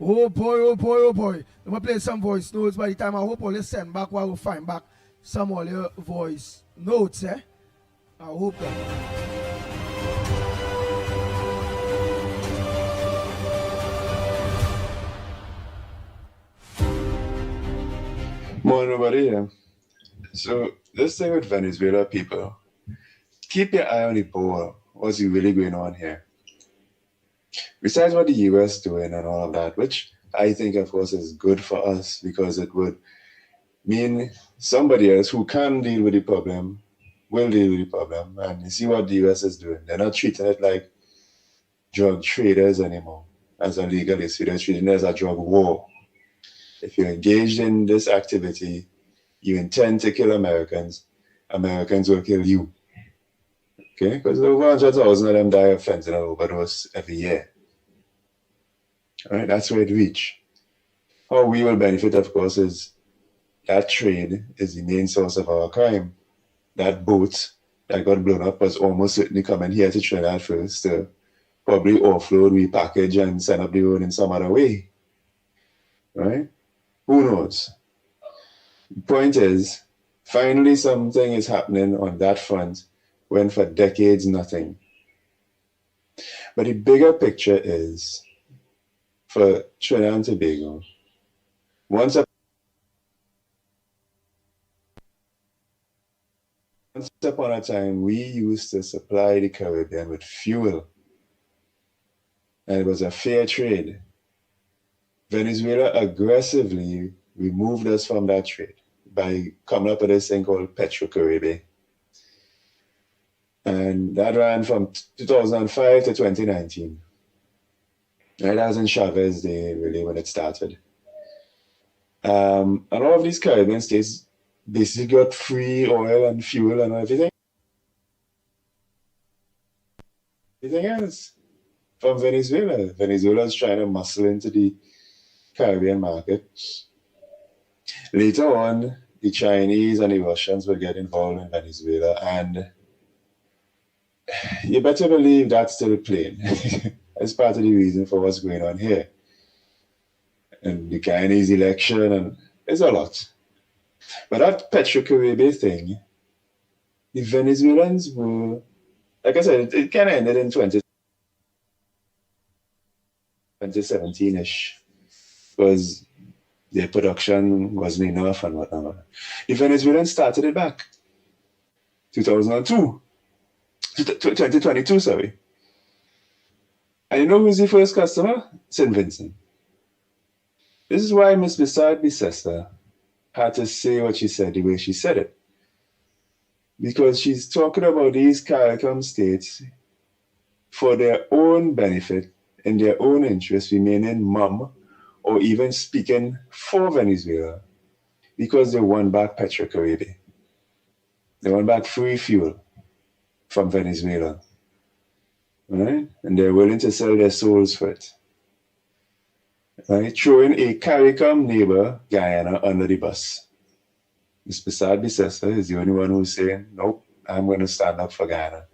Oh boy, oh boy, oh boy. I'm going to play some voice notes. By the time I hope I'll send back while we'll find back some of your voice notes, eh? I hope that. Morning, everybody. So this thing with Venezuela people, keep your eye on the ball. What's really going on here? Besides what the US doing and all of that, which I think, of course, is good for us because it would mean somebody else who can deal with the problem will deal with the problem. And you see what the US is doing. They're not treating it like drug traders anymore as a legal issue. They're treating it as a drug war. If you're engaged in this activity, you intend to kill Americans, Americans will kill you. Okay? Because over 100,000 of them die of fentanyl overdose every year. All right? That's where it reaches. How we will benefit, of course, is that trade is the main source of our crime. That boat that got blown up was almost certainly coming here to Trinidad first to probably offload, repackage, and send up the road in some other way. Right? Who knows? The point is, finally something is happening on that front when for decades nothing. But the bigger picture is, for Trinidad and Tobago, once upon a time, we used to supply the Caribbean with fuel. And it was a fair trade. Venezuela aggressively removed us from that trade by coming up with this thing called Petro-Caribe. And that ran from 2005 to 2019. And that was in Chavez Day, really, when it started. And all of these Caribbean states basically got free oil and fuel and everything. Everything else from Venezuela. Venezuela is trying to muscle into the Caribbean market. Later on, the Chinese and the Russians will get involved in Venezuela, and you better believe that's still playing. It's part of the reason for what's going on here. And the Guyanese election, and it's a lot. But that Petro-Caribbean thing, the Venezuelans were, like I said, it kind of ended in 2017-ish, because their production wasn't enough and whatnot. The Venezuelans started it back, 2022, sorry. And you know who's the first customer? St. Vincent. This is why Miss Bissard-Bicester had to say what she said the way she said it. Because she's talking about these CARICOM states for their own benefit, in their own interest, remaining mum or even speaking for Venezuela, because they want back Petro-Caribbean. They want back free fuel from Venezuela. Right? And they're willing to sell their souls for it. Right? Throwing a CARICOM neighbor, Guyana, under the bus. Ms. Bissard-Bicester is the only one who's saying, nope, I'm going to stand up for Guyana.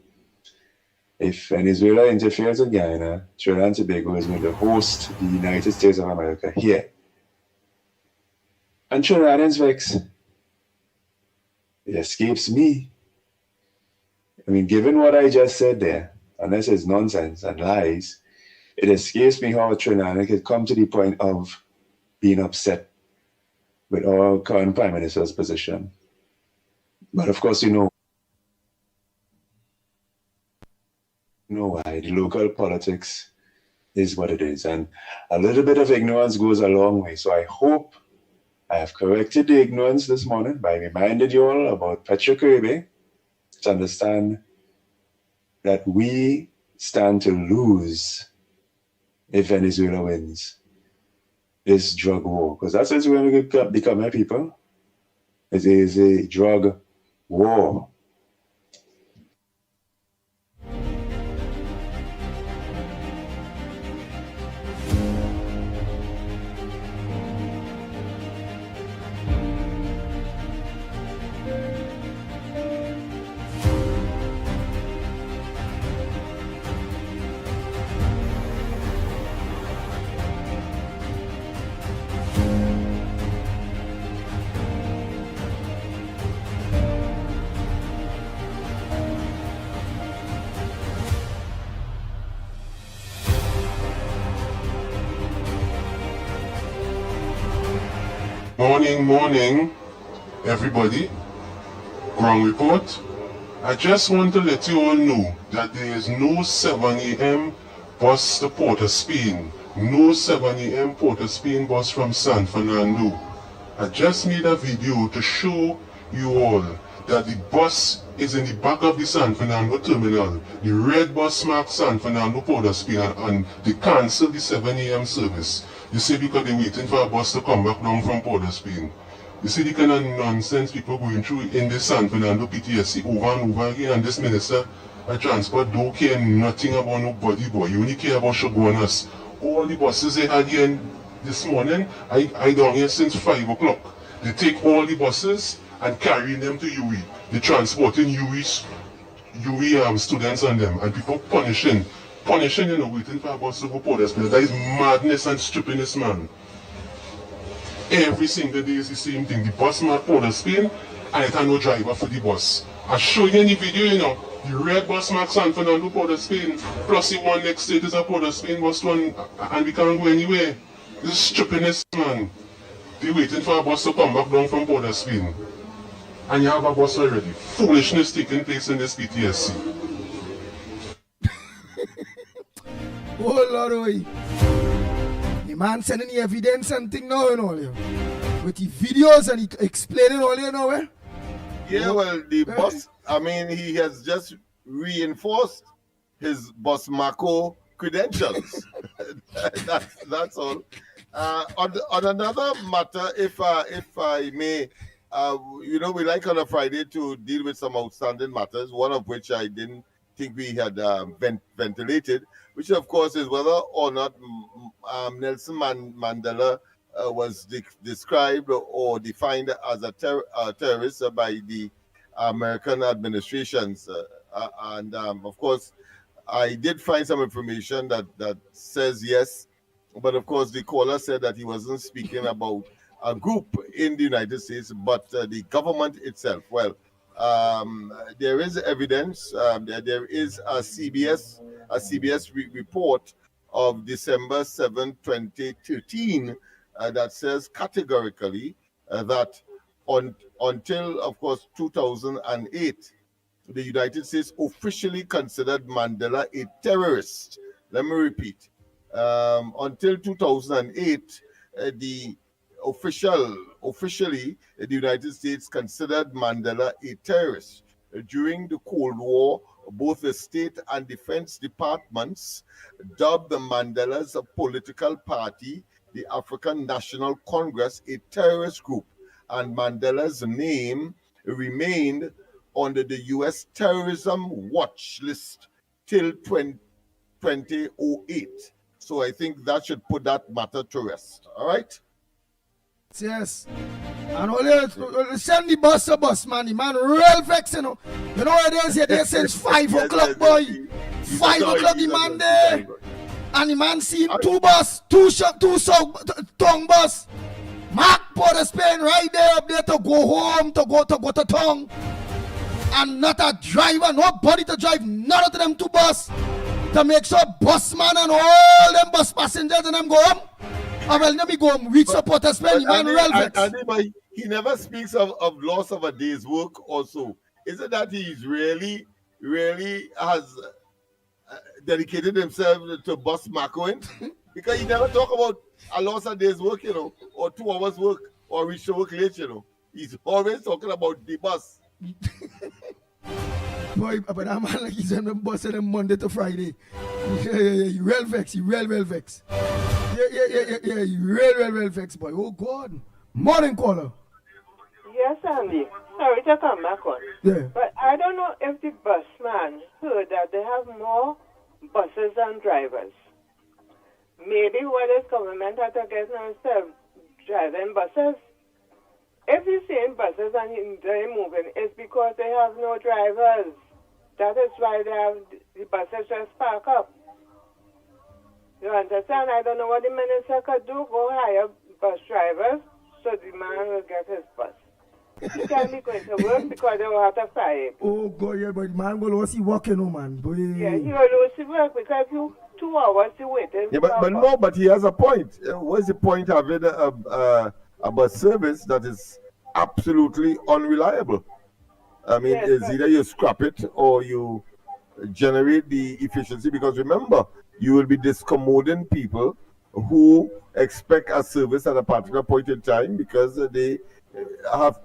If Venezuela interferes with Guyana, Trinidad and Tobago is going to host the United States of America here. And Trinidadians vex. It escapes me. I mean, given what I just said there, unless it's nonsense and lies, it escapes me how Trinidad could come to the point of being upset with our current Prime Minister's position. But of course, you know why. The local politics is what it is. And a little bit of ignorance goes a long way. So I hope I have corrected the ignorance this morning by reminding you all about Petro-Caribbean, to understand that we stand to lose if Venezuela wins this drug war. Because that's what it's going to become, people. It is a drug war. Morning, everybody. Ground report. I just want to let you all know that there is no 7 a.m. bus to Port of Spain. No 7 a.m. Port of Spain bus from San Fernando. I just made a video to show you all that the bus is in the back of the San Fernando terminal. The red bus marks San Fernando Port of Spain, and they cancelled the 7 a.m. service. You see, because they're waiting for a bus to come back down from Port of Spain. You see the kind of nonsense people going through in the San Fernando PTSC over and over again, and this minister of transport don't care nothing about nobody, boy. You only care about Shogunas. All the buses they had here this morning, I down here since 5 o'clock. They take all the buses and carrying them to UE. They're transporting UE students on them, and people punishing, waiting for a bus to go Port of Spain. That is madness and stupidness, man. Every single day is the same thing. The bus mark Port of Spain, and it has no driver for the bus. I show you in the video, the red bus mark San Fernando Port of Spain, plus the one next state is a Port of Spain bus one, and we can't go anywhere. This is stupidness, man. They're waiting for a bus to come back down from Port of Spain. And you have a bus already. Foolishness taking place in this PTSC. Oh Lord, oi. The man sending the evidence and thing now and all, with the videos and he explaining all, eh? Yeah, well, the bus, I mean, he has just reinforced his bus Marco credentials. that's all. On another matter, if I may, we like on a Friday to deal with some outstanding matters, one of which I didn't think we had ventilated, which of course is whether or not Nelson Mandela was described or defined as a terrorist by the American administrations. And of course, I did find some information that says yes, but of course the caller said that he wasn't speaking about a group in the United States, but the government itself. Well, there is evidence. There is a CBS report of December 7, 2013, that says categorically that until, of course, 2008, the United States officially considered Mandela a terrorist. Let me repeat. Until 2008, officially, the United States considered Mandela a terrorist. During the Cold War, both the State and Defense Departments dubbed the Mandela's political party, the African National Congress, a terrorist group, and Mandela's name remained under the U.S. terrorism watch list till 2008. So I think that should put that matter to rest. All right? Yes. And only send the bus, man. The man real vex, you know. You know what it is? They since 5 o'clock, boy. 5 o'clock, the man there. And the man seen two tongue bus. Mark Port of Spain right there up there to go home, to go to tongue. And not a driver, nobody to drive none of them two bus. To make sure busman and all them bus passengers and them go home. Well, let me go reach support and spend man real vex. He never speaks of loss of a day's work also. Is it that he's really has dedicated himself to bus macroing? Because he never talk about a loss of a day's work, you know, or 2 hours work, or reach to work late, you know. He's always talking about the bus. Boy, but that man like he's on the bus on Monday to Friday. Yeah, he real vex, real vex. Yeah, you real vex, boy. Oh, God. Morning, caller. Yes, Andy. Sorry to come back on. Yeah. But I don't know if the busman heard that they have more buses than drivers. Maybe what is government had to get now self-driving buses. If you're seeing buses and they're moving, it's because they have no drivers. That is why they have the buses just park up. You understand? I don't know what the minister could do. Go hire bus drivers so the man will get his bus. He can't be going to work because they will have to fire him. Oh, God, yeah, but the man will also walk, you know, man. Boy. Yeah, he will lose his work because you 2 hours to wait. Yeah, but he has a point. What's the point of having a bus service that is absolutely unreliable? I mean, Yes, it's either you scrap it or you generate the efficiency, because remember, you will be discommoding people who expect a service at a particular point in time because they have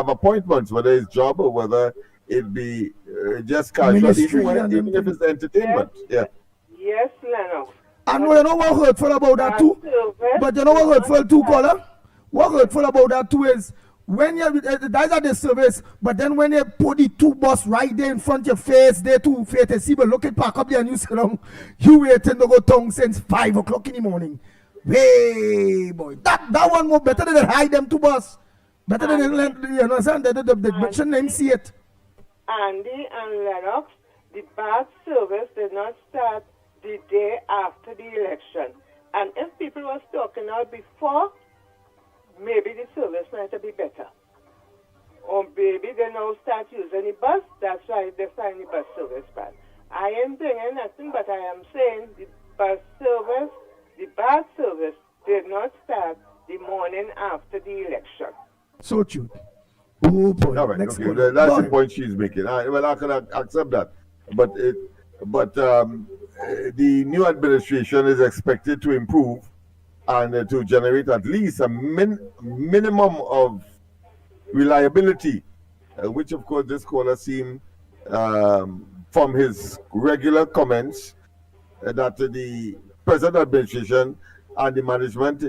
appointments, whether it's job or whether it be just casual, even if it's entertainment. Yes, yes, Lennox. And you know what hurtful about that too? But you know what hurtful too, caller? What hurtful about that too is when you that's at the service, but then when you put the two bus right there in front of your face, they two face to see, but look at park up there and you sit down, you waiting to go tongue since 5 o'clock in the morning. Hey boy, that one more better than hide them two bus. Better than you understand the mention name see it. Andy and Lennox, the bus service did not start the day after the election. And if people was talking out before, maybe the service might be better. Or maybe they now start using the bus, that's why they find the bus service bad. I am bringing nothing, but I am saying the bus service did not start the morning after the election. So true. Oh boy. All right, next okay. one. That's the point she's making. Well, I can accept that. But the new administration is expected to improve and to generate at least a minimum of reliability, which of course this caller seemed from his regular comments that the present administration and the management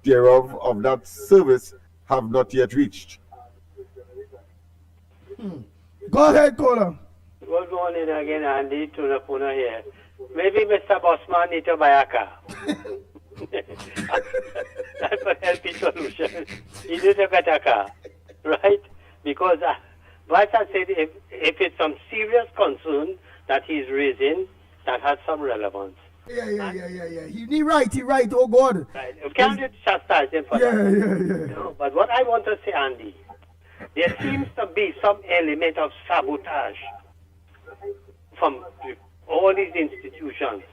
thereof of that service have not yet reached. Go ahead, caller. Good morning again, Andy. Tunapuna here. Maybe Mr. Bossman need to buy a car. That could help the solution. He need to get a car, right? Because Vice said if it's some serious concern that he's raising, that has some relevance. Yeah. He right, oh God. Right. You can't chastise him for that. Yeah. No, but what I want to say, Andy, there seems to be some element of sabotage from all these institutions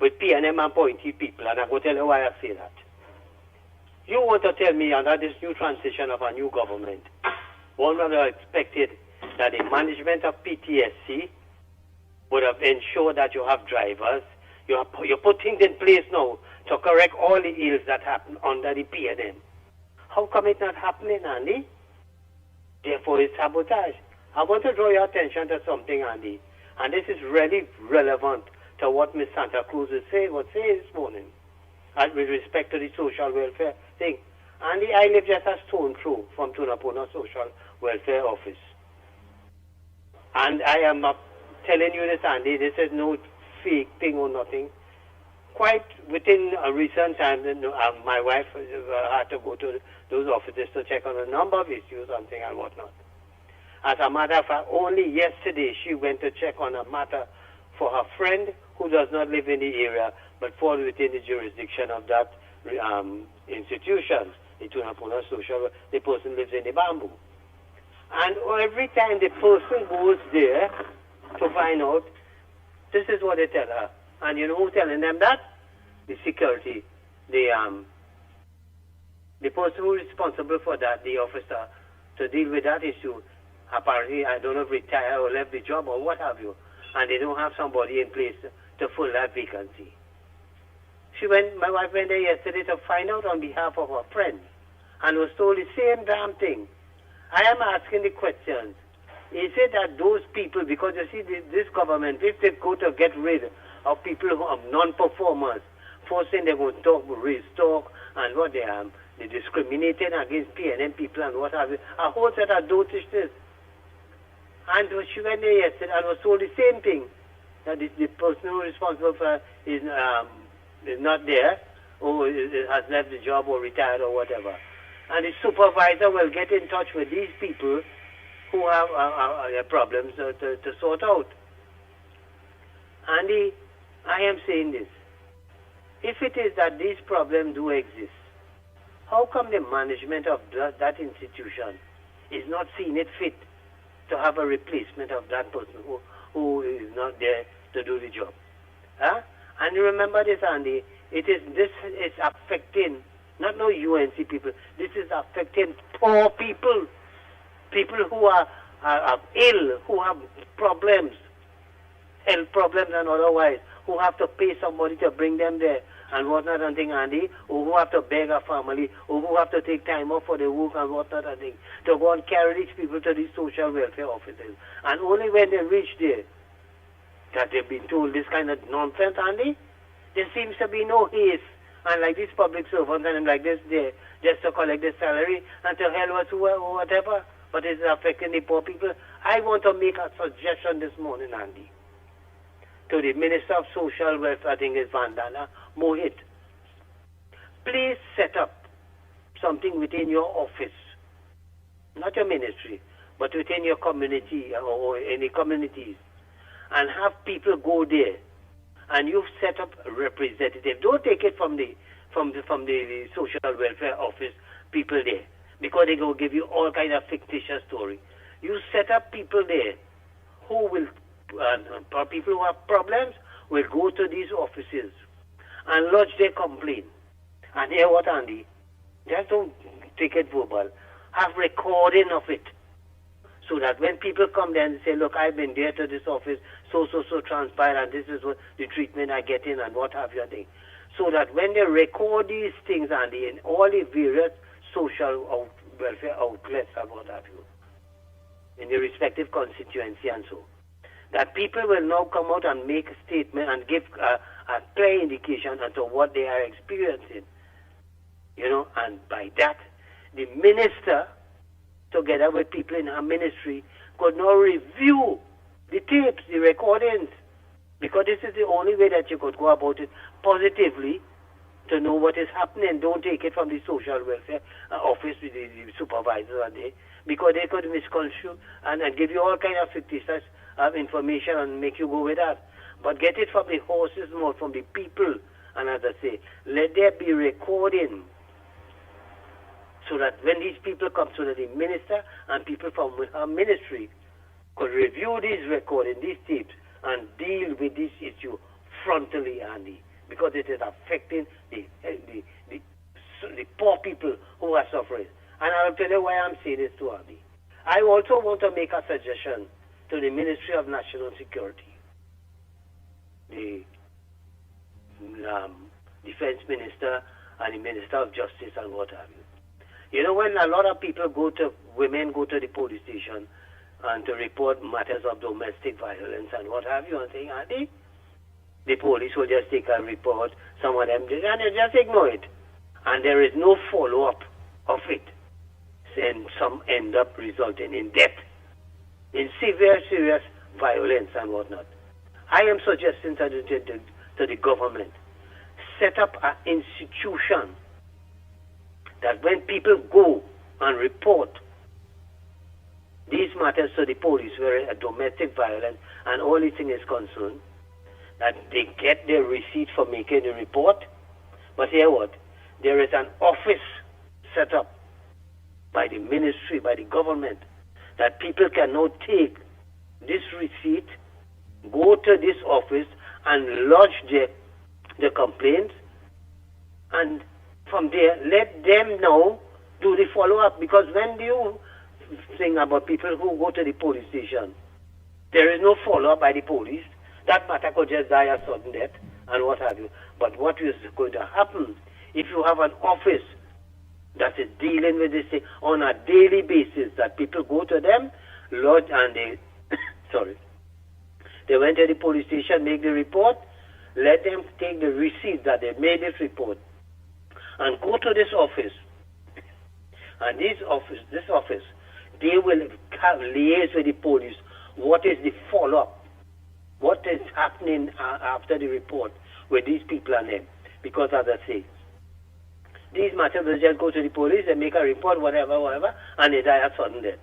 with PNM appointed people, and I'm going to tell you why I say that. You want to tell me under this new transition of a new government, one would have expected that the management of PTSC would have ensured that you have drivers, you put things in place now to correct all the ills that happen under the PNM. How come it's not happening, Andy? Therefore, it's sabotage. I want to draw your attention to something, Andy, and this is really relevant to what Ms. Santa Cruz was saying this morning, with respect to the social welfare thing. Andy, I live just a stone throw from Tunapuna Social Welfare Office. And I am not telling you this, Andy, this is no fake thing or nothing. Quite within a recent time, my wife had to go to those offices to check on a number of issues and whatnot. As a matter of fact, only yesterday she went to check on a matter for her friend who does not live in the area but falls within the jurisdiction of that institution, the Tunapuna Social. The person lives in the Bamboo. And every time the person goes there to find out, this is what they tell her. And you know who's telling them that? The security, the person who is responsible for that, the officer, to deal with that issue, apparently, I don't know if retired or left the job or what have you, and they don't have somebody in place to fill that vacancy. My wife went there yesterday to find out on behalf of her friend, and was told the same damn thing. I am asking the questions. Is it that those people, because you see this government, if they go to get rid of people who are non-performers, first thing they're going to talk, raise talk, and what they discriminated against PNM people and what have you. A whole set of dotishness. And she went there yesterday and was told the same thing, that the person who is responsible for is not there, or has left the job or retired or whatever. And the supervisor will get in touch with these people who have problems to sort out. Andy, I am saying this. If it is that these problems do exist, how come the management of that institution is not seeing it fit to have a replacement of that person who is not there to do the job? Huh? And you remember this, Andy, this is affecting not no UNC people, this is affecting poor people, people who are ill, who have problems, health problems and otherwise, who have to pay somebody to bring them there and whatnot and thing, Andy, or who have to beg a family, or who have to take time off for their work and whatnot and thing, to go and carry these people to these social welfare offices. And only when they reach there, that they've been told this kind of nonsense, Andy, there seems to be no haste. And like these public servants and like this there, just to collect the salary and to hell whatever, but it's affecting the poor people. I want to make a suggestion this morning, Andy, to the Minister of Social Welfare, I think it's Vandana Mohit. Please set up something within your office, not your ministry, but within your community or any communities, and have people go there. And you've set up a representative. Don't take it from the social welfare office people there, because they will give you all kind of fictitious story. You set up people there who will, people who have problems, will go to these offices and lodge their complaint. And hear what, Andy? Just don't take it verbal. Have recording of it. So that when people come there and say, look, I've been there to this office, so transpired, and this is what the treatment I get in and what have you, thing. So that when they record these things, Andy, in all the various social welfare outlets and what have you, in the respective constituency and so, that people will now come out and make a statement and give a clear indication as to what they are experiencing. You know, and by that, the minister, together with people in her ministry, could now review the tapes, the recordings, because this is the only way that you could go about it positively to know what is happening. Don't take it from the social welfare office with the supervisors and they, because they could misconstrue and give you all kind of fictitious information and make you go with that. but get it from the horse's mouth, from the people. And as I say, let there be recording so that when these people come, so that the minister and people from her ministry could review these recordings, these tapes, and deal with this issue frontally, Andy, because it is affecting the poor people who are suffering. And I'll tell you why I'm saying this to Andy. I also want to make a suggestion to the Ministry of National Security, the Defense Minister and the Minister of Justice and what have you. You know, when a lot of women go to the police station and to report matters of domestic violence and what have you, and saying, Andy, the police will just take a report, some of them, and they just ignore it. And there is no follow-up of it. And some end up resulting in death, in serious violence and whatnot. I am suggesting to the government, set up an institution that when people go and report these matters to the police, where a domestic violence and all this thing is concerned, that they get their receipt for making the report. But hear what? There is an office set up by the ministry, by the government, that people can now take this receipt, go to this office and lodge the complaints, and from there let them now do the follow-up. Because when you think about people who go to the police station, there is no follow-up by the police. That matter could just die a sudden death and what have you. But what is going to happen if you have an office that is dealing with this thing on a daily basis, that people go to them, lodge, and they, they went to the police station, make the report, let them take the receipt that they made this report, and go to this office. And this office, they will have liaise with the police. What is the follow-up? What is happening after the report with these people and them? Because as I say, these matters will just go to the police and make a report, whatever, and they die a sudden death.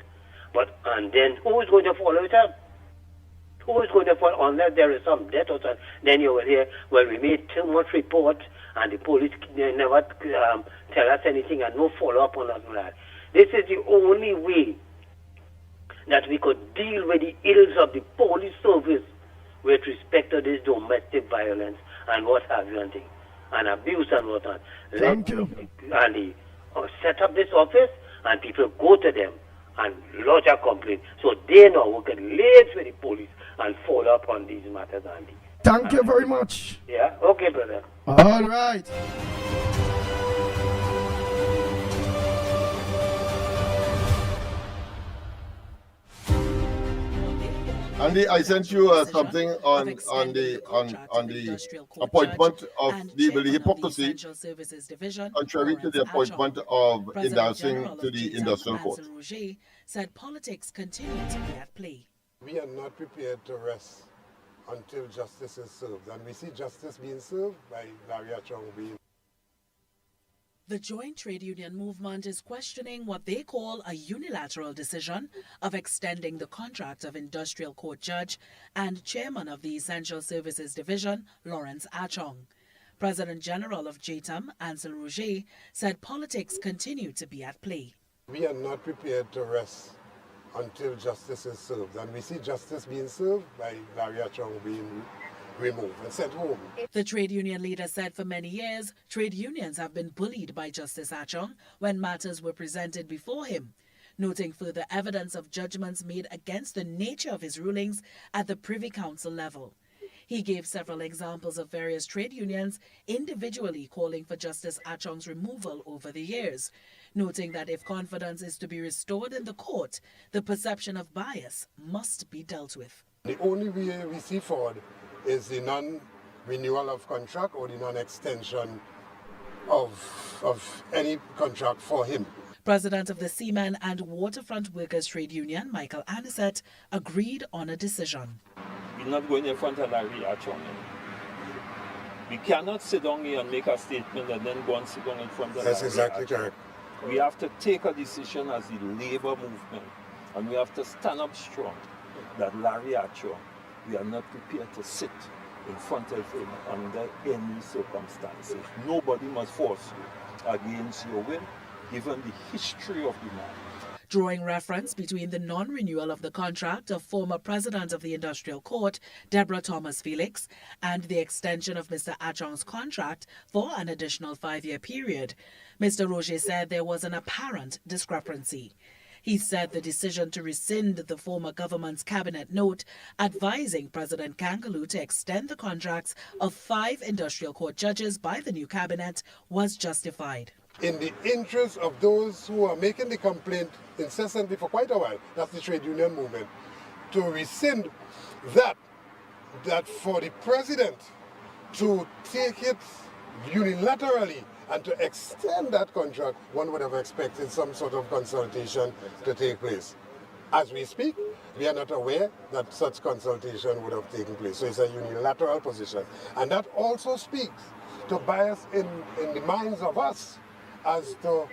And then who is going to follow it up? Who is going to follow, unless there is some death or something? Then you will hear, well, we made too much report and the police never tell us anything and no follow-up on that. This is the only way that we could deal with the ills of the police service with respect to this domestic violence and what have you and abuse and whatnot. Thank you. And set up this office and people go to them and lodge a complaint so they know who can liaise with the police and follow up on these matters, Andy. Thank you very much. Yeah, okay, brother. All right. Andy, I sent you something on the appointment of the hypocrisy, contrary to the appointment of endorsing to the industrial court. Said politics continue to be at play. We are not prepared to rest until justice is served, and we see justice being served by Larry Achong being. The joint trade union movement is questioning what they call a unilateral decision of extending the contract of industrial court judge and chairman of the Essential Services Division, Lawrence Achong. President General of JTAM, Ansel Roger, said politics continue to be at play. We are not prepared to rest until justice is served, and we see justice being served by Larry Achong being removed and sent home. The trade union leader said for many years, trade unions have been bullied by Justice Achong when matters were presented before him, noting further evidence of judgments made against the nature of his rulings at the Privy Council level. He gave several examples of various trade unions individually calling for Justice Achong's removal over the years, noting that if confidence is to be restored in the court, the perception of bias must be dealt with. The only way we see forward is the non-renewal of contract or the non-extension of any contract for him. President of the Seamen and Waterfront Workers Trade Union, Michael Anisette, agreed on a decision. We're not going in front of Larry Achong. We cannot sit down here and make a statement and then go and sit down in front of That's Larry exactly Achong. correct. We have to take a decision as the labor movement, and we have to stand up strong that Larry Achong, we are not prepared to sit in front of him under any circumstances. Nobody must force you against your will, given the history of the man. Drawing reference between the non-renewal of the contract of former president of the Industrial Court, Deborah Thomas Felix, and the extension of Mr. Achong's contract for an additional 5-year period, Mr. Roger said there was an apparent discrepancy. He said the decision to rescind the former government's cabinet note advising President Kangaloo to extend the contracts of 5 industrial court judges by the new cabinet was justified. In the interest of those who are making the complaint incessantly for quite a while, that's the trade union movement, to rescind that for the president to take it unilaterally and to extend that contract, one would have expected some sort of consultation to take place. As we speak, we are not aware that such consultation would have taken place. So it's a unilateral position. And that also speaks to bias in the minds of us as to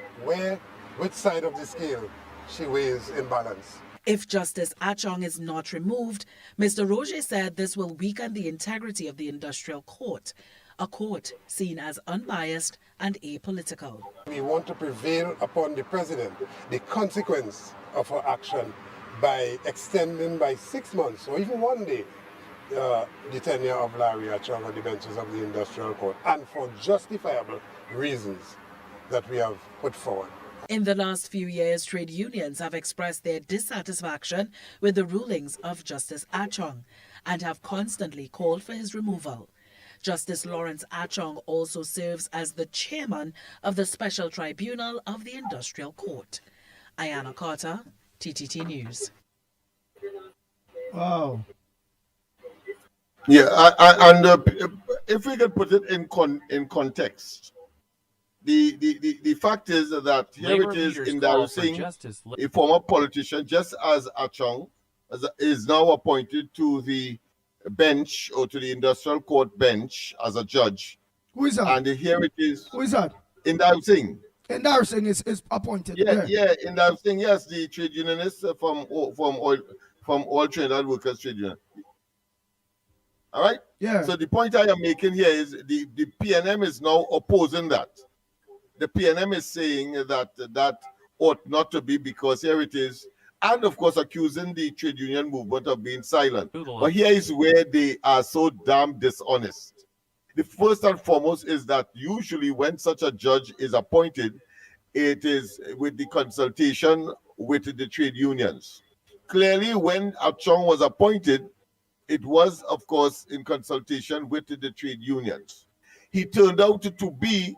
which side of the scale she weighs in balance. If Justice Achong is not removed, Mr. Roger said this will weaken the integrity of the Industrial Court, a court seen as unbiased and apolitical. We want to prevail upon the president the consequence of her action by extending by 6 months or even 1 day the tenure of Larry Achong on the benches of the Industrial Court, and for justifiable reasons that we have put forward. In the last few years, trade unions have expressed their dissatisfaction with the rulings of Justice Achong and have constantly called for his removal. Justice Lawrence Achong also serves as the chairman of the Special Tribunal of the Industrial Court. Ayana Carter, TTT News. Wow. Yeah, and if we could put it in context, the fact is that here it is in Darusing, a former politician, just as Achong is now appointed to the bench or to the Industrial Court bench as a judge. Who is that? And here it is. Who is that? In Darusing. In Darusing is appointed. Yeah, in Darusing, yes, the trade unionists from All Trinidad Workers Trade Union. All right? Yeah. So the point I am making here is the PNM is now opposing that. The PNM is saying that ought not to be, because here it is, and of course accusing the trade union movement of being silent. But here is where they are so damn dishonest. The first and foremost is that usually when such a judge is appointed, it is with the consultation with the trade unions. Clearly, when Achong was appointed, it was, of course, in consultation with the trade unions. He turned out to be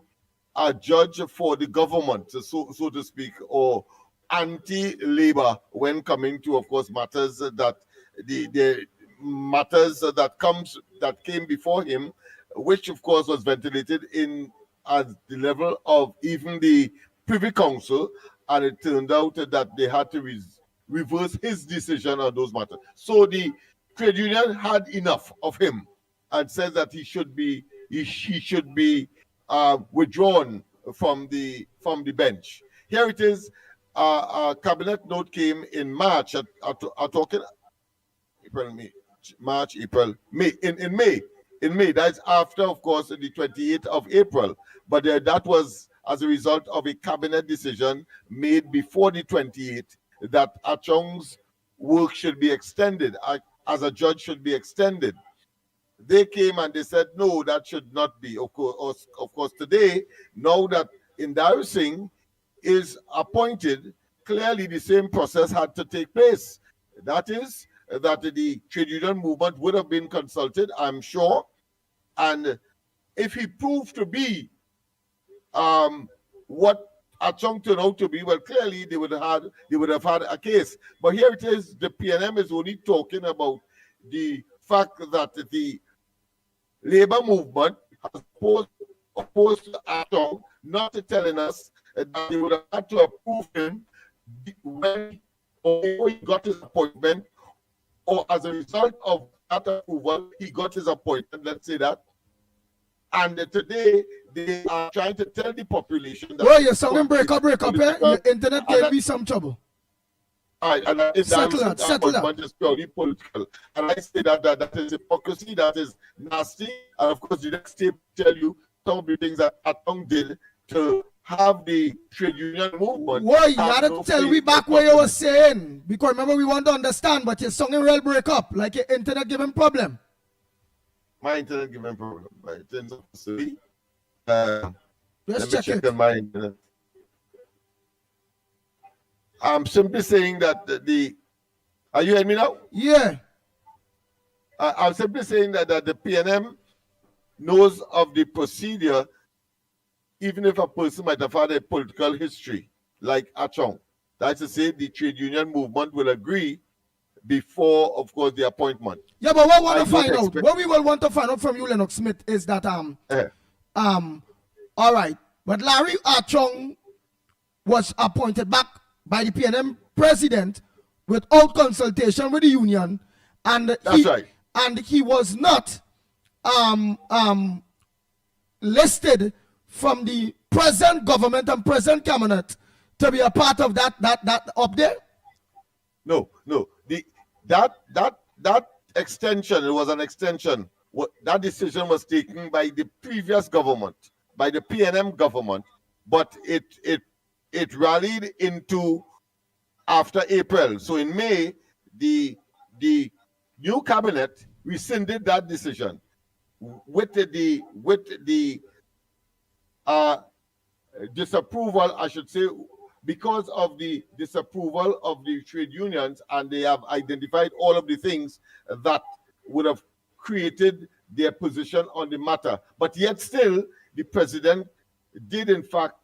a judge for the government, so to speak, or anti-labor when coming to, of course, matters that the matters that came before him, which of course was ventilated in at the level of even the Privy Council, and it turned out that they had to reverse his decision on those matters. So the trade union had enough of him and said that he should be withdrawn from the bench. Here it is. A cabinet note came in March. Talking in May. That's after, of course, the 28th of April. But that was as a result of a cabinet decision made before the 28th that Achong's work should be extended, as a judge should be extended. They came and they said, no, that should not be. Of course, today, now that Indar Singh is appointed, clearly the same process had to take place. That is, that the trade union movement would have been consulted, I'm sure. And if he proved to be what Achong turned out to be, well, clearly they would have had a case. But here it is, the PNM is only talking about the fact that the labor movement has opposed Achong, not telling us that they would have had to approve him when he got his appointment, or as a result of that approval, he got his appointment, let's say that. And today, they are trying to tell the population that... Well, your sound break up, eh? Your internet gave me some trouble. And Settle that. Is purely political. And I say that is hypocrisy, that is nasty. And of course, the next tape tell you some of the things that Atong did to have the trade union movement. Why? You had to tell me back what you were saying. Because remember, we want to understand, but your song and real break up, like your internet giving problem. My internet giving problem. My internet facility. Let's check it. On my internet. I'm simply saying that are you hearing me now? Yeah. I'm simply saying that the PNM knows of the procedure, even if a person might have had a political history, like Achong. That's to say, the trade union movement will agree before, of course, the appointment. Yeah, but what we will want to find out from you, Lennox Smith, is that all right, but Larry Achong was appointed back by the PNM president without consultation with the union, and that's right. And he was not listed from the present government and present cabinet to be a part of that up there. No. That extension, it was an extension. That decision was taken by the previous government, by the PNM government, but it rallied into after April. So in May, the new cabinet rescinded that decision with the disapproval, I should say, because of the disapproval of the trade unions, and they have identified all of the things that would have created their position on the matter. But yet still, the president did in fact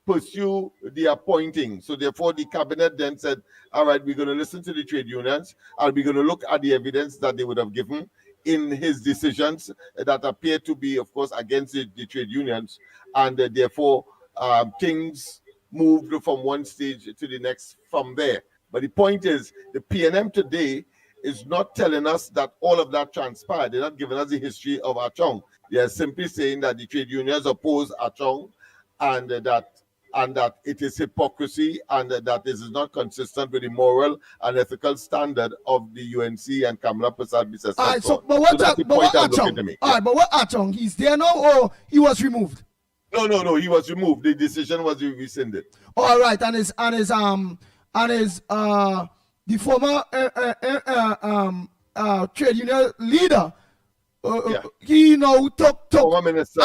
pursue the appointing. So therefore, the cabinet then said, all right, we're going to listen to the trade unions, and we're going to look at the evidence that they would have given in his decisions that appear to be, of course, against the trade unions. And therefore, things moved from one stage to the next from there. But the point is, the PNM today is not telling us that all of that transpired. They're not giving us the history of Achong. They are simply saying that the trade unions oppose Achong, and that it is hypocrisy, and that this is not consistent with the moral and ethical standard of the UNC and Kamala Prasad Biswas. All right, but what Achong? All right, but what Achong? He's there now, or he was removed? No, he was removed. The decision was rescinded. All right, and the former trade union leader, he now took former minister.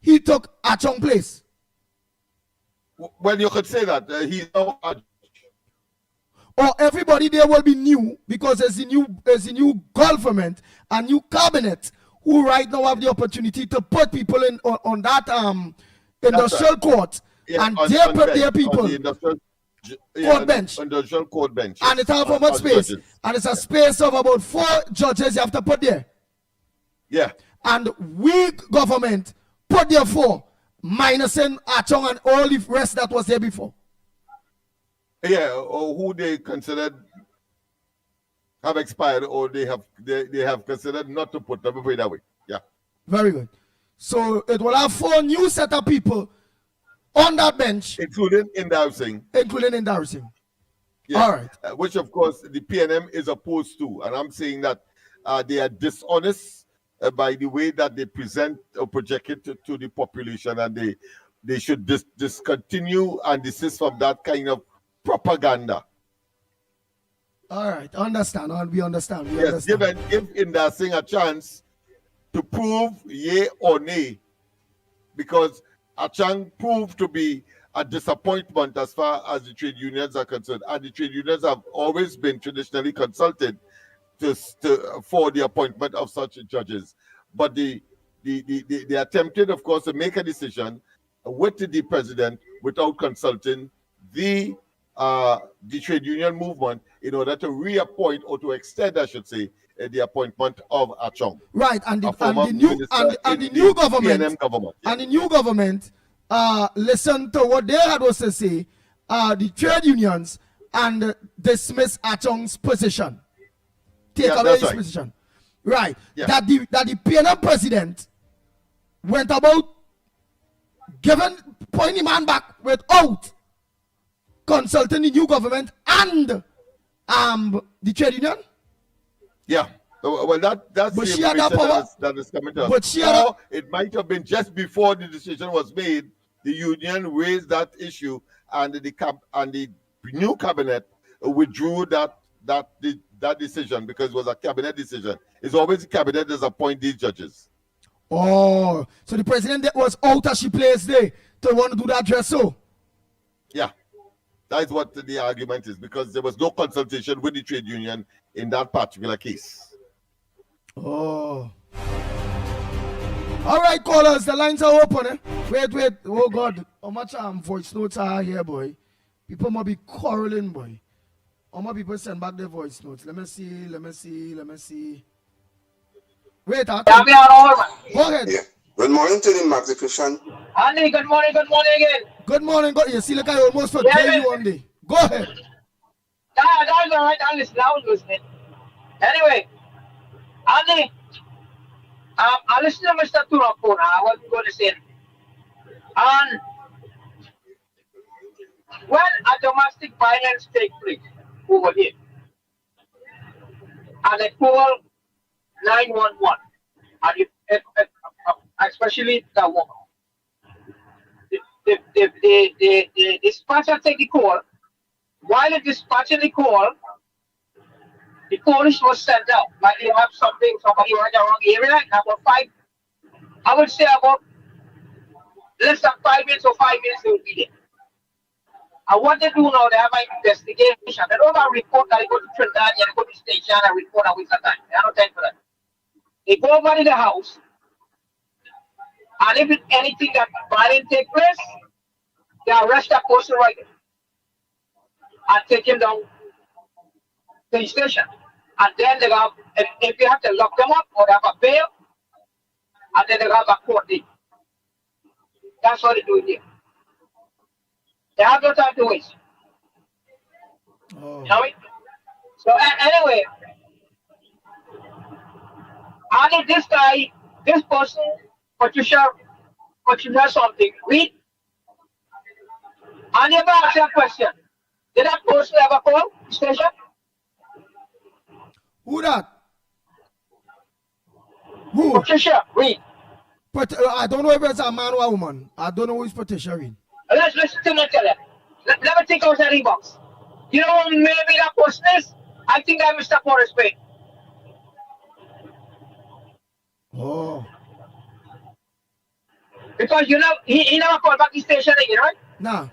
He took Achong place. Well, you could say that he's now. Or everybody there will be new, because there's a new government, a new cabinet, who right now have the opportunity to put people in on that industrial court, and they put their people court bench, industrial court bench, and it have how much space? Judges. And it's a space of about 4 judges you have to put there. Yeah. And we government put there 4, minusing Achong and all the rest that was there before. Yeah, or who they considered have expired, or they have considered not to put them that way. Yeah. Very good. So it will have 4 new set of people on that bench, including endorsing. Yes. All right. Which of course the PNM is opposed to, and I'm saying that they are dishonest by the way that they present or project it to the population, and they should discontinue and desist from that kind of propaganda. All right, understand. We understand. Yes, give Indasing a chance to prove yea or nay, because Achang proved to be a disappointment as far as the trade unions are concerned, and the trade unions have always been traditionally consulted for the appointment of such judges. But they attempted, of course, to make a decision with the president without consulting the trade union movement in order to reappoint, or to extend, I should say, the appointment of Achong. Right, and the new government listen to what they had was to say, the trade unions, and dismiss Achong's position. Take away his position. Right. Yeah. That the PNM president went about pointing man back without consulting the new government and the trade union? Yeah. Well, that's But the she had that information power. that is coming to us. But she had Or it might have been just before the decision was made, the union raised that issue, and the new cabinet withdrew that decision because it was a cabinet decision. It's always the cabinet that appoint these judges. Oh, so the president that was out as she plays there to want to do that dress so? Yeah. That is what the argument is, because there was no consultation with the trade union in that particular case. Oh. All right, callers, the lines are open. Eh? Wait. Oh, God. How much voice notes are here, boy? People must be quarreling, boy. How many people send back their voice notes? Let me see. Wait, go ahead. Yeah. Good morning to the Maxi Christian. Andy, good morning again. Good morning. You see, like I almost forget you one day. Go ahead. That's all right. I was listening. Anyway, Andy, I listened to Mr. Turapona. I wasn't going to say anything. And when a domestic violence takes place over here, and they call 911, and especially the woman, the dispatcher take the call. While the dispatcher the call, the police was sent out. Like they have somebody right around the area, about I would say about less than 5 minutes or 5 minutes they will be there. And what they do now, they have an investigation. They don't have a report that they go to Trinidad, they go to the station and report and waste of time. They have no time for that. They go over to the house, and if it's anything that violent take place, they arrest that person right there and take him down to the station. And then they have, if you have to lock them up or they have a bail, and then they have a court date. That's what they do here. They have no time to waste. Oh. You know it? So anyway, and if this person, Patricia something, read. And you ever ask that question? Did that person ever call the station? Who that? Who? Patricia, read. I don't know if it's a man or a woman. I don't know who is Patricia Reed. Let's listen to me tell you. Let me think outside the box. You know who maybe that person is? I think I'm Mr. Forrest Payne. Oh. Because you know, he never called back the station again, right? Nah.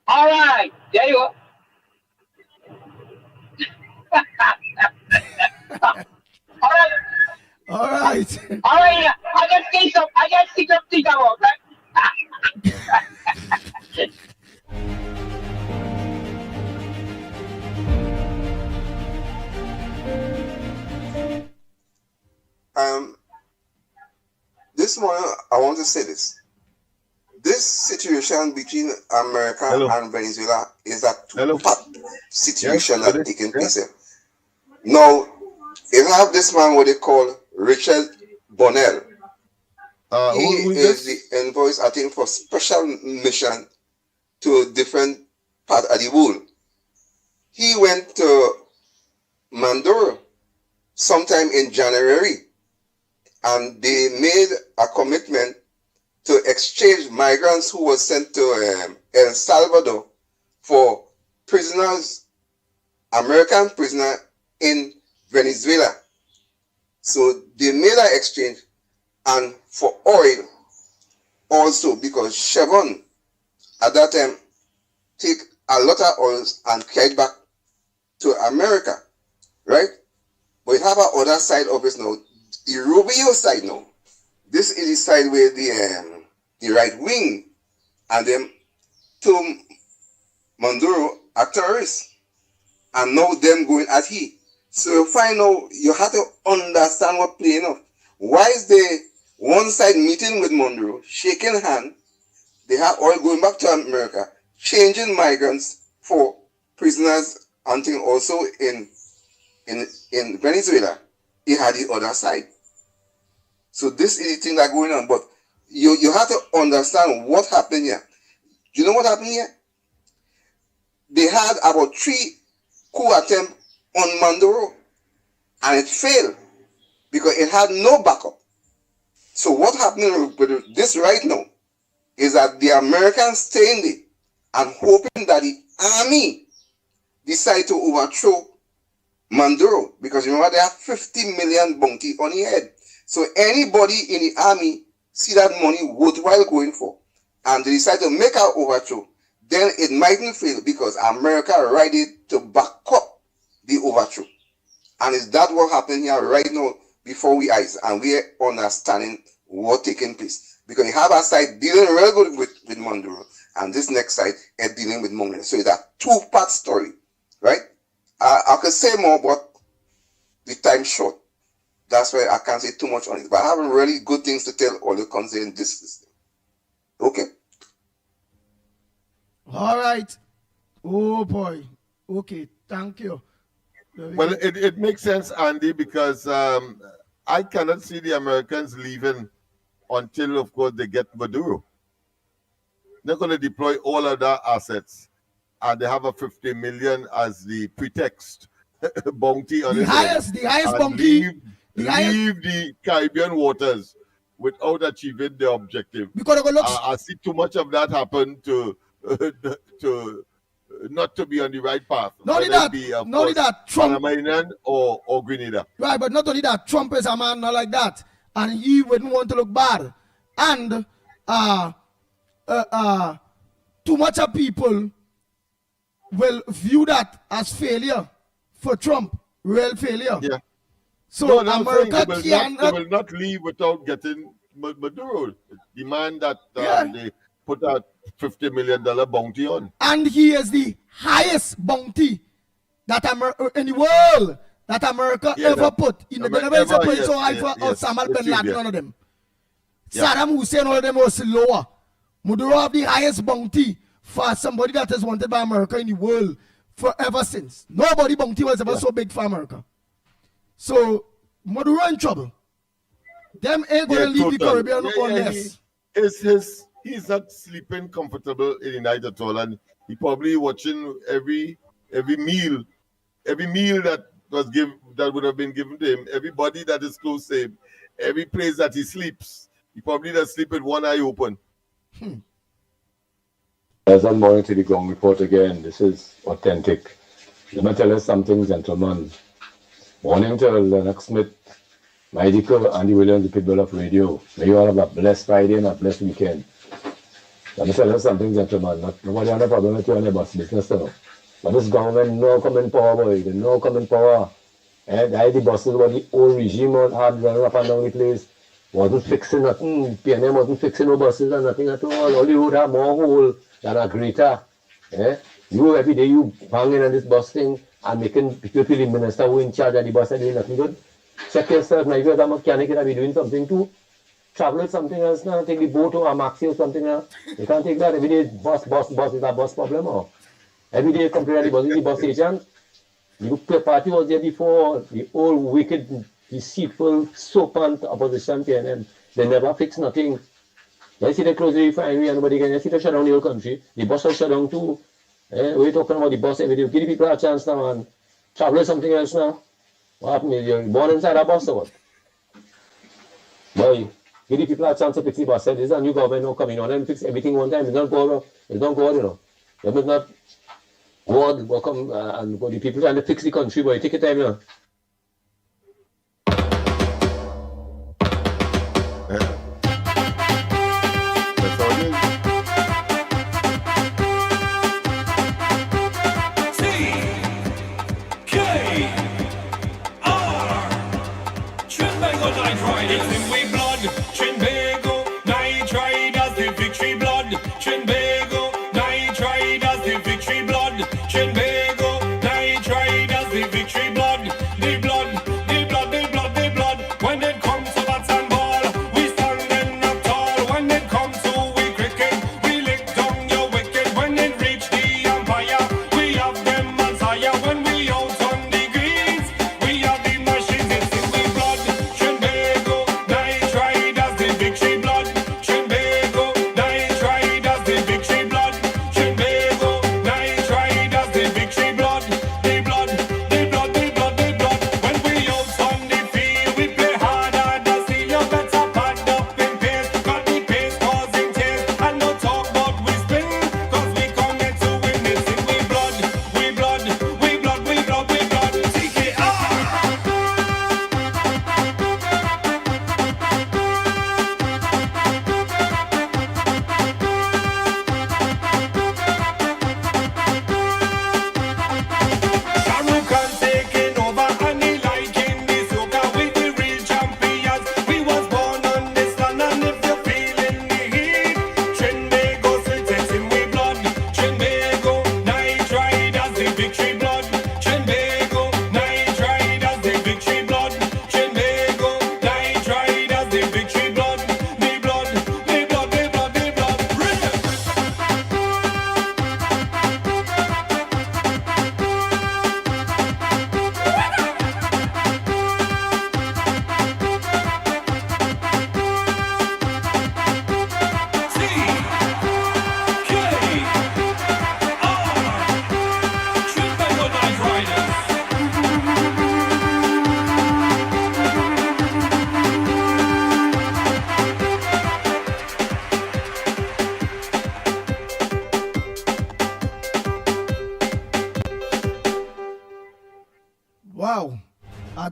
All right. There you go. All right. All right. All right. Yeah. I just think something about that. This morning I want to say this. This situation between America and Venezuela is a two-part situation that's taking place here. Now, you have this man what they call Richard Bonnell. He is the envoy, I think, for special mission to different part of the world. He went to Mandoro sometime in January, and they made a commitment to exchange migrants who were sent to El Salvador for prisoners, American prisoners in Venezuela. So they made an exchange, and for oil also, because Chevron at that time take a lot of oil and carry back to America, right? But we have our other side of it now, the Rubio side now. This is the side where the right wing and them to Maduro are terrorists, and now them going at he. So you find out, you have to understand what playing out. Why is the one side meeting with Maduro, shaking hand, they have all going back to America, changing migrants for prisoners, and thing also in Venezuela. He had the other side. So this is the thing that's going on. But you have to understand what happened here. You know what happened here? they had about 3 coup attempts on Mandoro, and it failed because it had no backup. So what happening with this right now is that the Americans staying there and hoping that the army decide to overthrow Mandoro, because remember they have 50 million bounty on the head. So anybody in the army see that money worthwhile going for, and they decide to make an overthrow, then it mightn't fail because America ready to back up the overthrow. And is that what happening here right now before we eyes, and we are understanding what taking place. Because you have a side dealing real good with Mandoro, and this next side is dealing with Mongolian. So it's a two-part story, right? I could say more, but the time short. That's why I can't say too much on it. But I have really good things to tell all the concerned this system. Okay. All right. Oh boy. Okay. Thank you. Well, it makes sense, Andy, because I cannot see the Americans leaving until, of course, they get Maduro. They're going to deploy all of their assets, and they have a 50 million as the pretext bounty on the highest bounty. Leave the Caribbean waters without achieving their objective. Because I see too much of that happen to not to be on the right path. Not only that, Trump, Panamanian or Grenada. Right, but not only that, Trump is a man not like that, and he wouldn't want to look bad. And too much of people will view that as failure for Trump, real failure. Yeah. So America they will not leave without getting Maduro. Demand that they put a $50 million bounty on. And he is the highest bounty that in the world that America ever put. In the never put so high for Osama bin Laden, none of them. Saddam Hussein, all of them was lower. Maduro have the highest bounty for somebody that is wanted by America in the world forever since. Nobody bounty was ever so big for America. So Maduro in trouble. Them ain't gonna leave the Caribbean unless. He's not sleeping comfortable in the night at all, and he probably watching every meal that would have been given to him, everybody that is close to him, every place that he sleeps. He probably does sleep with one eye open. As I'm going to the ground report again, this is authentic. Let me tell you something, gentlemen. Morning to Lennox Smith, Mickie, Andy Williams, the Pitbull of Radio. May you all have a blessed Friday and a blessed weekend. Let me tell you something, gentlemen. Nobody has a problem with you on the bus business now. But this government no come in power, boy. They no come in power. And the buses were the old regime had running up and down the place. Wasn't fixing nothing. PNM wasn't fixing no buses and nothing at all. All the road have more hole than a greater. You every day you banging on this bus thing and making people feel the minister who in charge of the bus and doing nothing good. Check yourself now. If you're a mechanic, you be doing something too. Travel with something else now. Take the boat or a maxi or something else. You can't take that every day. Bus is a bus problem. Or every day you complain about the bus station. The party was there before. The old wicked, deceitful, soapant opposition PNM. They never fix nothing. You see they close the refinery and nobody can. You see they shut down the whole country. The bus will shut down too. We're talking about the bus every day. Give the people a chance now and travel with something else now. What happened? You're born inside a bus or what? Boy, give the people a chance to fix the bus. This is a new government now coming on and fix everything one time. It's not go, you know. You must not go on, welcome and go the people trying to fix the country, boy. Take your time now. Victory blood, Trinbago, night ride as the victory.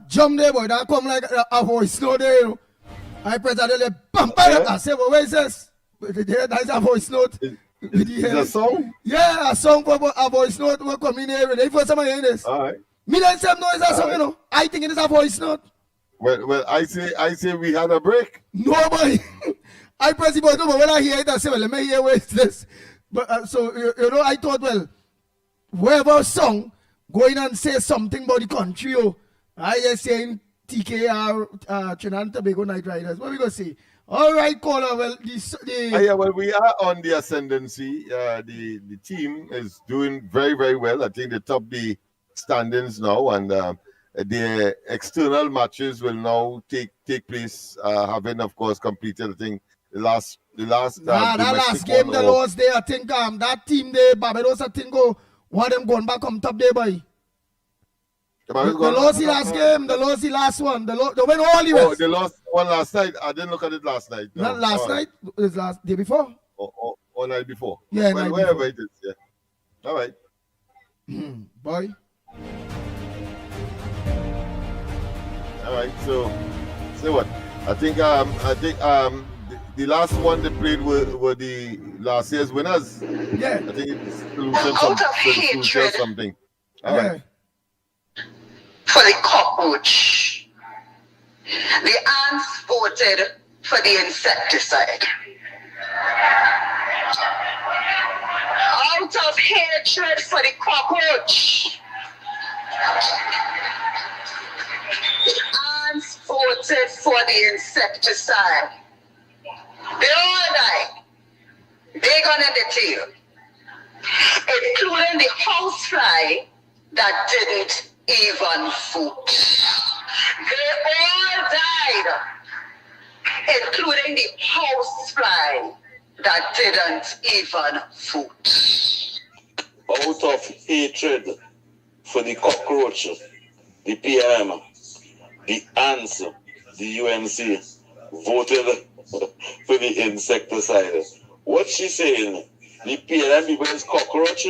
jump there, boy. That come like a voice note there, you know. I press that, bam, bam. I say, well, where is this? That's a voice note. Is a song? Yeah, a song for a voice note will come in here. If somebody hearing this. All right. Me don't say no, it's a song, you know. I think it is a voice note. Well, I say we had a break. Nobody. I press the button, but when I hear it, I say, well, let me hear where is this. But so you know, I thought, well, whoever song going and say something about the country, I just saying TKR Trinidad and Tobago Night Riders. What we gonna say? All right, caller. Well, yeah, well, we are on the ascendancy. The team is doing very, very well. I think they top the standings now, and the external matches will now take place. Having, of course, completed, I think, the last. That last game they lost there. I think that team there, Barbados, I think one of them going back on top there, boy. They lost the last game. They lost the last one. They went all the rest. Oh, they lost one last night. I didn't look at it last night. No. Not last night. It was last day before. Or night before. Yeah, well, night wherever before. it is. Yeah. All right. Boy. All right. So what? I think the last one they played were the last year's winners. Yeah. I think it's solution something. All right. For the cockroach. The ants voted for the insecticide. Out of hatred for the cockroach. The ants voted for the insecticide. They all died. Big on the tail. Including the housefly that didn't even vote. They all died, including the housefly that didn't even vote. Out of hatred for the cockroach, the PM, the ants, the UNC voted for the insecticide. What's she saying? The PM people is cockroach?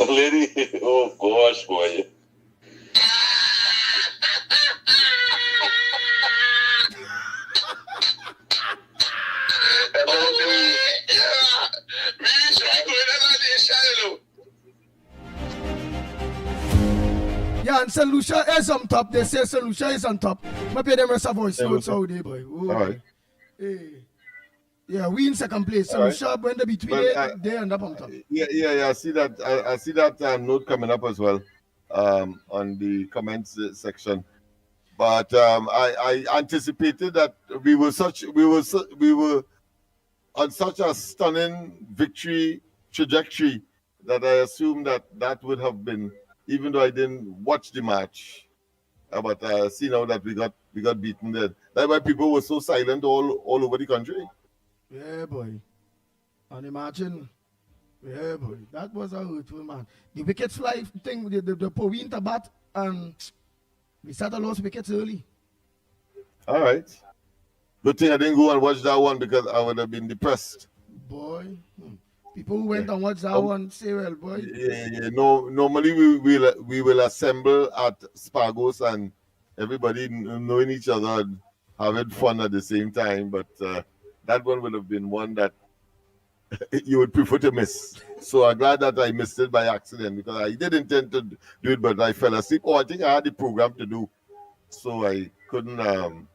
Lady, oh gosh, boy. Yeah, and St. Lucia is on top. They say St. Lucia is on top. Maybe them rest of voice notes out there, boy. Oh, all right. Hey. Yeah, we in second place. St. Lucia, when they between they end up on top. Yeah. I see that. I see that note coming up as well, on the comments section. But I anticipated that we were on such a stunning victory trajectory that I assumed that would have been, even though I didn't watch the match. But I see now that we got beaten there. That's why people were so silent all over the country. Yeah, boy. And imagine, yeah, boy. That was a hurtful, man. The wickets fly thing, the Poween to bat, and we started lost wickets early. All right. Good thing I didn't go and watch that one because I would have been depressed. Boy. People who went and watched that one say, well, boy. Yeah. No, normally we will assemble at Spargos and everybody knowing each other and having fun at the same time. But that one would have been one that you would prefer to miss. So I'm glad that I missed it by accident because I did intend to do it, but I fell asleep. I think I had the program to do, so I couldn't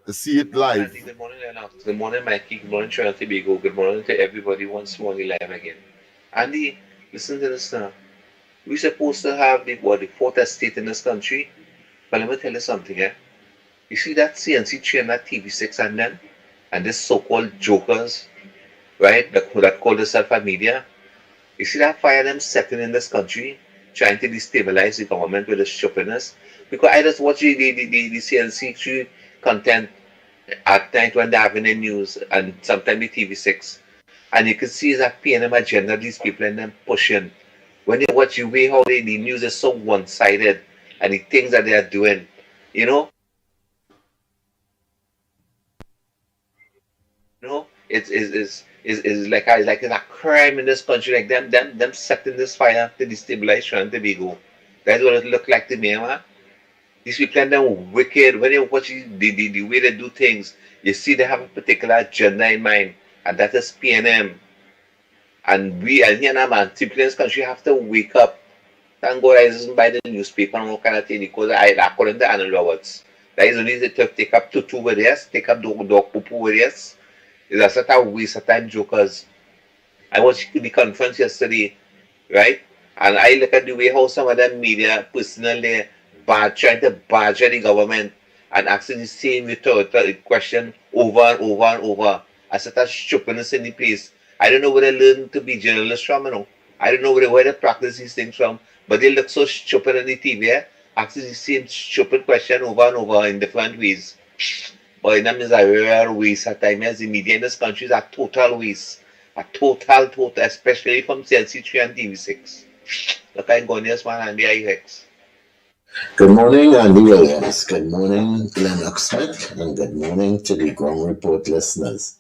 see it live. Good morning, Lennox. Good morning, Mickie. Good morning, Trinidad and Tobago. Good morning to everybody once more live again. Andy, listen to this now. We're supposed to have the fourth estate in this country. But let me tell you something, yeah? You see that CNC train, that TV6 and them, and this so-called jokers, right, that call themselves a media. You see that fire them setting in this country, trying to destabilize the government with the stupidness? Because I just watch the CNC content at night when they're having the news and sometimes the TV6. And you can see that PNM agenda these people and them pushing. When you watch the way how the news is so one-sided and the things that they are doing, you know? It's like a crime in this country, like them setting this fire to destabilize Trinidad and Tobago. That's what it looked like to me, man. These people are them wicked. When you watch the way they do things, you see they have a particular agenda in mind, and that is PNM. And we, as here now, man, people in this country have to wake up. Thank God I doesn't buy the newspaper and all kind of thing because according to Anna Roberts, that is only to take up two videos, take up dog poo videos. It's a sort of waste of time jokers. I watched the conference yesterday, right? And I look at the way how some of them media personally trying to badger the government and asking the same rhetorical question over and over and over. I said that stupidness in the place. I don't know where they learn to be journalists from, you know. I don't know where they practice these things from, but they look so stupid on the TV, asking the same stupid question over and over in different ways. But that means a real waste of time. As the media in this country is a total waste. A total, especially from CNC3 and TV6. Look, I'm going yes, man, and the IX. Good morning, Andy Williams. Good morning, Lennox Smith, and good morning to the Ground Report listeners.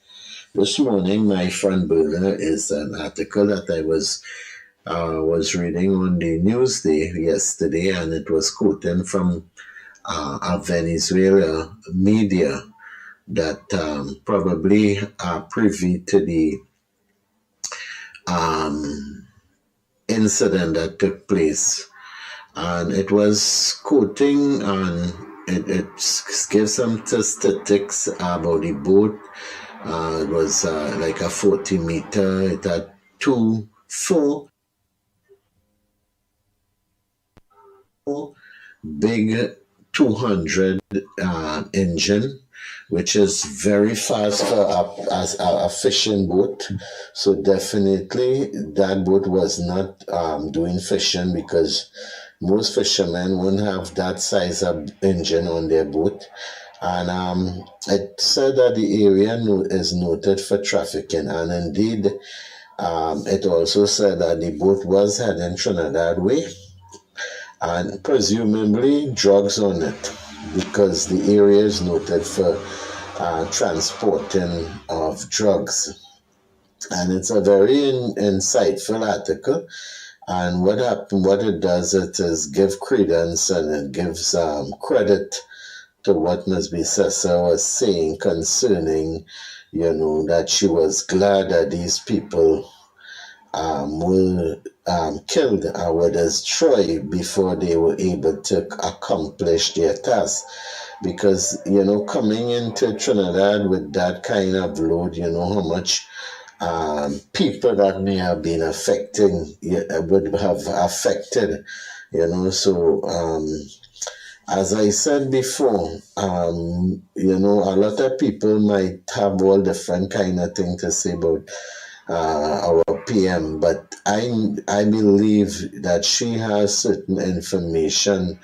This morning, my front burner is an article that I was reading on the Newsday yesterday, and it was quoting from a Venezuela media that probably are privy to the incident that took place. And it was quoting, and it gives some statistics about the boat. It was like a 40-meter. It had four big 200 engine, which is very fast for a fishing boat. So definitely that boat was not doing fishing, because most fishermen won't have that size of engine on their boat. And it said that the area is noted for trafficking, and indeed it also said that the boat was heading Trinidad way, and presumably drugs on it, because the area is noted for transporting of drugs. And it's a very insightful article. And what it does, it is give credence, and it gives credit to what Ms. Bissessa was saying concerning, that she was glad that these people were killed or were destroyed before they were able to accomplish their task. Because, coming into Trinidad with that kind of load, how much people that may have been would have affected, so as I said before, a lot of people might have all different kind of thing to say about our PM, but I believe that she has certain information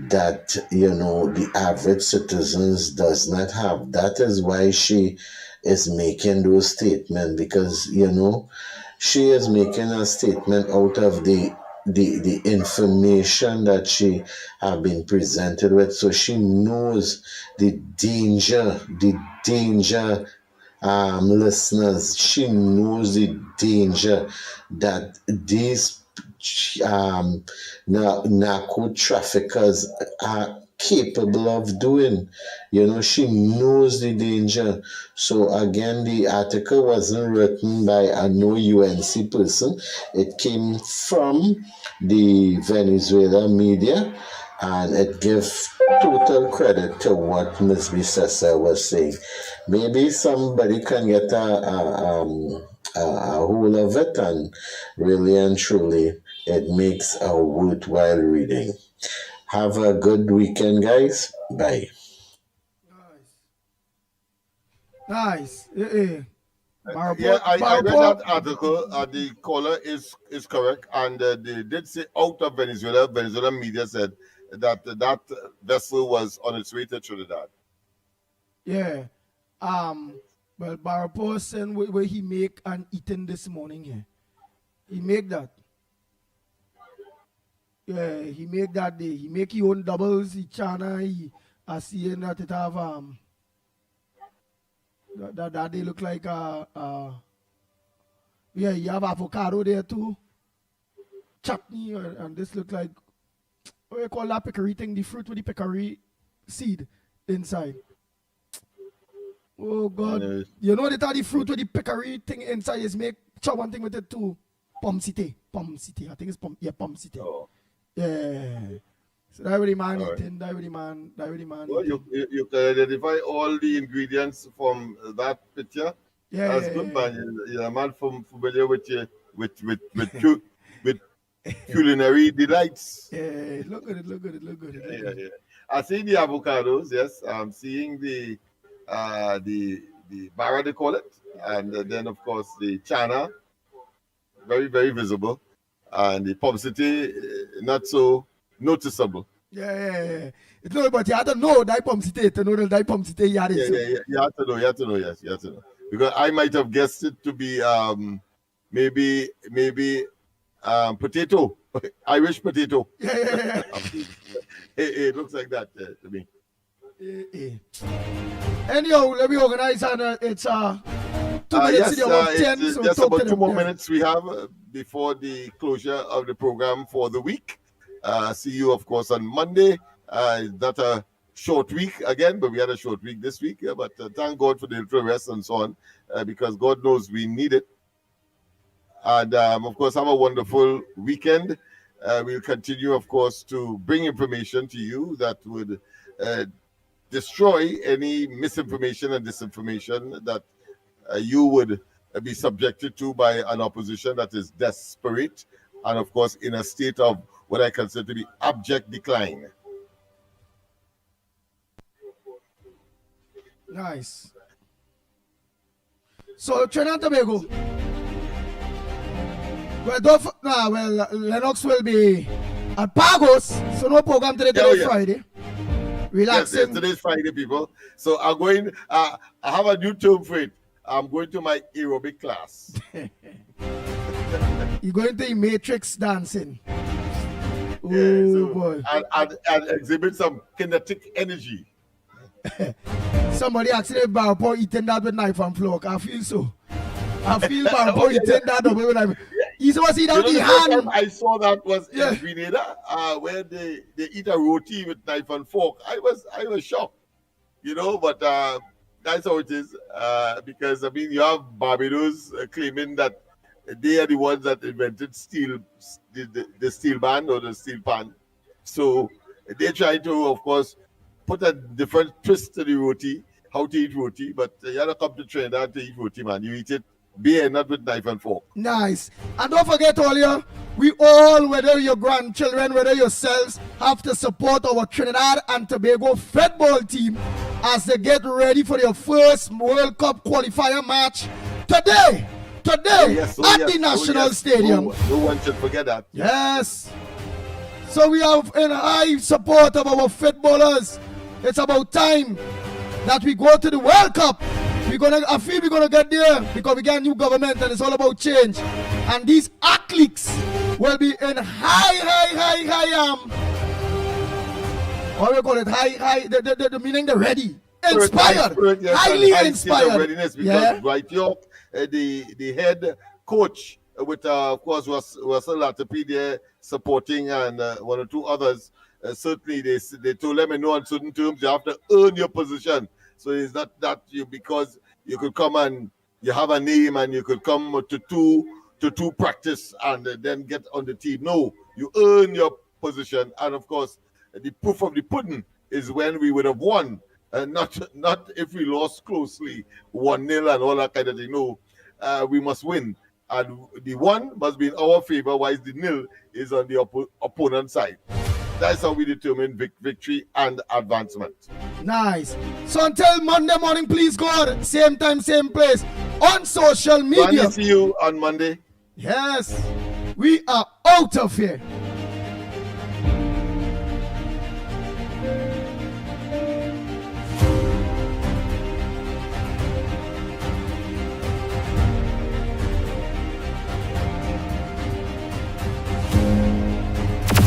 that the average citizens does not have. That is why she is making those statements, because she is making a statement out of the information that she have been presented with. So she knows the danger, listeners. She knows the danger that these narco traffickers are capable of doing. She knows the danger. So again, the article wasn't written by a no UNC person. It came from the Venezuela media, and it gives total credit to what Ms. Bissessa was saying. Maybe somebody can get a hold of it, and really and truly it makes a worthwhile reading. Have a good weekend, guys. Bye. Nice. Yeah, I read that article. The caller is correct, and they did say out of Venezuela. Venezuela media said that vessel was on its way to Trinidad. Yeah. Well, Barapo sent where he make and eaten this morning here. He make that. Yeah, he make that day. He make his own doubles. He chana. He seeing that it have that they look like yeah, you have avocado there too, chutney, and this look like what you call that peccary thing, the fruit with the peccary seed inside. Oh God. You know that the fruit with the peccary thing inside is make one thing with it too. Pomme cité. I think it's pomme cité. Oh. Yeah. So that really man All right. eating, that really man Well, you can identify all the ingredients from that picture. Yeah. That's good, man. You're a man familiar with culinary delights. Yeah, look good. Yeah. I see the avocados, yes. I'm seeing the barra, they call it, and then of course the chana, very very visible, and the pomme cité, not so noticeable. Yeah. It's not, but you have to know that pomme cité to know that pomme cité you had it. Yeah. You have to know. Yes, you have to know. Because I might have guessed it to be maybe potato, Irish potato. Yeah. It looks like that to me. Anyhow, let me organize, and it's 2 minutes to about 10. It's So just talk about to 2 them, more yeah. minutes we have before the closure of the program for the week. See you, of course, on Monday. Not a short week again, but we had a short week this week. But thank God for the little rest and so on, because God knows we need it. And of course, have a wonderful weekend. We'll continue, of course, to bring information to you that would destroy any misinformation and disinformation that you would be subjected to by an opposition that is desperate and, of course, in a state of what I consider to be abject decline. Nice. So Trinidad and Tobago. Lennox will be at Pagos, so no program today, Friday. Relaxing. Yes, today's Friday, people. So I'm going, I have a new term for it. I'm going to my aerobic class. You're going to the Matrix dancing. Boy. And exhibit some kinetic energy. Somebody actually Barpo eating that with knife and fork. I feel so. I feel Barpo eating that with knife. He's supposed to eat out the hand. I saw that was in Grenada, where they eat a roti with knife and fork. I was shocked, but that's how it is. Because I mean, you have Barbados claiming that they are the ones that invented steel, the steel band or the steel pan. So they try to, of course, put a different twist to the roti, how to eat roti. But you have to come to Trinidad to eat roti, man. You eat it bare, not with knife and fork. Nice. And don't forget, all we all, whether your grandchildren, whether yourselves, have to support our Trinidad and Tobago football team as they get ready for their first World Cup qualifier match today at the National Stadium. No one should forget that. Yes. So we have in high support of our footballers. It's about time that we go to the World Cup. I feel we're gonna get there because we got a new government and it's all about change. And these athletes will be in high what do we call it? High the meaning they're ready. Inspired. Highly inspired. Readiness because Dwight York, the head coach with of course was Latipi there supporting and one or two others. Certainly they told them in no uncertain terms you have to earn your position. So it's not that because you could come and you have a name and you could come to two practice and then get on the team. No, you earn your position. And of course, the proof of the pudding is when we would have won, and not if we lost closely 1-0 and all that kind of thing. No, we must win. And the one must be in our favor, while the nil is on the opponent's side. That's how we determine victory and advancement. Nice. So until Monday morning, please God, same time, same place, on social media. I'll see you on Monday. Yes. We are out of here.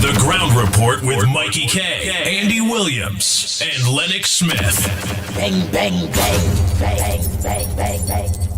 The Ground Report with Mikey K, Andy Williams, and Lennox Smith. Bang, bang, bang, bang, bang, bang, bang, bang.